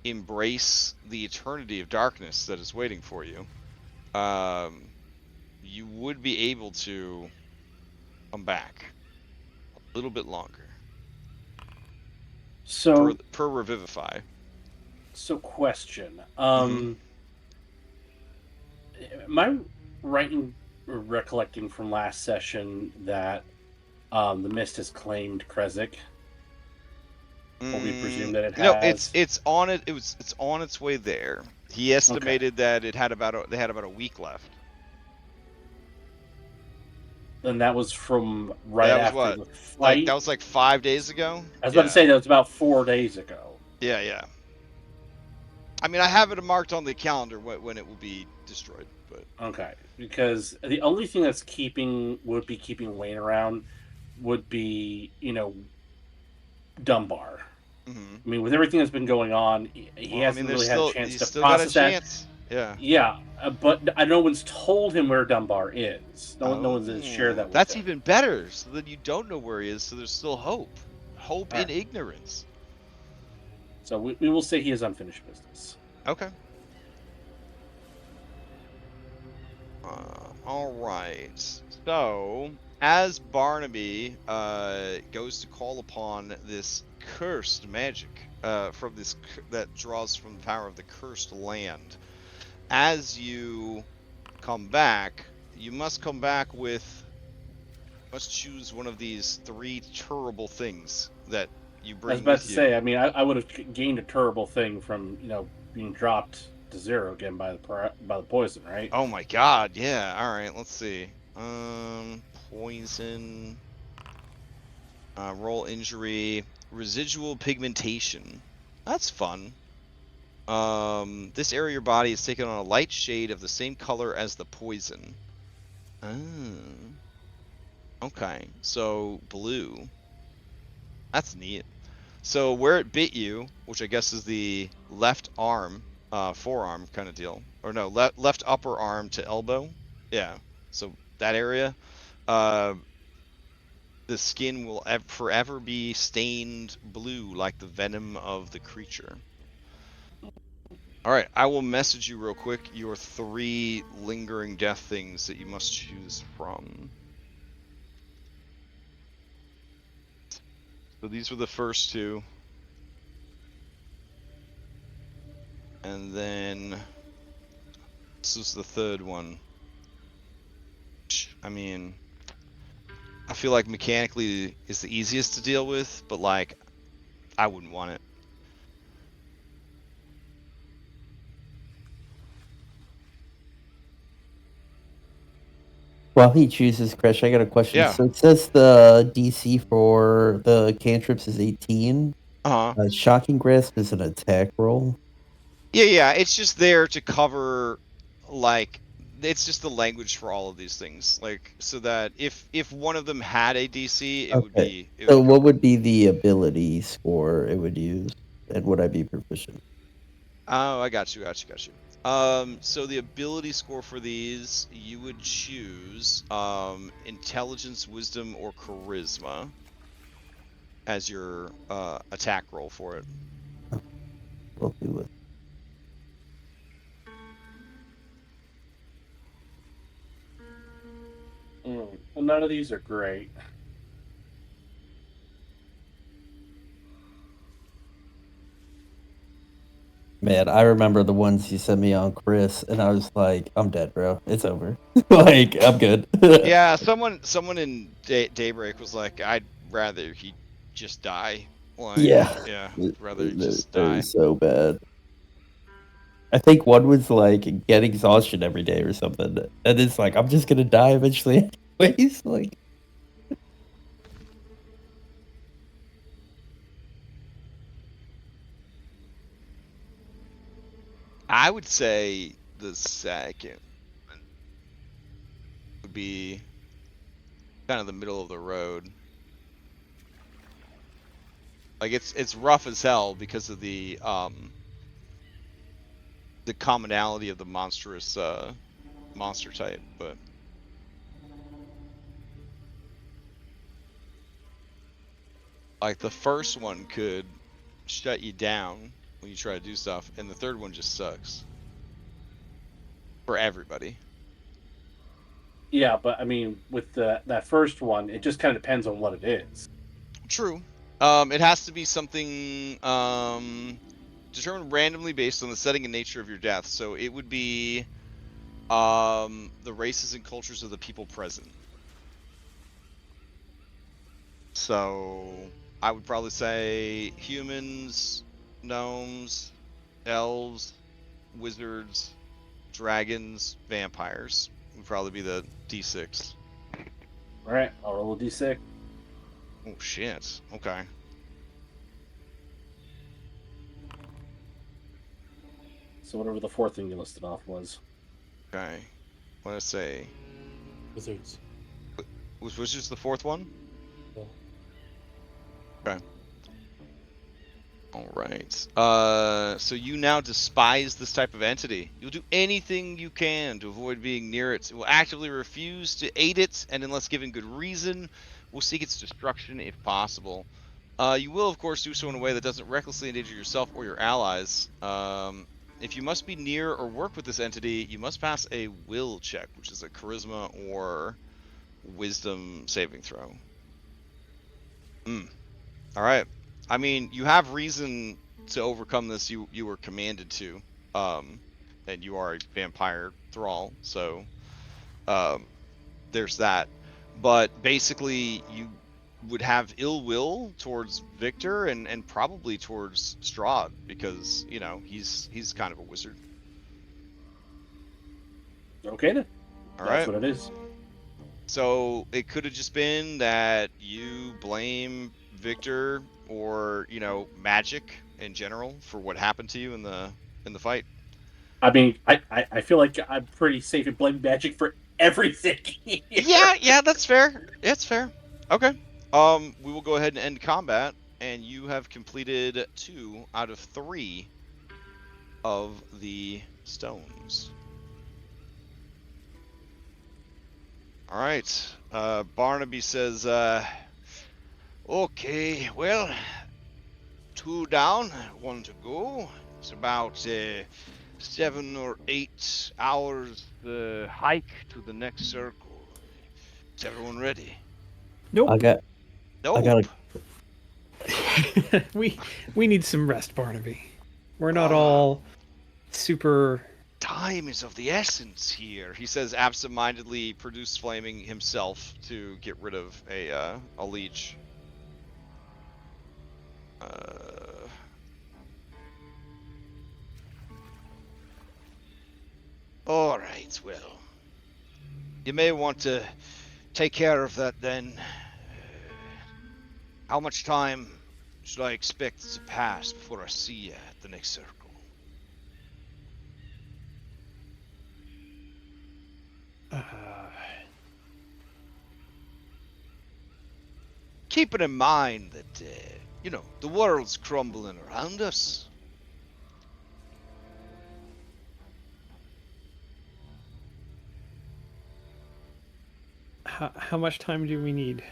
embrace the eternity of darkness that is waiting for you, you would be able to come back a little bit longer. So per Revivify. So question. Am I right in recollecting from last session that the mist has claimed Krezk? Or we presume that it has. No, it's on it. It's on its way there. He estimated that it had they had about a week left. And that was from after the fight. That was like 5 days ago. I was about to say that was about 4 days ago. Yeah. I mean, I have it marked on the calendar when it will be destroyed. but Okay, because the only thing that's keeping Wayne around would be, Dunbar. mm-hmm. I mean, with everything that's been going on, he Well, I mean, hasn't really had a chance he's to still got a process that. chance. Yeah. Yeah, but no one's told him where Dunbar is. No one's shared Oh, that with that's him. even better. So then you don't know where he is, so there's still hope. Hope All in right. ignorance. So we will say he has unfinished business. Okay. All right. So, as Barnaby goes to call upon this cursed magic from that draws from the power of the cursed land, as you come back, you must come back with. Must choose one of these 3 terrible things that you I was bring about to with you. say. I mean, I would have gained a terrible thing from being dropped to 0 again by the poison, right? Oh my god, yeah. All right, let's see. Poison, roll injury, residual pigmentation. That's fun. This area of your body is taken on a light shade of the same color as the poison. Oh. Okay, so blue. That's neat. So where it bit you, which I guess is the left arm, forearm kind of deal, or no, left upper arm to elbow. Yeah. So that area, uh, the skin will forever be stained blue like the venom of the creature. All right, I will message you real quick your 3 lingering death things that you must choose from. So these were the first 2. And then this is the third one. I mean, I feel like mechanically is the easiest to deal with, but like, I wouldn't want it. While he chooses, Crash, I got a question. Yeah. So it says the DC for the cantrips is 18. Uh-huh. Shocking Grasp is an attack roll. Yeah, it's just there to cover, like, it's just the language for all of these things, like, so that if one of them had a DC, it would be So what covered. would be the ability score it would use, and would I be proficient? Oh, I got you. So the ability score for these, you would choose intelligence, wisdom, or charisma as your attack roll for it. We'll do it. Well, none of these are great. Man, I remember the ones you sent me on Chris, and I was like, I'm dead, bro. It's over. Like, I'm good. Yeah, someone in Daybreak was like, I'd rather he just die. Like, yeah, rather he just They're die. so bad. I think one was like get exhaustion every day or something, and it's like I'm just gonna die eventually anyways. Like, I would say the second one would be kind of the middle of the road. Like it's rough as hell because of the commonality of the monstrous monster type, but like the first one could shut you down when you try to do stuff, and the third one just sucks for everybody. Yeah, but I mean, with that first one, it just kind of depends on what it is. True. It has to be something determined randomly based on the setting and nature of your death. So it would be the races and cultures of the people present. So I would probably say humans, gnomes, elves, wizards, dragons, vampires would probably be the D6. All right, I'll roll a d6. Oh shit. Okay. So whatever the fourth thing you listed off was. Okay. want to say? Wizards. Was Wizards the fourth one? Yeah. Okay. All right. So you now despise this type of entity. You'll do anything you can to avoid being near it. It will actively refuse to aid it, and unless given good reason, will seek its destruction if possible. You will, of course, do so in a way that doesn't recklessly endanger yourself or your allies. If you must be near or work with this entity, you must pass a will check, which is a charisma or wisdom saving throw. All right. I mean, you have reason to overcome this. You were commanded to, and you are a vampire thrall, so there's that. But basically, you would have ill will towards Victor and probably towards Strahd because he's kind of a wizard. Okay then. All That's right. what it is. So it could have just been that you blame Victor or magic in general for what happened to you in the fight. I mean, I feel like I'm pretty safe in blaming magic for everything here. Yeah, that's fair. It's fair. Okay. We will go ahead and end combat, and you have completed 2 out of 3 of the stones. All right. Barnaby says, okay, well, 2 down, 1 to go. It's about 7 or 8 hours hike to the next circle. Is everyone ready? Nope. I got Nope. we need some rest, Barnaby. We're not all super. Time is of the essence here, he says, absent-mindedly produce flaming himself to get rid of a leech. All right, well, you may want to take care of that then. How much time should I expect to pass before I see you at the next circle? Keeping in mind that, the world's crumbling around us. How much time do we need?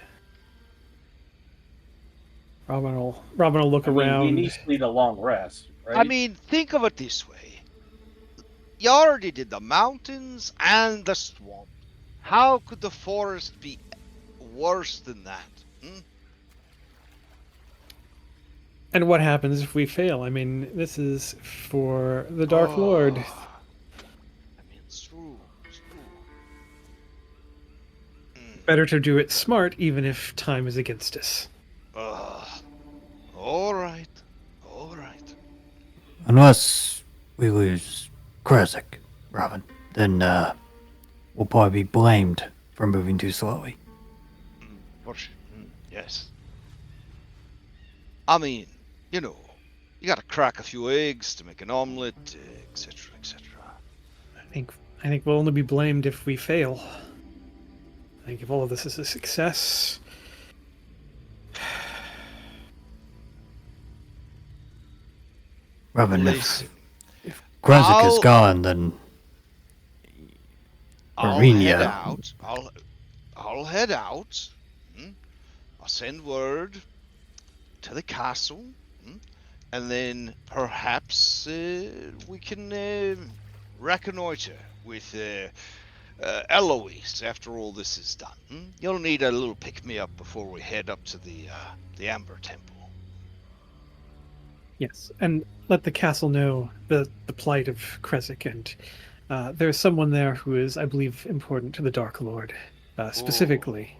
Robin will look around. We need to need a long rest, right? I mean, think of it this way. You already did the mountains and the swamp. How could the forest be worse than that? And what happens if we fail? I mean, this is for the Dark Lord. I mean, it's true. Better to do it smart, even if time is against us. All right. Unless we lose Krezek, Robin, then we'll probably be blamed for moving too slowly. Yes. I mean, you gotta crack a few eggs to make an omelet, etc., etc. I think we'll only be blamed if we fail. I think if all of this is a success. Robin, if Krezek is gone, then Marinia. I'll head out. I'll send word to the castle, and then perhaps we can reconnoiter with Eloise after all this is done. You'll need a little pick-me-up before we head up to the Amber Temple. Yes, and let the castle know the plight of Krezek, and there's someone there who is, I believe, important to the Dark Lord, specifically.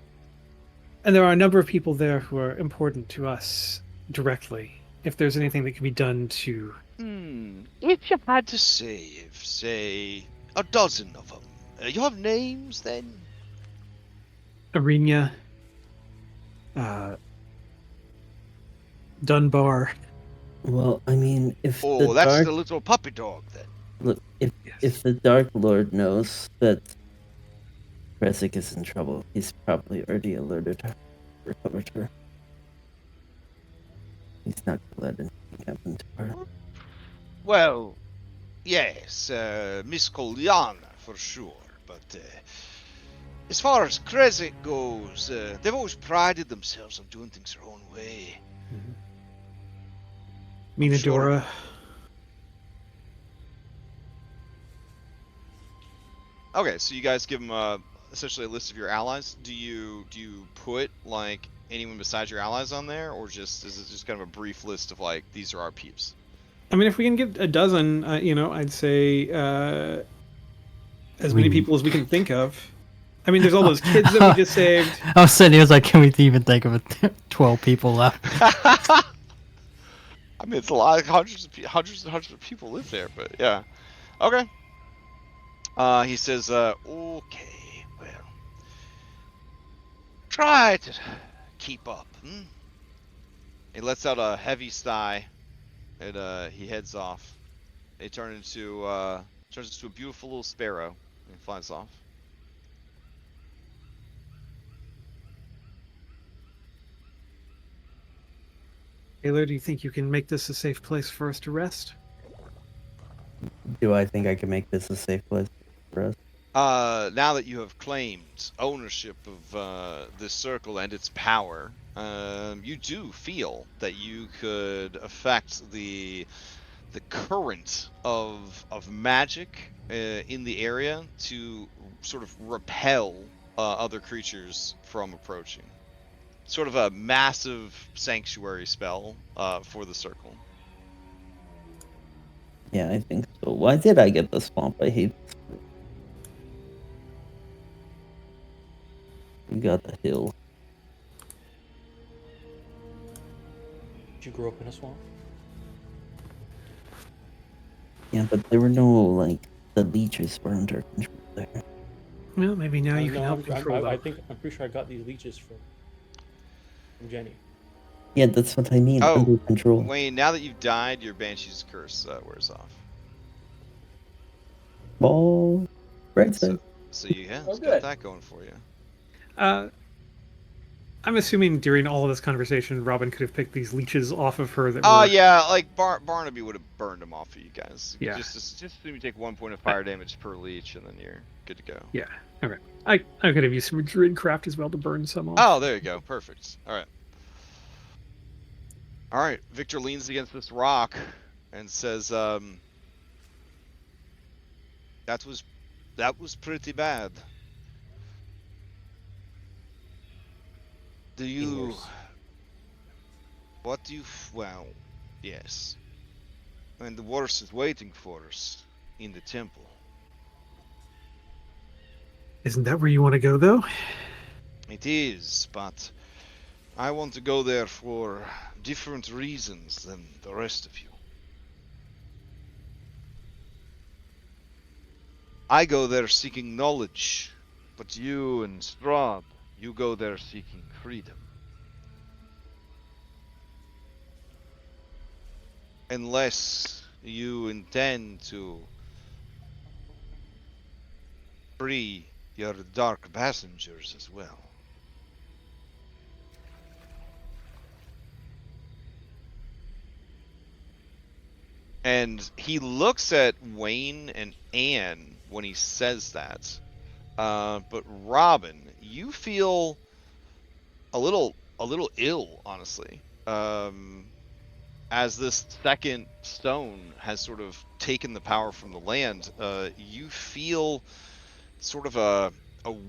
And there are a number of people there who are important to us directly. If there's anything that can be done to... If you had to save, say, a dozen of them, you have names then? Arinia, Dunbar. Well, I mean, if Oh, the that's Dark the little puppy dog then. Look, if the Dark Lord knows that Resic is in trouble. He's probably already alerted her, recovered her. He's not gonna let anything happen to her. Well, yes, Miss Kolyana for sure, but as far as Kresik goes, they've always prided themselves on doing things their own way. Minadora. Okay, so you guys give him essentially a list of your allies. Do you put like anyone besides your allies on there, or is it just kind of a brief list of like these are our peeps? I mean, if we can get a dozen, I'd say as many people as we can think of. I mean, there's all those kids that we just saved. I was sitting here, like, can we even think of 12 people left? I mean, it's a lot. Hundreds and hundreds of people live there, but yeah. Okay. He says, okay, well, try to keep up. He lets out a heavy sigh, and he heads off. He turns into a beautiful little sparrow and flies off. Taylor, do you think you can make this a safe place for us to rest? Do I think I can make this a safe place for us? Now that you have claimed ownership of this circle and its power, you do feel that you could affect the current of magic in the area to sort of repel other creatures from approaching. Sort of a massive sanctuary spell for the circle. Yeah, I think so. Why did I get the swamp? I hate this. We got the hill. Did you grow up in a swamp? Yeah, but there were no, like, the leeches were under control there. Well, maybe now you can No, help control I'm them. pretty sure I got these leeches from Jenny. Yeah, that's what I mean, Oh, under control. Wayne, now that you've died, your Banshee's curse wears off. Ball. Right side. So you got good. that going for you. I'm assuming during all of this conversation, Robin could have picked these leeches off of her. That Oh were... yeah, like Barnaby would have burned them off for you guys. Yeah. Just assume you take 1 point of fire damage per leech, and then you're good to go. Yeah. Okay. I could have used some Druidcraft as well to burn some off. Oh, there you go. Perfect. All right. All right. Victor leans against this rock and says, "That was pretty bad. Do you? What do you? Well, yes. And the worst is waiting for us in the temple." Isn't that where you want to go, though? It is, but I want to go there for different reasons than the rest of you. I go there seeking knowledge, but you and Strahd, you go there seeking freedom. Unless you intend to free your dark passengers as well. And he looks at Wayne and Anne when he says that. But Robin, you feel a little ill, honestly. As this second stone has sort of taken the power from the land, you feel sort of a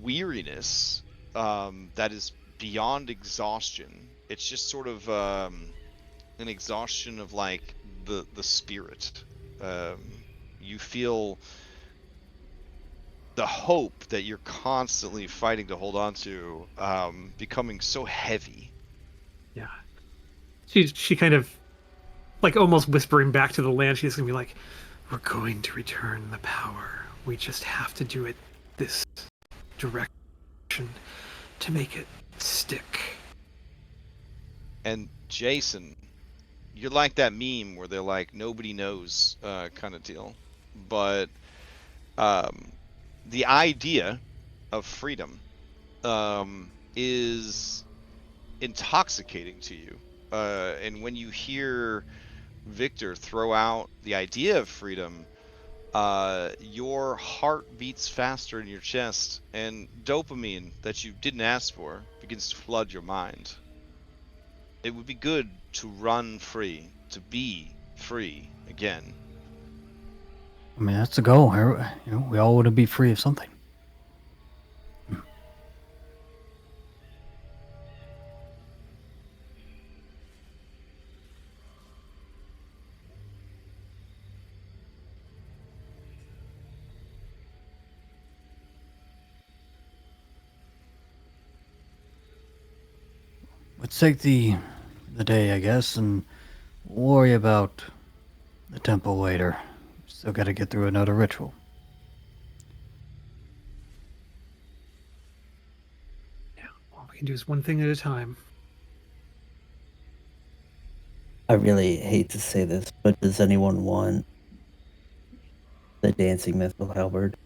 weariness that is beyond exhaustion. It's just sort of an exhaustion of like the spirit. You feel the hope that you're constantly fighting to hold on to becoming so heavy. Yeah. She kind of, like, almost whispering back to the land. She's gonna be like, "We're going to return the power. We just have to do it this direction to make it stick." And Jason, you're like that meme where they're like, nobody knows kind of deal. But the idea of freedom is intoxicating to you. And when you hear Victor throw out the idea of freedom, your heart beats faster in your chest, and dopamine that you didn't ask for begins to flood your mind. It would be good to run free, to be free again. I mean, that's the goal. We all want to be free of something. Let's take the day, I guess, and worry about the temple later. Still got to get through another ritual. Yeah, all we can do is one thing at a time. I really hate to say this, but does anyone want the dancing mithril halberd?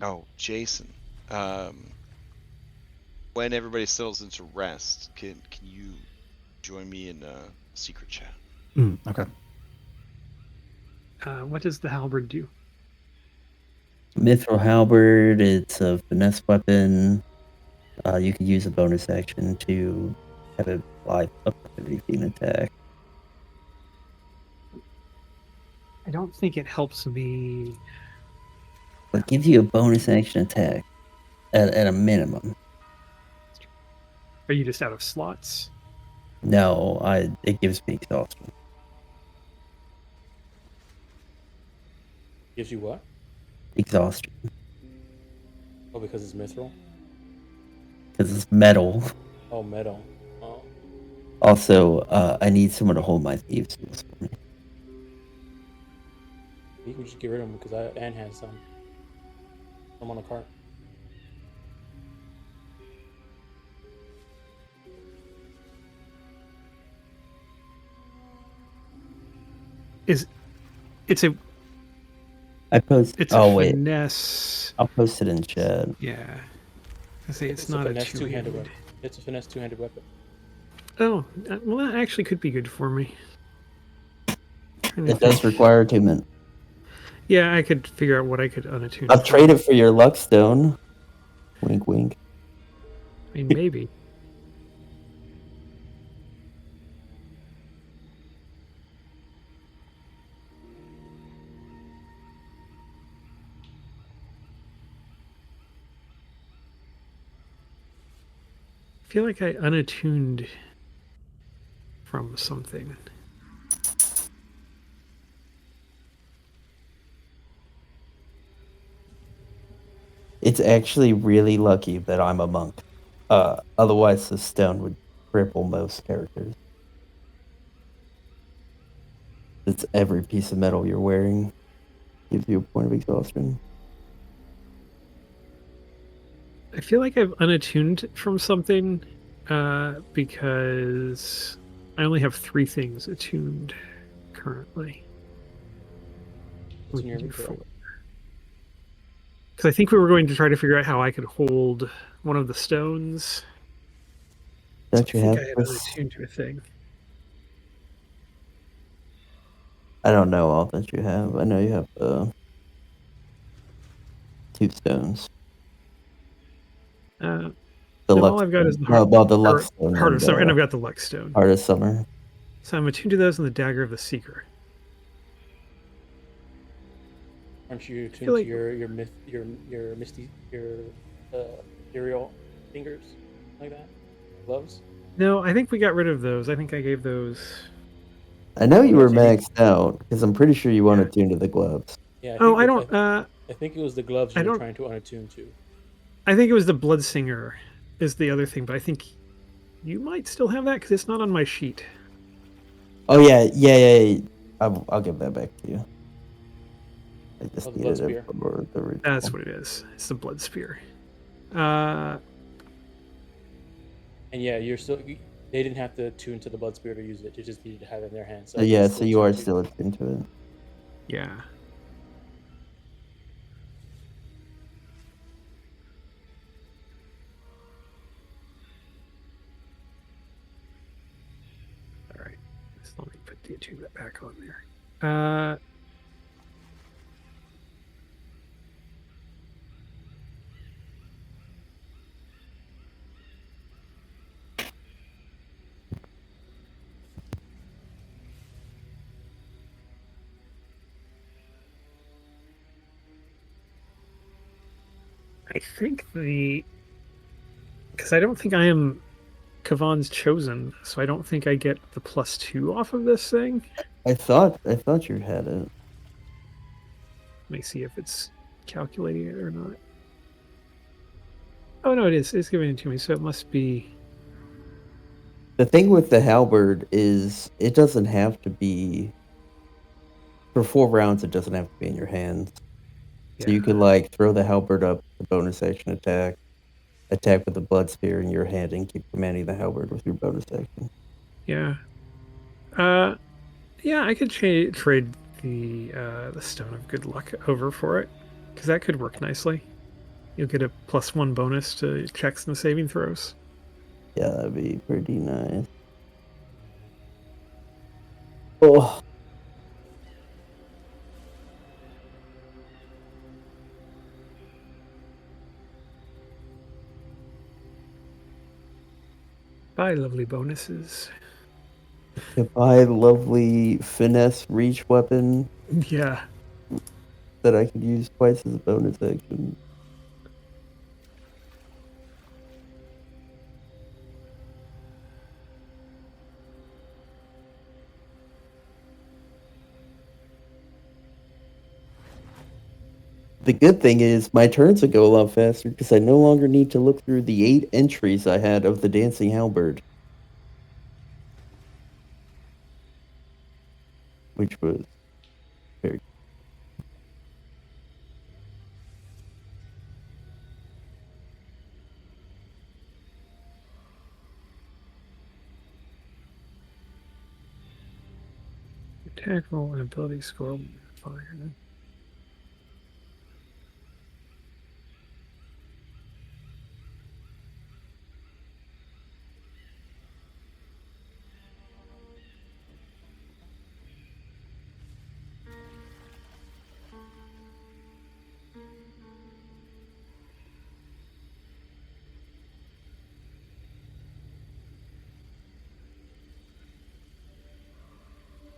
Oh, Jason. When everybody settles into rest, can you join me in secret chat? Okay. What does the halberd do? Mithril halberd, it's a finesse weapon. You can use a bonus action to have it fly up to 30 feet and attack. I don't think it helps me. It gives you a bonus action attack at a minimum. Are you just out of slots? No, it gives me exhaustion. Gives you what? Exhaustion. Oh, because it's mithril? Because it's metal. Oh, metal. Oh. Also, I need someone to hold my thieves' tools for me. You can just get rid of them because Anne has some. I'm on a cart. It's a It's a finesse. I'll post it in chat. Yeah. I say it's not a two-handed weapon. It's a finesse two-handed weapon. Oh, well, that actually could be good for me. It does require attunement. Yeah, I could figure out what I could unattune. I'll trade it for your luck stone. Wink, wink. I mean, maybe. I feel like I unattuned from something. It's actually really lucky that I'm a monk. Otherwise, the stone would cripple most characters. It's every piece of metal you're wearing gives you a point of exhaustion. I feel like I've unattuned from something because I only have 3 things attuned currently. Because I think we were going to try to figure out how I could hold one of the stones. Don't you have? I had unattuned to a thing. I don't know all that you have. I know you have 2 stones. All I've got is the Heart of Summer, and I've got the Luck Stone. Heart of Summer. So I'm attuned to those and the Dagger of the Seeker. Aren't you attuned to your ethereal fingers like that? Gloves? No, I think we got rid of those. I think I gave those. I know you were maxed out because I'm pretty sure you want to tune to the gloves. Yeah. I don't. I think it was the gloves you were trying to unattune to. I think it was the Bloodsinger is the other thing, but I think you might still have that because it's not on my sheet. Oh yeah. I'll give that back to you. I just needed it for the ritual. That's what it is. It's the Blood Spear. And yeah, you're still They didn't have to tune to the blood spirit or use it. They just needed to have it in their hands. So yeah, it's so you are tuned to- still into it. Yeah. All right. Just let me put the attunement back on there. I think because I don't think I am Kavan's chosen, so I don't think I get the +2 off of this thing. I thought you had it. Let me see if it's calculating it or not. Oh no, it is. It's giving it to me, so it must be. The thing with the halberd is it doesn't have to be for 4 rounds. It doesn't have to be in your hands. So you could like throw the halberd up, the bonus action attack with the blood spear in your hand, and keep commanding the halberd with your bonus action. Yeah. Yeah, I could trade the Stone of Good Luck over for it, because that could work nicely. You'll get a +1 bonus to checks and saving throws. Yeah, that'd be pretty nice. Oh. Bye, lovely bonuses. Goodbye, lovely finesse reach weapon Yeah. that I could use twice as a bonus action. The good thing is my turns will go a lot faster because I no longer need to look through the 8 entries I had of the Dancing Halberd. Which was very Attack roll and ability score fire.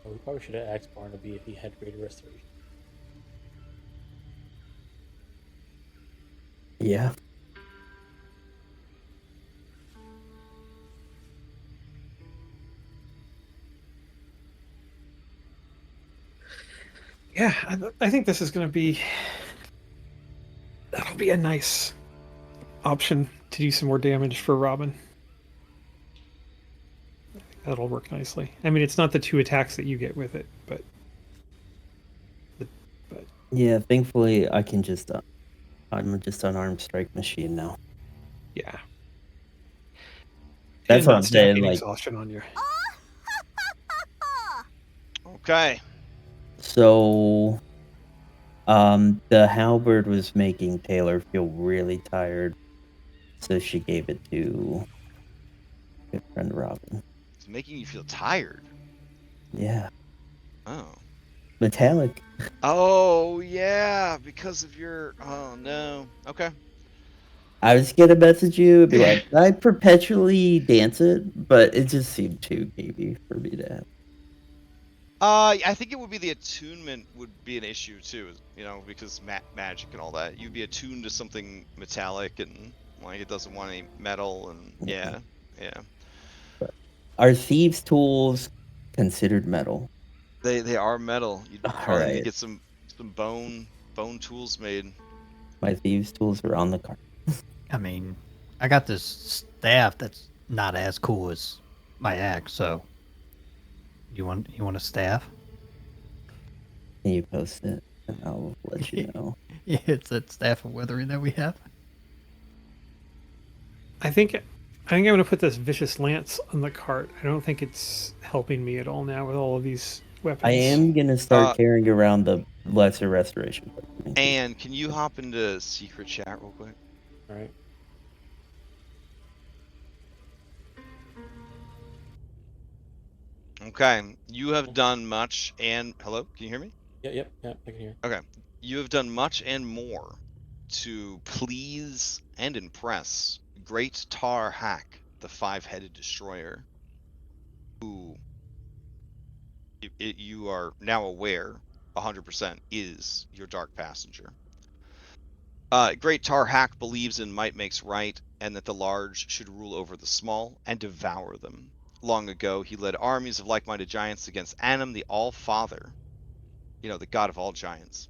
We probably should have asked Barnaby if he had greater restoration. Yeah. Yeah, I think this is going to be. That'll be a nice option to do some more damage for Robin. That'll work nicely. I mean, it's not the 2 attacks that you get with it, but Yeah, thankfully I can just I'm just an armed strike machine now. yeah. That's And what not I'm saying, stacking like exhaustion on you. Okay. so the halberd was making Taylor feel really tired. So she gave it to good friend Robin. It's making you feel tired. Yeah. Oh. Metallic. Oh, yeah, because of your... Oh, no. Okay. I was gonna message you and be like, I perpetually dance it, but it just seemed too gamey for me to have. I think it would be the attunement would be an issue too, you know, because magic and all that. You'd be attuned to something metallic and like it doesn't want any metal and yeah. Are thieves' tools considered metal? They are metal. You'd All probably need to right. get some bone tools made. My thieves' tools are on the card. I mean, I got this staff that's not as cool as my axe, so you want a staff? Can you post it? And I'll let you know. Yeah, it's that staff of weathering that we have. I think think I'm gonna put this vicious lance on the cart. I don't think it's helping me at all now with all of these weapons. I am gonna start Uh, carrying around the lesser restoration. And can you hop into secret chat real quick? All right. Okay, you have done much and hello, can you hear me? Yeah, I can hear. Okay, you have done much and more to please and impress Great Tar Hack, the five-headed destroyer, who you are now aware 100% is your dark passenger. Great Tar Hack believes in might makes right, and that the large should rule over the small and devour them. Long ago, he led armies of like-minded giants against Anim, the All-Father, the god of all giants,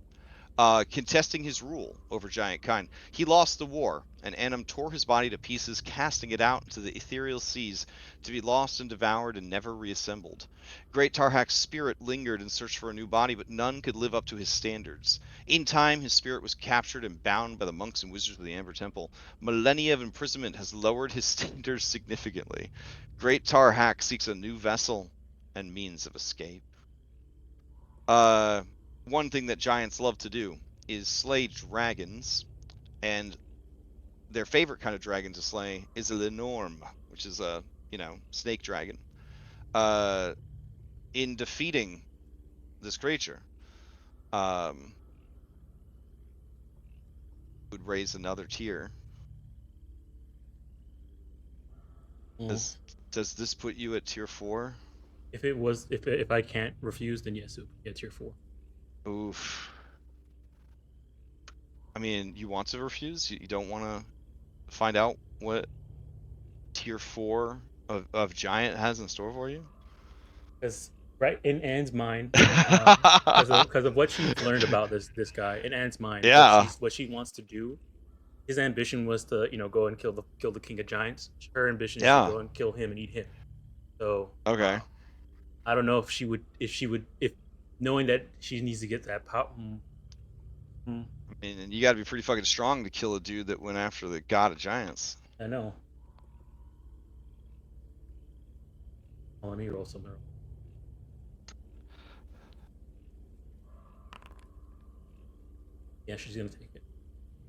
contesting his rule over giant kind. He lost the war, and Anim tore his body to pieces, casting it out into the ethereal seas to be lost and devoured and never reassembled. Great Tarhak's spirit lingered in search for a new body, but none could live up to his standards. In time, his spirit was captured and bound by the monks and wizards of the Amber Temple. Millennia of imprisonment has lowered his standards significantly. Great Tarhak seeks a new vessel and means of escape. One thing that giants love to do is slay dragons, and their favorite kind of dragon to slay is a Lenorm, which is a, snake dragon. In defeating this creature, would raise another tier. Mm. Does this put you at tier 4? If I can't refuse, then yes, it would be a tier 4. Oof. I mean, you want to refuse? You don't want to find out what tier 4 of giant has in store for you? Because right in Anne's mind, because of what she's learned about this guy, in Anne's mind, Yeah. what she wants to do. His ambition was to go and kill the king of giants. Her ambition is to Yeah. go and kill him and eat him. So Okay. I don't know if knowing that she needs to get that power. I mean, and you got to be pretty fucking strong to kill a dude that went after the god of giants. I know. Oh, let me roll some. Yeah, she's gonna take it.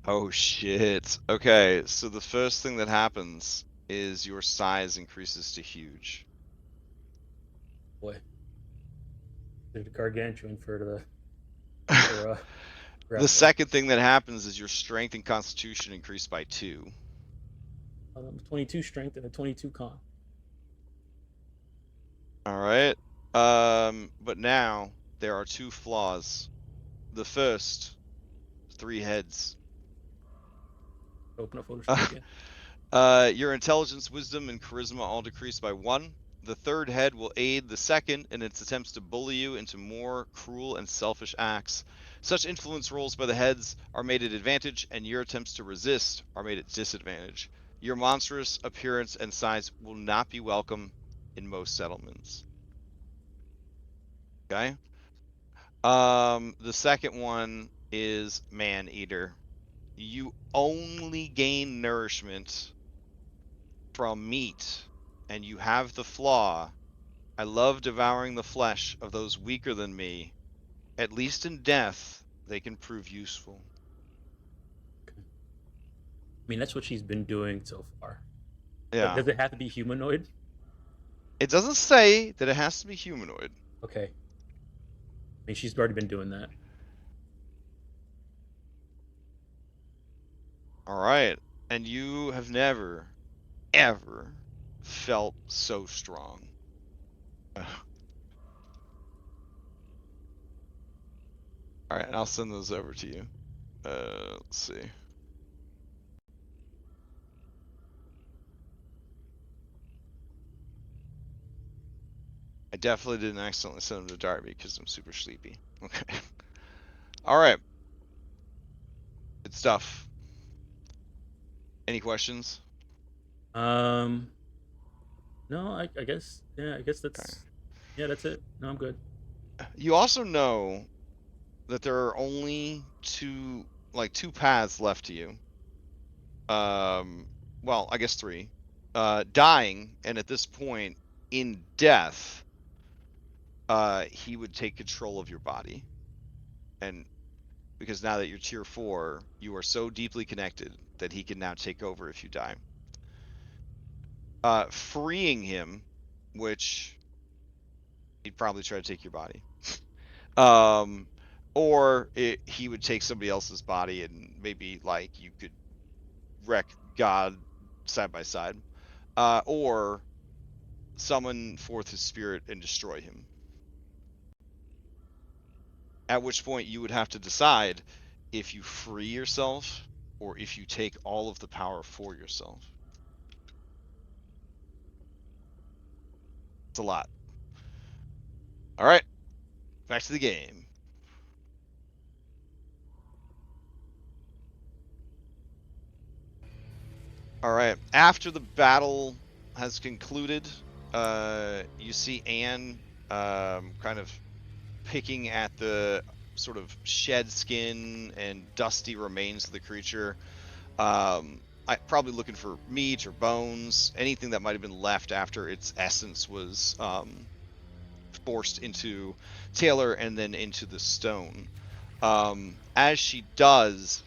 Oh shit. Okay, so the first thing that happens is your size increases to huge. Boy, the gargantuan for The second thing that happens is your strength and constitution increase by 2. 22 strength and a 22 con. All right. But now there are 2 flaws. The first, 3 heads. Open up Photoshop again. Your intelligence, wisdom, and charisma all decrease by 1. The third head will aid the second in its attempts to bully you into more cruel and selfish acts. Such influence rolls by the heads are made at advantage, and your attempts to resist are made at disadvantage. Your monstrous appearance and size will not be welcome in most settlements. Okay? The second one is Man-Eater. You only gain nourishment from meat, and you have the flaw. I love devouring the flesh of those weaker than me. At least in death, they can prove useful. I mean, that's what she's been doing so far. Yeah. But does it have to be humanoid? It doesn't say that it has to be humanoid. Okay. I mean, she's already been doing that. All right. And you have never, ever felt so strong. All right, and I'll send those over to you. Let's see. I definitely didn't accidentally send them to Darby because I'm super sleepy. Okay. All right. Good stuff. Any questions? No, I guess. Yeah, I guess that's. Okay. Yeah, that's it. No, I'm good. You also know that there are only two paths left to you. Well, I guess 3. dying, and at this point, in death, he would take control of your body. And because now that you're tier 4, you are so deeply connected that he can now take over if you die. Freeing him, which he'd probably try to take your body. Or he would take somebody else's body and maybe like you could wreck God side by side. Or summon forth his spirit and destroy him. At which point you would have to decide if you free yourself or if you take all of the power for yourself. It's a lot. All right, back to the game. All right, after the battle has concluded, you see Anne kind of picking at the sort of shed skin and dusty remains of the creature. Probably looking for meat or bones, anything that might have been left after its essence was forced into Taylor and then into the stone. As she does,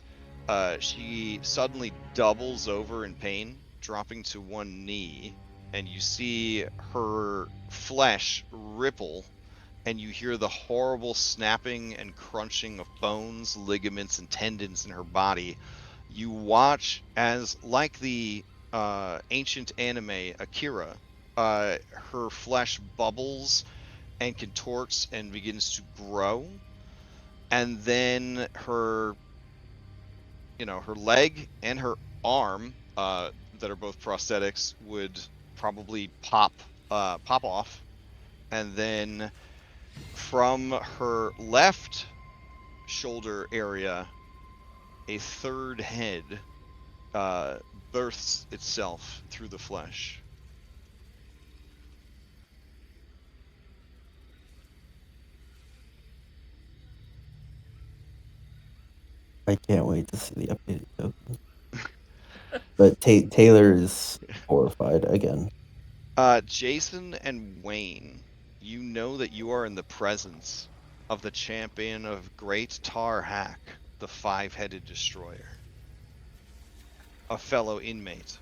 she suddenly doubles over in pain, dropping to one knee, and you see her flesh ripple, and you hear the horrible snapping and crunching of bones, ligaments, and tendons in her body. You watch as, like the ancient anime Akira, her flesh bubbles and contorts and begins to grow, and then her leg and her arm, that are both prosthetics, would probably pop off, and then from her left shoulder area, a third head births itself through the flesh. I can't wait to see the updated token. But Taylor is horrified again. Jason and Wayne, you know that you are in the presence of the champion of Great Tar Hack, the five-headed destroyer, a fellow inmate.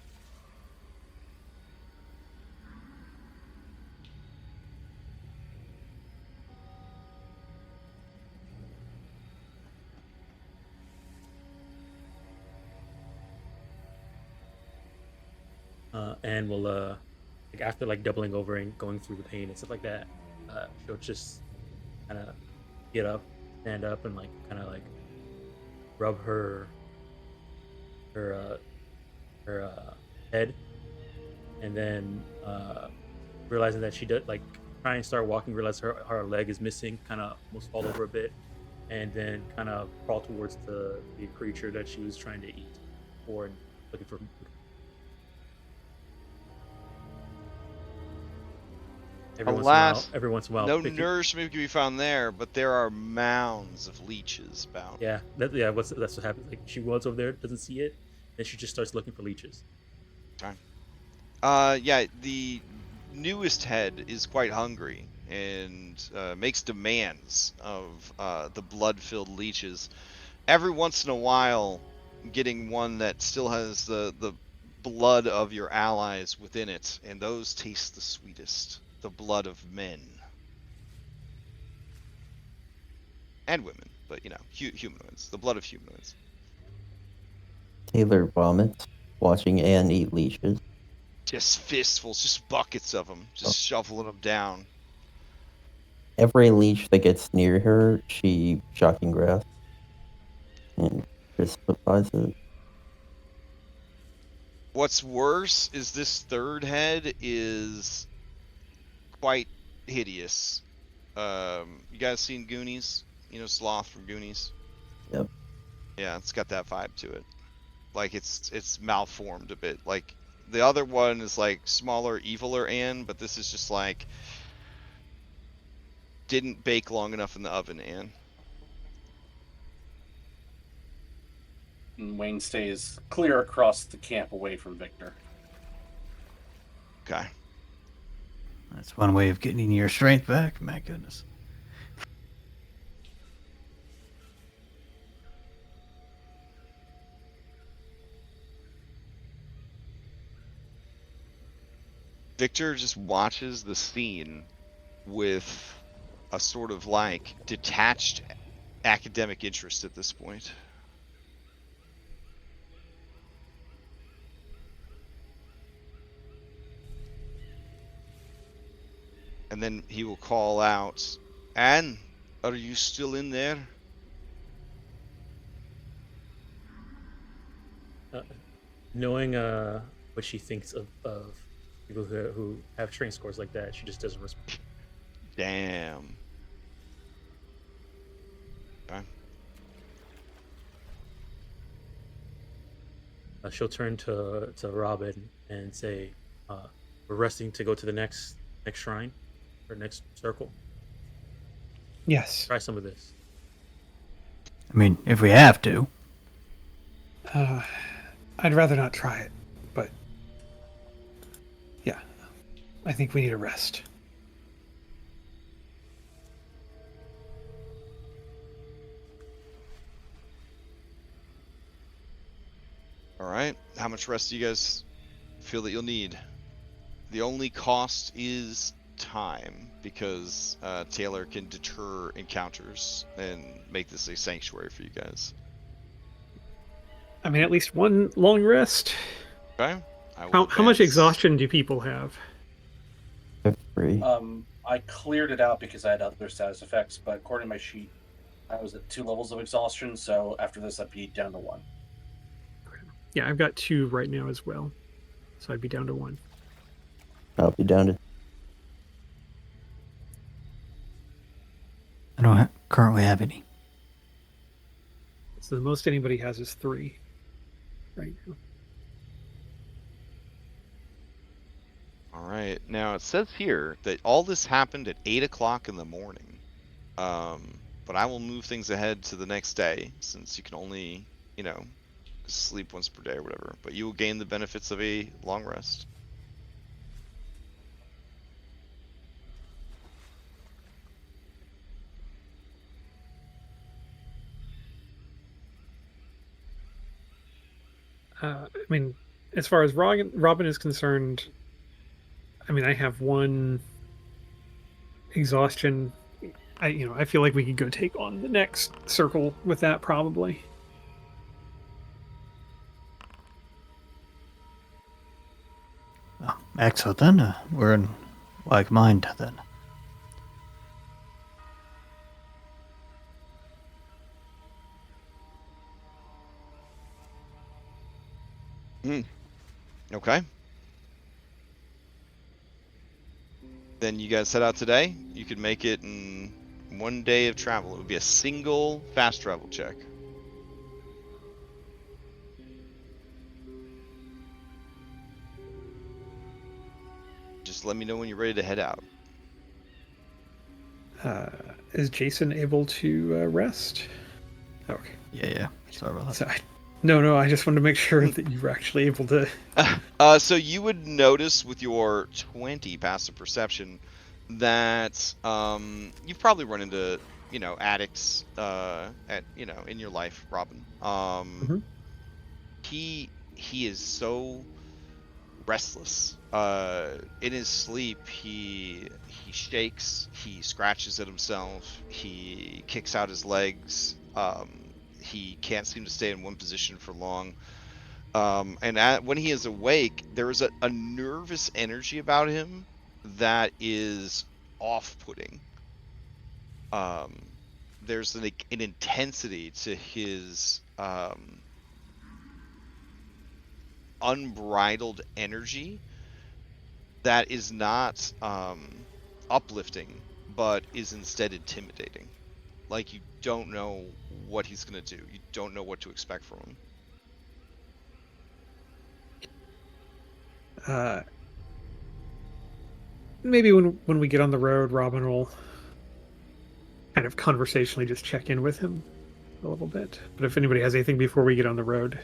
And we'll like after like doubling over and going through the pain and stuff like that, she'll just kind of get up, stand up, and like kind of like rub her head, and then realizing that she does like try and start walking, realize her leg is missing, kind of almost fall over a bit, and then kind of crawl towards the creature that she was trying to eat, or looking for. Alas, every once in a while, no nourishment can be found there, but there are mounds of leeches bound. Yeah, that's what happens. Like she goes over there, doesn't see it, then she just starts looking for leeches. Okay. Yeah, the newest head is quite hungry and makes demands of the blood-filled leeches. Every once in a while, getting one that still has the blood of your allies within it, and those taste the sweetest. The blood of men and women, but humanoids. The blood of humanoids. Taylor vomits, watching Anne eat leeches. Just fistfuls, just buckets of them, just shoveling them down. Every leech that gets near her, she shocking grass and crucifies it. What's worse is this third head is quite hideous. You guys seen Goonies? You know Sloth from Goonies? Yep. Yeah, it's got that vibe to it. Like it's malformed a bit. Like the other one is like smaller, eviler Anne, but this is just like didn't bake long enough in the oven, Anne. And Wayne stays clear across the camp away from Victor. Okay. That's one way of getting your strength back. My goodness. Victor just watches the scene with a sort of like detached academic interest at this point. And then he will call out, "Anne, are you still in there?" Knowing what she thinks of people who have strength scores like that, she just doesn't respond. Damn. Okay. She'll turn to Robin and say, "We're resting to go to the next shrine or next circle. Yes. Try some of this." I mean, if we have to. I'd rather not try it, but yeah, I think we need a rest. All right. How much rest do you guys feel that you'll need? The only cost is time, because Taylor can deter encounters and make this a sanctuary for you guys. I mean, at least one long rest. Okay. I will How much advance. exhaustion do people have? 3. I cleared it out because I had other status effects, but according to my sheet, I was at 2 levels of exhaustion, so after this I'd be down to 1. Yeah, I've got 2 right now as well, so I'd be down to 1. I'll be down to. I don't currently have any. So the most anybody has is 3 right now. All right. Now it says here that all this happened at 8 o'clock in the morning. But I will move things ahead to the next day, since you can only, sleep once per day or whatever. But you will gain the benefits of a long rest. I mean, as far as Robin is concerned, I mean, I have 1 exhaustion. I feel like we could go take on the next circle with that probably. Oh, excellent then. We're in like mind then. Okay. Then you guys set out today. You could make it in 1 day of travel. It would be a single fast travel check. Just let me know when you're ready to head out. Is Jason able to rest? Okay. Yeah. Sorry about that. So no, I just wanted to make sure that you were actually able to. So you would notice with your 20 passive perception that you've probably run into addicts in your life, Robin. He is so restless. In his sleep, he shakes, he scratches at himself, he kicks out his legs. He can't seem to stay in one position for long. And when he is awake, there is a nervous energy about him that is off-putting. There's an intensity to his unbridled energy that is not uplifting, but is instead intimidating. Like, you don't know what he's going to do. You don't know what to expect from him. Maybe when we get on the road, Robin will kind of conversationally just check in with him a little bit. But if anybody has anything before we get on the road.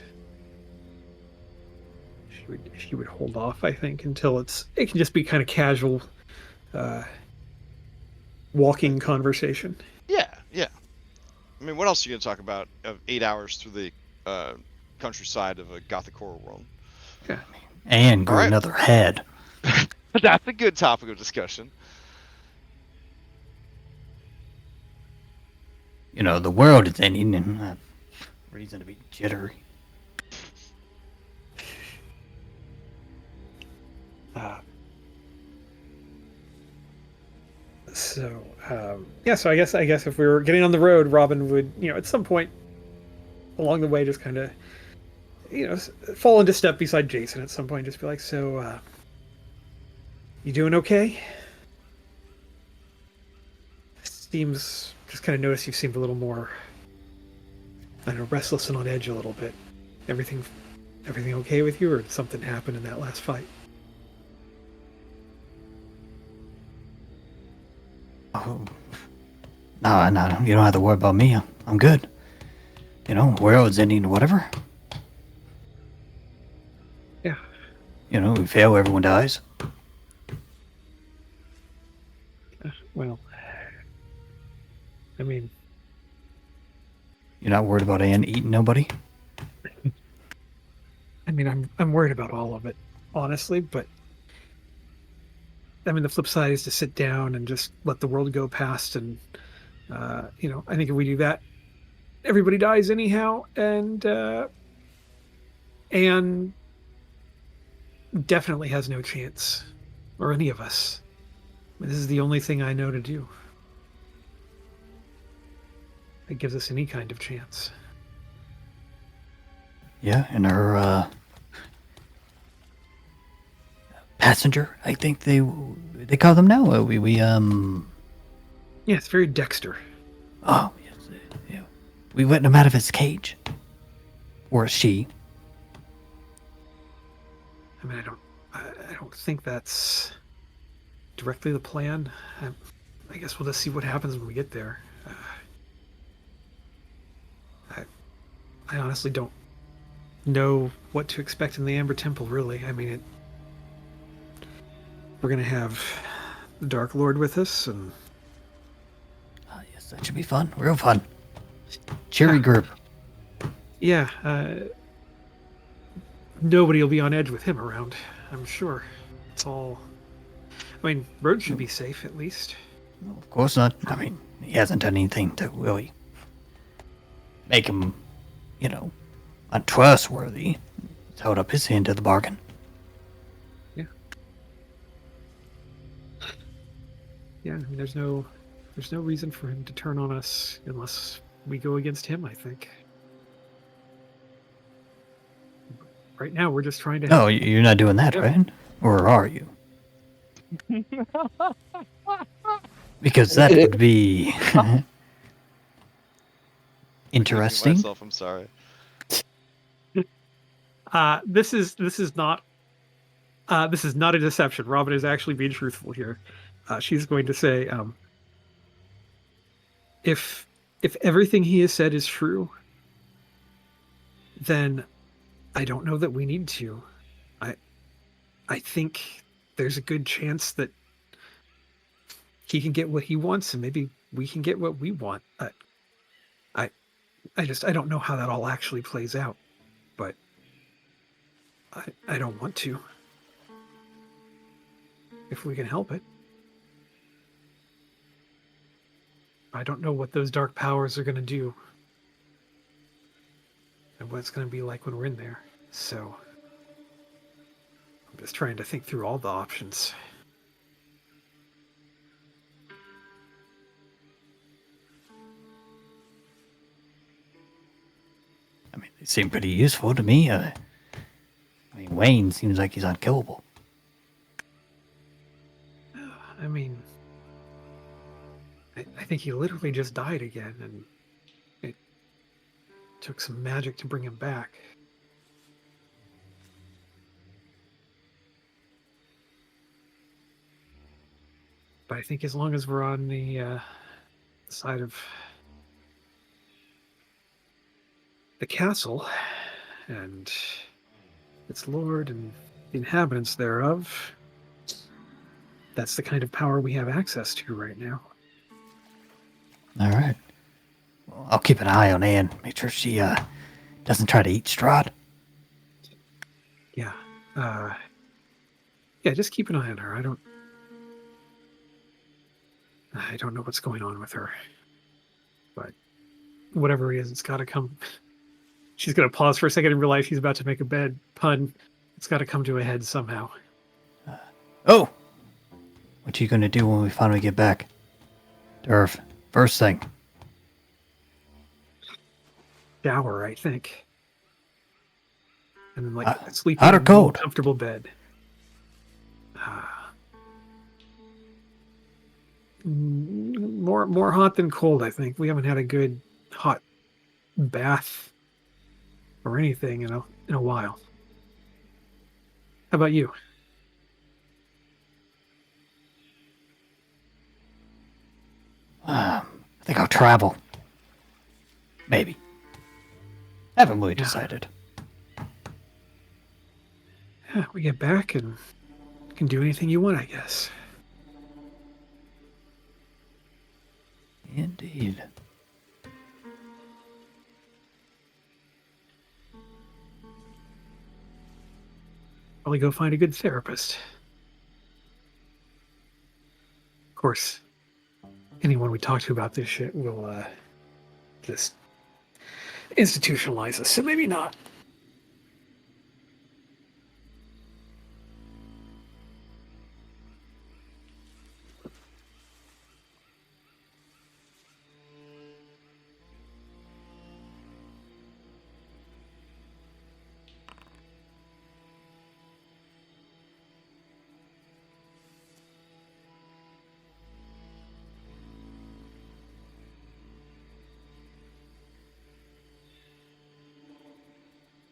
he would hold off, I think, until it can just be kind of casual walking conversation. Yeah. I mean, what else are you gonna talk about? 8 hours through the countryside of a gothic horror world. Yeah. And grew Alright. another head. That's a good topic of discussion. You know, the world is ending, and reason to be jittery. So I guess if we were getting on the road, Robin would, at some point along the way, just kind of, fall into step beside Jason at some point, just be like, so, you doing okay? Seems, just kind of notice you seemed a little more, I don't know, restless and on edge a little bit. Everything okay with you, or did something happen in that last fight? Oh, no, you don't have to worry about me. I'm good. World's ending or whatever. Yeah. We fail, everyone dies. Well, I mean... You're not worried about Anne eating nobody? I mean, I'm worried about all of it, honestly, but... I mean, the flip side is to sit down and just let the world go past, and, I think if we do that, everybody dies anyhow, and definitely has no chance, or any of us. This is the only thing I know to do. It gives us any kind of chance. Yeah, and our passenger, I think they call them now. Yeah, it's very Dexter. Oh, yes, yeah. We let him out of his cage. Or she. I mean, I don't think that's directly the plan. I guess we'll just see what happens when we get there. I honestly don't know what to expect in the Amber Temple, really. I mean, we're going to have the Dark Lord with us, and... Yes, that should be fun. Real fun. Cheery group. Yeah, nobody will be on edge with him around, I'm sure. It's all... I mean, Road should be safe, at least. No, of course not. I mean, he hasn't done anything to really make him, untrustworthy. He's held up his end to the bargain. Yeah. Yeah, I mean, there's no reason for him to turn on us unless we go against him, I think. Right now, we're just trying to... No, you're not doing that, right? Or are you? Because that would be interesting. Myself, I'm sorry. This is not a deception. Robin is actually being truthful here. She's going to say, if everything he has said is true, then I don't know that we need to. I think there's a good chance that he can get what he wants, and maybe we can get what we want. I don't know how that all actually plays out, but I don't want to. If we can help it. I don't know what those dark powers are going to do, and what it's going to be like when we're in there. So I'm just trying to think through all the options. I mean, they seem pretty useful to me. I mean, Wayne seems like he's unkillable. I mean, I think he literally just died again, and it took some magic to bring him back. But I think as long as we're on the side of the castle, and its lord and the inhabitants thereof. That's the kind of power we have access to right now. All right. Well, I'll keep an eye on Anne. Make sure she doesn't try to eat Strahd. Yeah. Yeah, just keep an eye on her. I don't know what's going on with her. But whatever it is, it's got to come. She's going to pause for a second and realize she's about to make a bad pun. It's got to come to a head somehow. Oh! What are you going to do when we finally get back? Durf, first thing. Shower, I think. And then, sleep hot in or a cold? comfortable bed. More hot than cold, I think. We haven't had a good hot bath or anything in a while. How about you? I think I'll travel. Maybe. Haven't really Yeah. decided. Yeah, we get back and can do anything you want, I guess. Indeed. Probably go find a good therapist. Of course, anyone we talk to about this shit will just institutionalize us, so maybe not.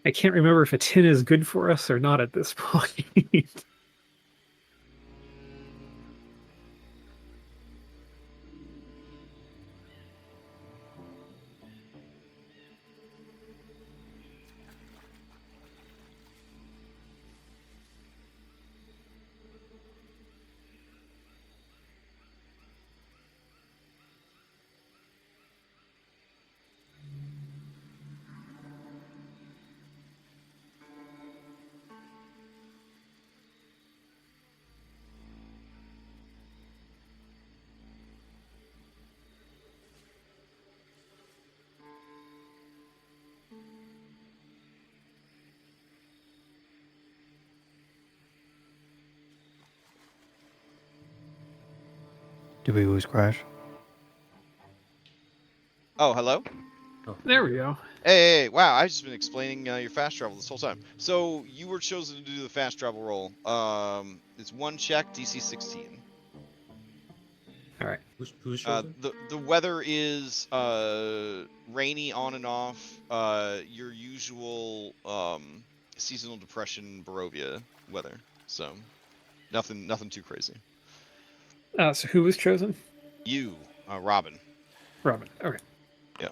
I can't remember if a tin is good for us or not at this point. Did we lose Crash? Oh, hello? There we go. Hey, wow, I've just been explaining your fast travel this whole time. So, you were chosen to do the fast travel roll. It's one check, DC 16. All right. Who's chosen? The weather is rainy on and off. Your usual seasonal depression Barovia weather. So, nothing too crazy. So who was chosen? You, Robin. Robin. Okay. Yeah.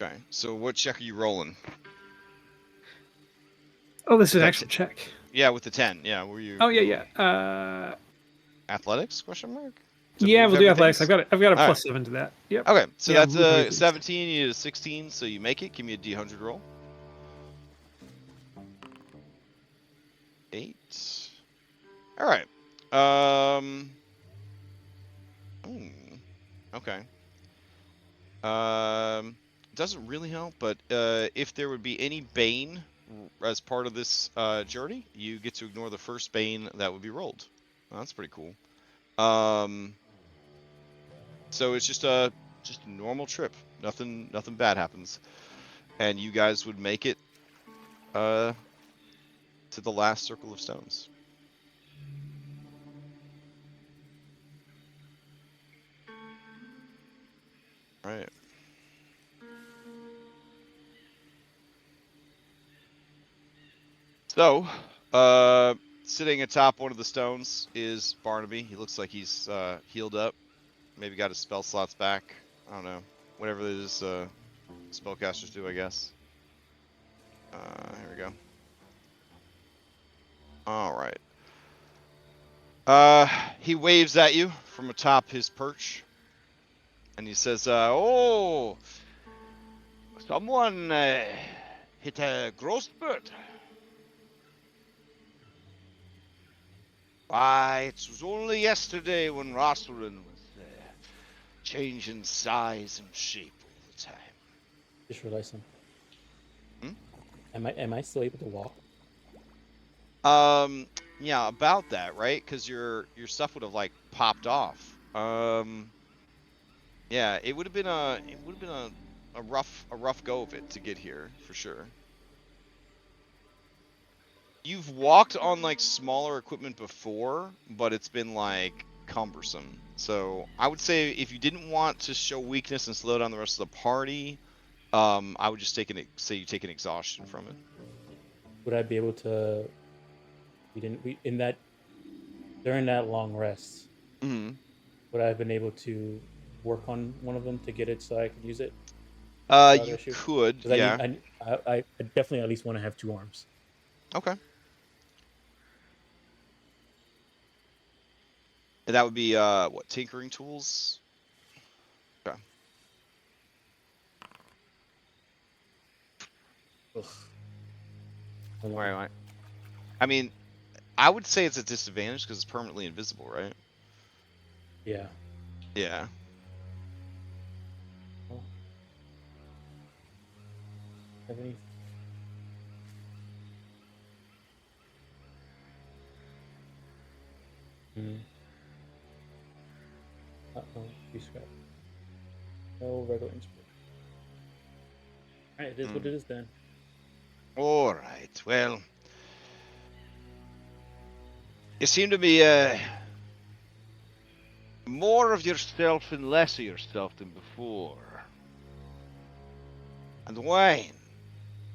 Okay. So, what check are you rolling? Oh, this is an that actual check. Yeah, with the 10. Yeah, were you? Oh yeah. Athletics? Question mark. Yeah, we'll do athletics. I've got a All right. +7 to that. Yep. Okay, so Yeah, that's move a everything. 17. You need a 16, so you make it. Give me a D100 roll. 8. All right. Okay. Doesn't really help, but if there would be any bane as part of this journey, you get to ignore the first bane that would be rolled. Well, that's pretty cool. So it's just a normal trip. Nothing bad happens, and you guys would make it to the last circle of stones. All right. So, sitting atop one of the stones is Barnaby. He looks like he's healed up. Maybe got his spell slots back. I don't know. Whatever it is spellcasters do, I guess. Here we go. All right. He waves at you from atop his perch, and he says, "Oh, someone hit a gross bird. Why, it was only yesterday when Rosalind was changing size and shape all the time." Just realized something. Hmm? Am I still able to walk? Yeah, about that, right? Because your stuff would have like popped off. Yeah, it would have been a rough go of it to get here for sure. You've walked on like smaller equipment before, but it's been like cumbersome. So I would say if you didn't want to show weakness and slow down the rest of the party, I would just say you take an exhaustion from it. Would I be able to? In that during that long rest. Mm-hmm. Would I have been able to work on one of them to get it so I could use it? You could, Because yeah. I definitely at least want to have 2 arms. Okay. And that would be what, tinkering tools? Okay. Ugh. Right. I mean, I would say it's a disadvantage because it's permanently invisible, right? Yeah. Yeah. Oh. Have any? Uh-oh, you scrap. No regular inspiration. Alright, it is what it is then. All right. Well, you seem to be more of yourself and less of yourself than before. And Wayne,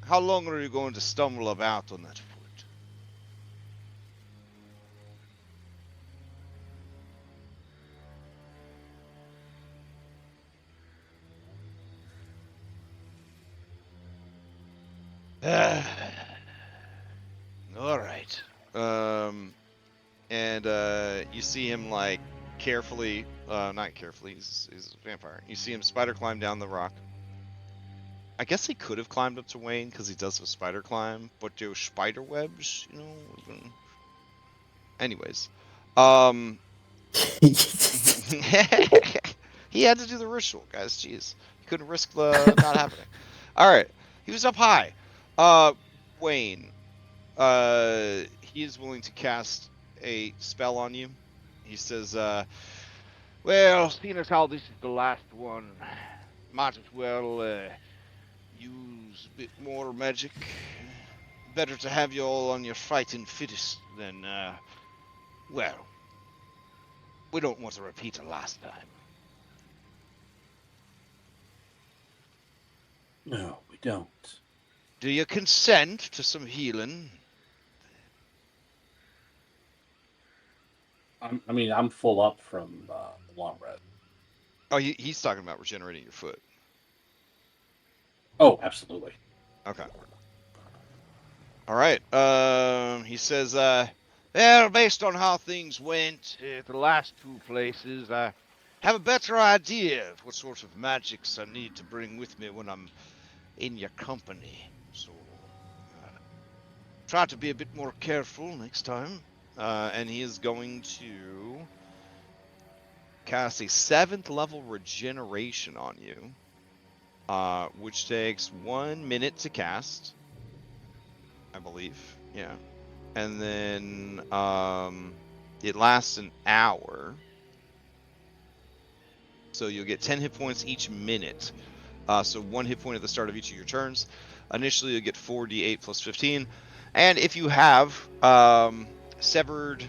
how long are you going to stumble about on that foot? All right. And you see him like carefully, not carefully, he's a vampire. You see him spider climb down the rock. I guess he could have climbed up to Wayne because he does have spider climb, but those spider webs, you know. Anyways, he had to do the ritual, guys. Jeez, he couldn't risk the not happening. All right, he was up high. Wayne, he is willing to cast a spell on you. He says, well, seeing as how this is the last one, might as well use a bit more magic. Better to have you all on your fighting fittest than, well, we don't want to repeat it last time. No, we don't. Do you consent to some healing? I'm full up from the long rest. Oh, he's talking about regenerating your foot. Oh, absolutely. Okay. All right. He says, well, based on how things went at the last 2 places, I have a better idea of what sort of magics I need to bring with me when I'm in your company. So, try to be a bit more careful next time. And he is going to cast a 7th level regeneration on you, which takes 1 minute to cast, I believe. Yeah. And then it lasts an hour. So you'll get 10 hit points each minute. So 1 hit point at the start of each of your turns. Initially, you'll get 4d8 plus 15. And if you have severed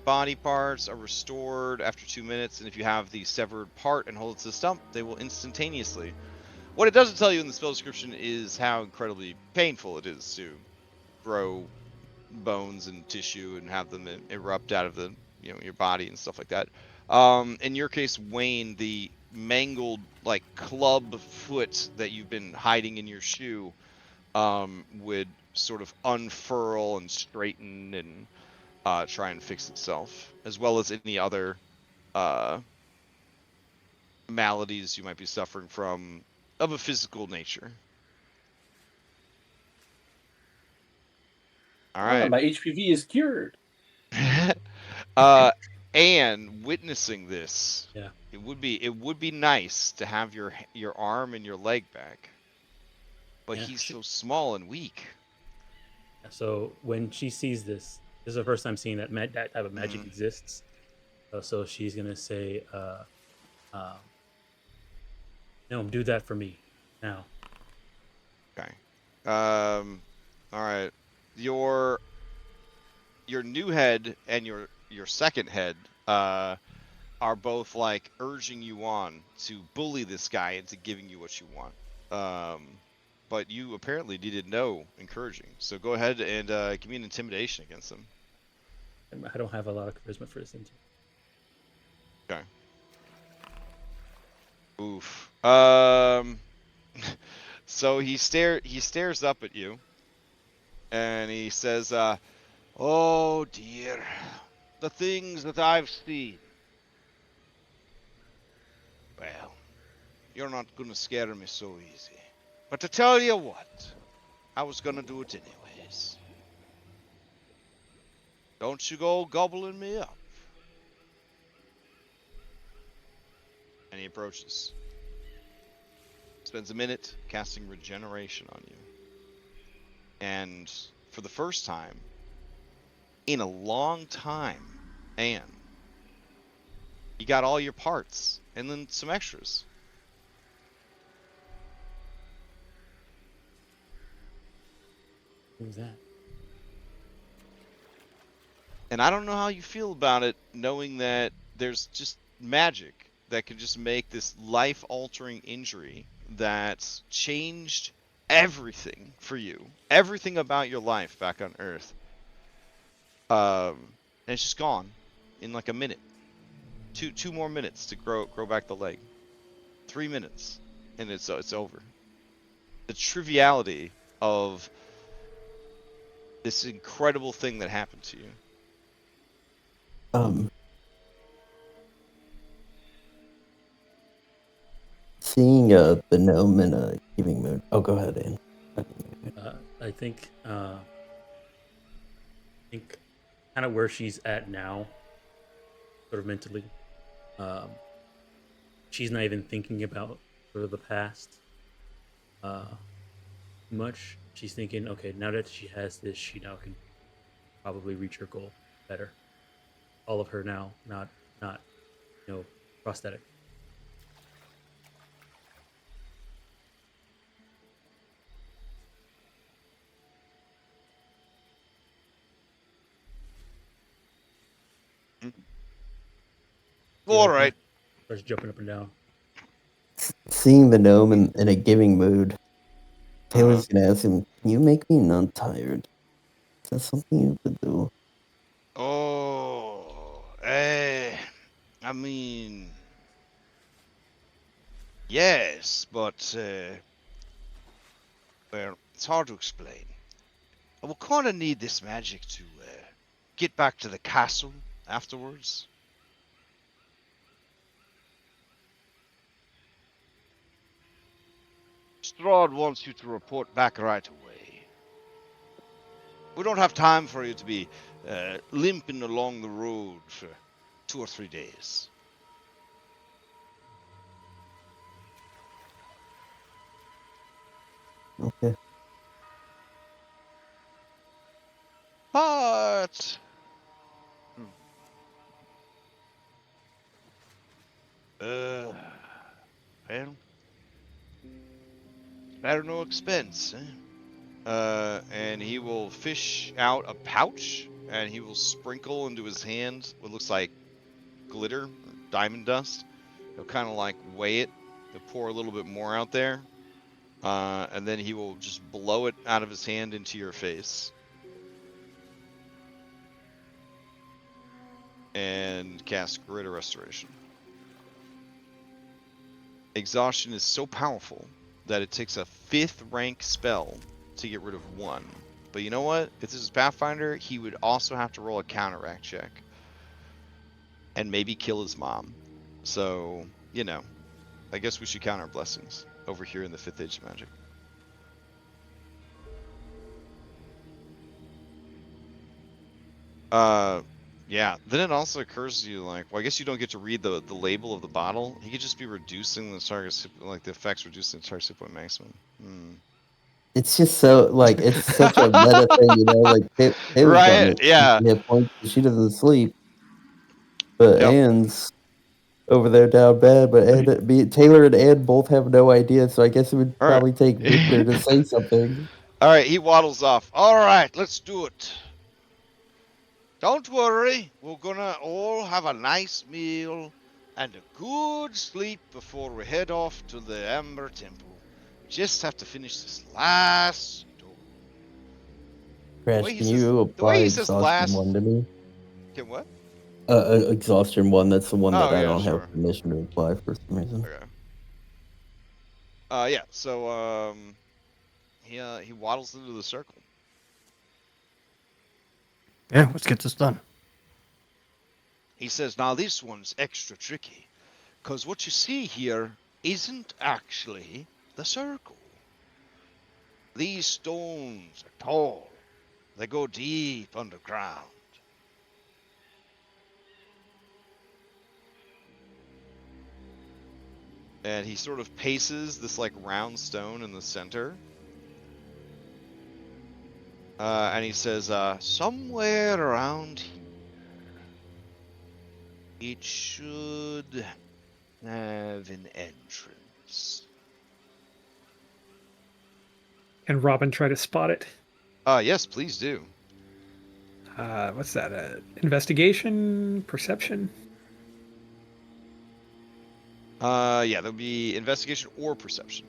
body parts are restored after 2 minutes. And if you have the severed part and hold it to the stump, they will instantaneously. What it doesn't tell you in the spell description is how incredibly painful it is to grow bones and tissue and have them erupt out of the your body and stuff like that. In your case, Wayne, the mangled like club foot that you've been hiding in your shoe would sort of unfurl and straighten and try and fix itself, as well as any other maladies you might be suffering from of a physical nature. All right. My HPV is cured. And witnessing this, Yeah. it would be nice to have your arm and your leg back, but Yeah. he's so small and weak. So when she sees this is the first time seeing that that type of magic Mhm. exists. So she's gonna say, "No, do that for me now." Okay. All right. Your new head and your second head are both like urging you on to bully this guy into giving you what you want. But you apparently needed no encouraging. So go ahead and give me an intimidation against him. I don't have a lot of charisma for this. Okay. Oof. So he stares up at you, and he says, "Oh dear, the things that I've seen. Well, you're not gonna scare me so easy. But to tell you what, I was gonna do it anyways. Don't you go gobbling me up." And he approaches. Spends a minute casting regeneration on you. And for the first time in a long time, Anne, you got all your parts and then some extras. Who's that? And I don't know how you feel about it, knowing that there's just magic that can just make this life-altering injury that's changed everything for you, everything about your life back on Earth. And it's just gone in like a minute. Two more minutes to grow back the leg. 3 minutes, and it's over. The triviality of this incredible thing that happened to you. Seeing the gnome in a giving mood. Oh, go ahead, Ian. I think kind of where she's at now, sort of mentally. She's not even thinking about sort of the past much. She's thinking, okay, now that she has this, she now can probably reach her goal better. All of her now, not prosthetic. All right. Starts jumping up and down. Seeing the gnome in a giving mood, Taylor's gonna ask him, "Can you make me non-tired? Is that something you could do?" Oh, I mean, yes, but well, it's hard to explain. I will kind of need this magic to get back to the castle afterwards. Strahd wants you to report back right away. We don't have time for you to be limping along the road for 2 or 3 days. Okay. But well, matter no expense, eh? And he will fish out a pouch, and he will sprinkle into his hand what looks like glitter, or diamond dust. He'll kind of like weigh it. He'll pour a little bit more out there, and then he will just blow it out of his hand into your face. And cast Greater Restoration. Exhaustion is so powerful that it takes a 5th rank spell to get rid of 1. But you know what? If this is Pathfinder, he would also have to roll a counteract check. And maybe kill his mom. So, you know, I guess we should count our blessings over here in the 5th Age of Magic. Yeah. Then it also occurs to you, like, well, I guess you don't get to read the label of the bottle. He could just be reducing the target, like, the effects reducing the target hit point maximum. It's just so, like, it's such a meta thing, you know? Like, Taylor's got Right? Yeah. hit points, she doesn't sleep. But Yep. Anne's over there down bad, but Taylor and Anne both have no idea, so I guess it would All right. probably take Victor to say something. All right, he waddles off. All right, let's do it. Don't worry, we're gonna all have a nice meal and a good sleep before we head off to the Amber Temple. We just have to finish this last stone. Crash, can you apply exhaustion last... one to me? Can what? Exhaustion one, that's the one that I yeah, don't sure. have permission to apply for some reason. Okay. Yeah, so, he waddles into the circle. Yeah, let's get this done. He says, now this one's extra tricky, because what you see here isn't actually the circle. These stones are tall. They go deep underground. And he sort of paces this, like, round stone in the center. And he says, somewhere around here, it should have an entrance. Can Robin try to spot it? Yes, please do. What's that? Investigation? Perception? Yeah, there'll be investigation or perception.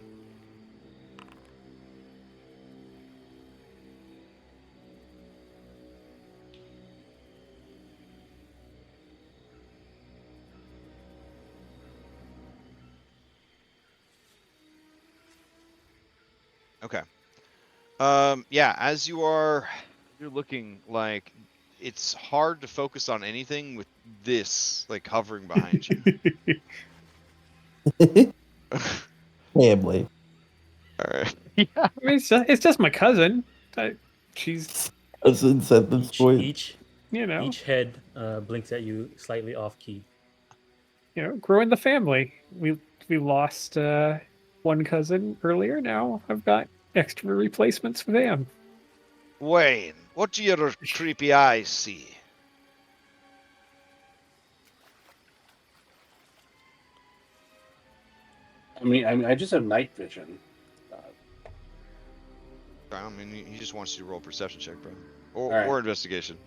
Okay. Yeah, as you're looking, like, it's hard to focus on anything with this, like, hovering behind you. Family. Alright. Yeah. I mean, it's just my cousin. She's cousins at this point. Each you know, each head blinks at you slightly off key. you know, growing the family. We lost one cousin earlier. Now I've got extra replacements for them. Wayne, what do your creepy eyes see? I mean, I just have night vision. I mean, he just wants you to roll a perception check, bro. Or, All right. or investigation.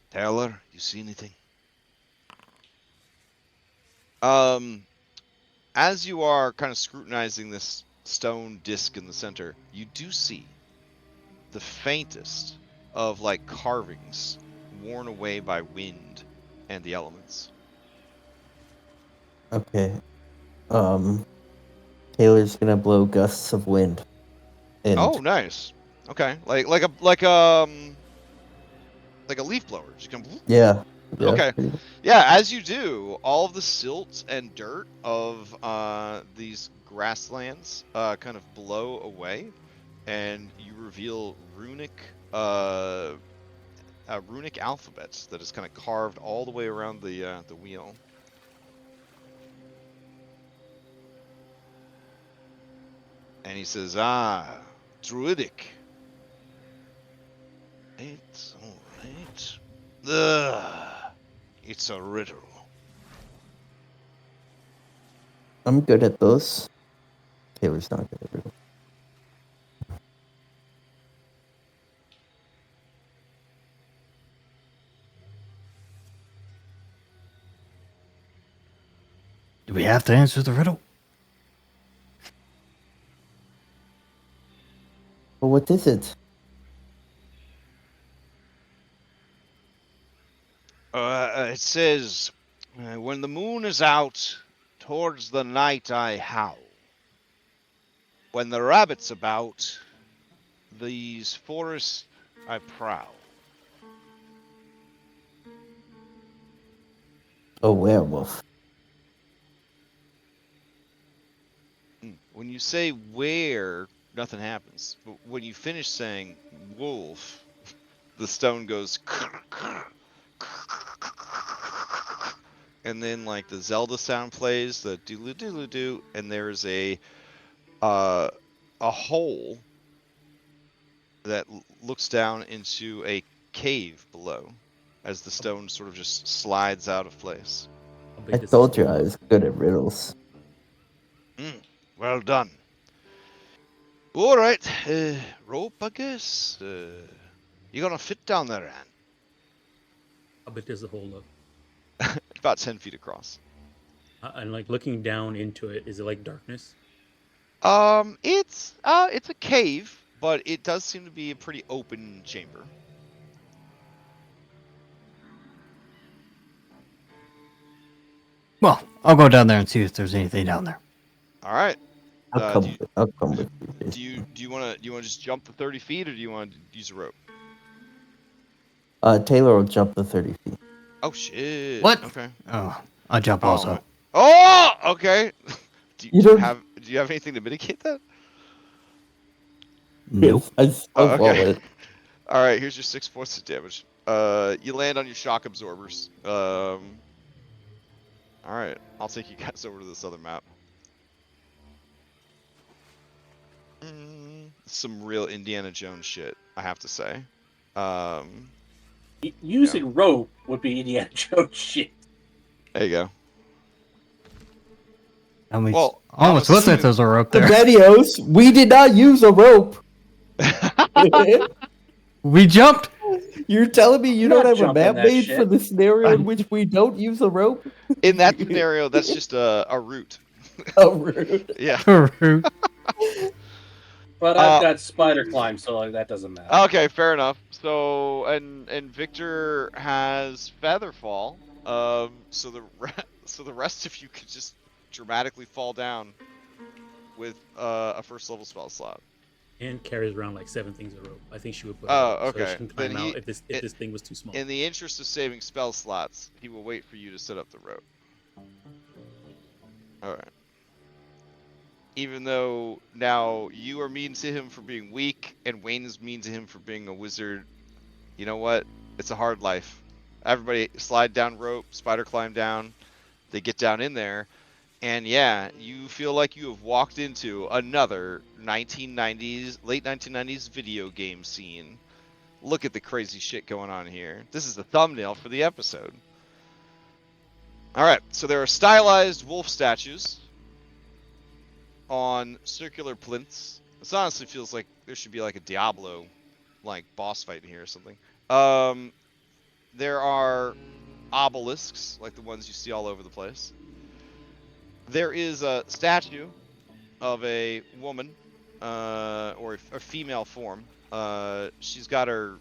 Taylor, you see anything? As you are kind of scrutinizing this stone disc in the center, you do see the faintest of, like, carvings worn away by wind and the elements. Okay. Taylor's gonna blow gusts of wind. And Oh, nice. Okay, like a leaf blower. Just gonna... yeah. Okay. Yeah, as you do, all of the silt and dirt of these grasslands kind of blow away, and you reveal runic alphabets that is kind of carved all the way around the wheel. And he says, Druidic. It's alright. It's a riddle. I'm good at those. Taylor's not good at riddles. Do we have to answer the riddle? Well, what is it? It says, when the moon is out Towards the night I howl. When the rabbit's about, these forests I prowl. A werewolf. When you say where, nothing happens. But when you finish saying wolf, the stone goes and then like the Zelda sound plays, the doodle doodle doo, and there's a hole that looks down into a cave below as the stone sort of just slides out of place. How I big does told this you hole I look? was good at riddles. Well done. All right, rope, I guess. You gonna fit down there, Anne? How big does the hole look? About 10 feet across. And like looking down into it, is it like darkness? It's a cave, but it does seem to be a pretty open chamber. Well, I'll go down there and see if there's anything down there. All right. I'll come with you. Do you want to just jump the 30 feet, or do you want to use a rope? Taylor will jump the 30 feet. Oh shit. What? Okay. Oh, I'll jump Oh, also. Oh, okay. do You you don't- have anything to mitigate that? Nope. I still Oh, fall okay. it. All right. Here's your 6 points of damage. You land on your shock absorbers. All right. I'll take you guys over to this other map. Some real Indiana Jones shit, I have to say. Using rope would be Indiana Jones shit. There you go. Almost I'm looks like assuming- there's a rope The there. Medios, we did not use a rope. We jumped. You're telling me you I'm don't not have a jumping map that made shit. for the scenario in which we don't use a rope? In that scenario, that's just a route. Oh, rude. Yeah. But I've got spider climb, so like, that doesn't matter. Okay, fair enough. So and Victor has Featherfall. So the rest of you could just dramatically fall down with a first level spell slot. And carries around like 7 things of rope. I think she would put. Oh, So okay. she can climb Then out if this thing was too small. In the interest of saving spell slots, he will wait for you to set up the rope. All right. Even though now you are mean to him for being weak, and Wayne is mean to him for being a wizard, you know what? It's a hard life. Everybody slide down rope, spider climb down. They get down in there, and yeah, you feel like you have walked into another late 1990s video game scene. Look at the crazy shit going on here. This is the thumbnail for the episode. All right, so there are stylized wolf statues on circular plinths. This honestly feels like there should be like a Diablo like boss fight in here or something. There are obelisks like the ones you see all over the place. There is a statue of a woman or a female form. She's got her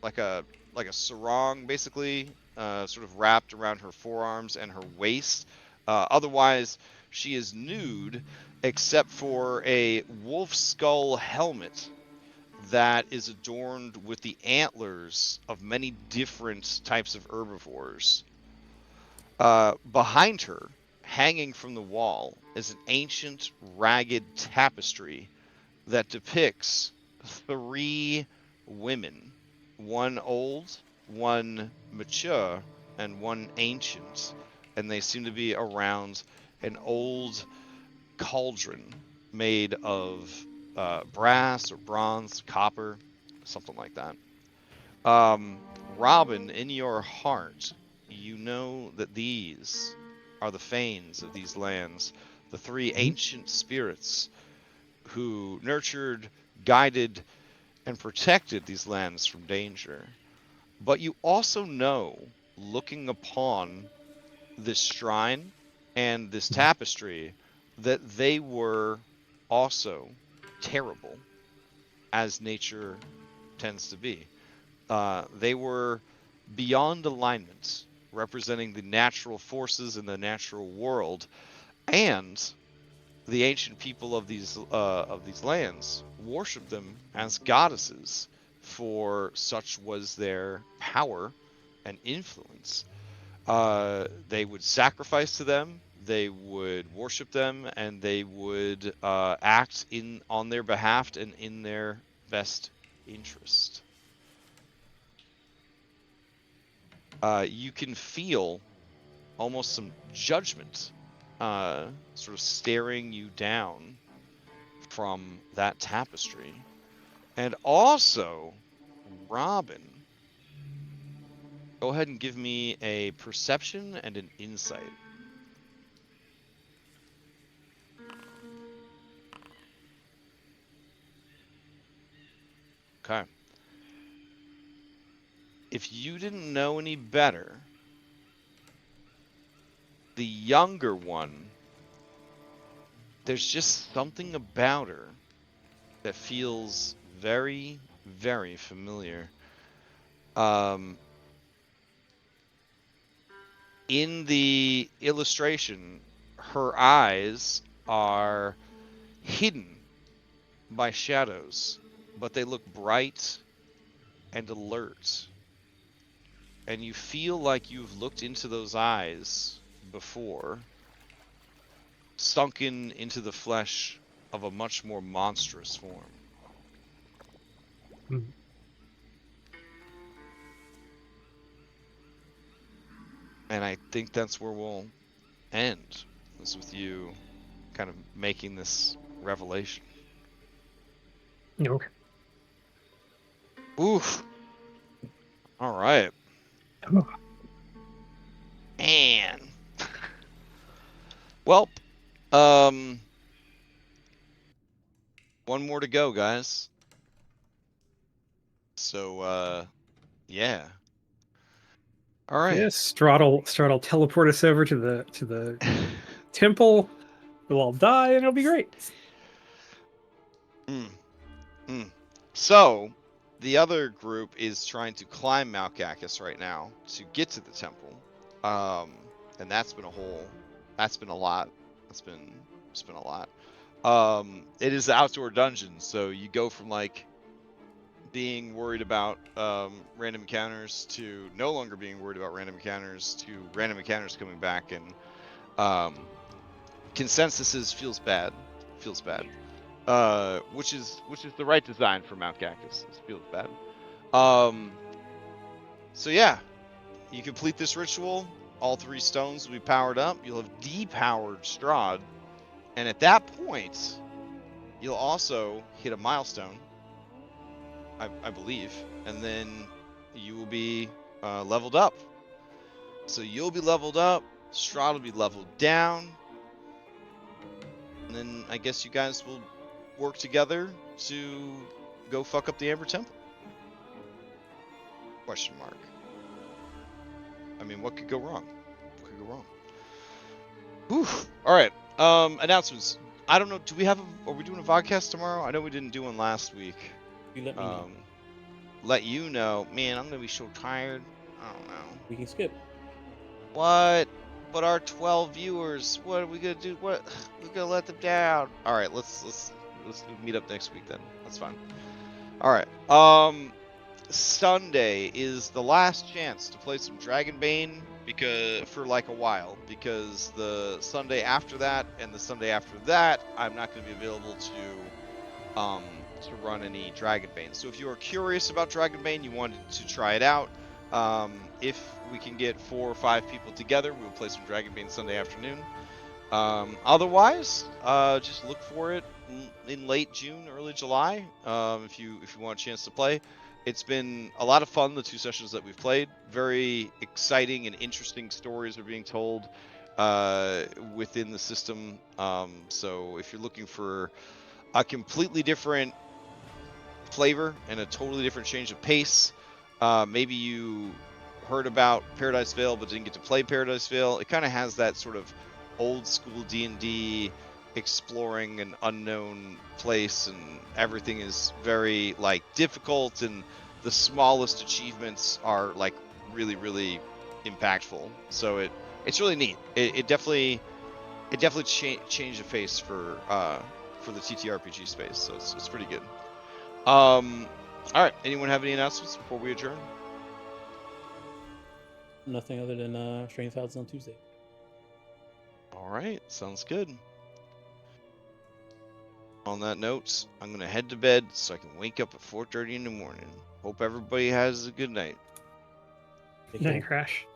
like a sarong basically sort of wrapped around her forearms and her waist. Otherwise she is nude except for a wolf skull helmet that is adorned with the antlers of many different types of herbivores. Behind her, hanging from the wall, is an ancient, ragged tapestry that depicts 3 women, one old, one mature, and one ancient, and they seem to be around an old cauldron made of brass or bronze, copper, something like that. Robin, in your heart, you know that these are the Fanes of these lands, the 3 ancient spirits who nurtured, guided, and protected these lands from danger. But you also know, looking upon this shrine and this tapestry, that they were also terrible, as nature tends to be. They were beyond alignment representing the natural forces in the natural world, and the ancient people of these lands worship them as goddesses, for such was their power and influence. They would sacrifice to them, they would worship them, and they would act on their behalf and in their best interest. You can feel almost some judgment sort of staring you down from that tapestry. And also, Robin, go ahead and give me a perception and an insight. Okay. If you didn't know any better, the younger one, there's just something about her that feels very, very familiar. In the illustration, her eyes are hidden by shadows, but they look bright and alert. And you feel like you've looked into those eyes before, sunken into the flesh of a much more monstrous form. Hmm. And I think that's where we'll end, is with you kind of making this revelation. Okay. Oof. All right. Oh. Man. Well, one more to go, guys. So, yeah. All right. Yes, Strahd will teleport us over to the temple. We'll all die, and it'll be great. So, the other group is trying to climb Mount Cacus right now to get to the temple. And that's been a lot. It's been a lot. It is the outdoor dungeon, so you go from like being worried about random encounters to no longer being worried about random encounters to random encounters coming back, and consensus feels bad, which is the right design for Mount Cactus. It feels bad. So yeah, you complete this ritual. All 3 stones will be powered up. You'll have depowered Strahd, and at that point, you'll also hit a milestone, I believe, and then you will be leveled up. So you'll be leveled up, Strahd will be leveled down, and then I guess you guys will work together to go fuck up the Amber Temple? Question mark. I mean, what could go wrong? What could go wrong? Whew. All right. Announcements. I don't know. Are we doing a vodcast tomorrow? I know we didn't do one last week. You let me know. Let you know. Man, I'm gonna be so tired. I don't know. We can skip. What? But our 12 viewers, what are we gonna do? What? We're gonna let them down. All right, let's meet up next week then. That's fine. All right. Sunday is the last chance to play some Dragonbane for like a while, because the Sunday after that and the Sunday after that, I'm not going to be available to run any Dragonbane. So if you are curious about Dragonbane, you wanted to try it out, if we can get 4 or 5 people together, we'll play some Dragonbane Sunday afternoon. Otherwise, just look for it in late June, early July, if you want a chance to play. It's been a lot of fun, the 2 sessions that we've played. Very exciting and interesting stories are being told within the system. So if you're looking for a completely different flavor and a totally different change of pace, maybe you heard about Paradise Vale but didn't get to play Paradise Vale. It kind of has that sort of old school D&D, exploring an unknown place, and everything is very like difficult, and the smallest achievements are like really, really impactful. So it's really neat. It definitely changed the face for the TTRPG space. So it's pretty good. All right. Anyone have any announcements before we adjourn? Nothing other than Strange Thoughts on Tuesday. All right. Sounds good. On that note, I'm gonna head to bed so I can wake up at 4:30 in the morning. Hope everybody has a good night. Take Night care. Crash.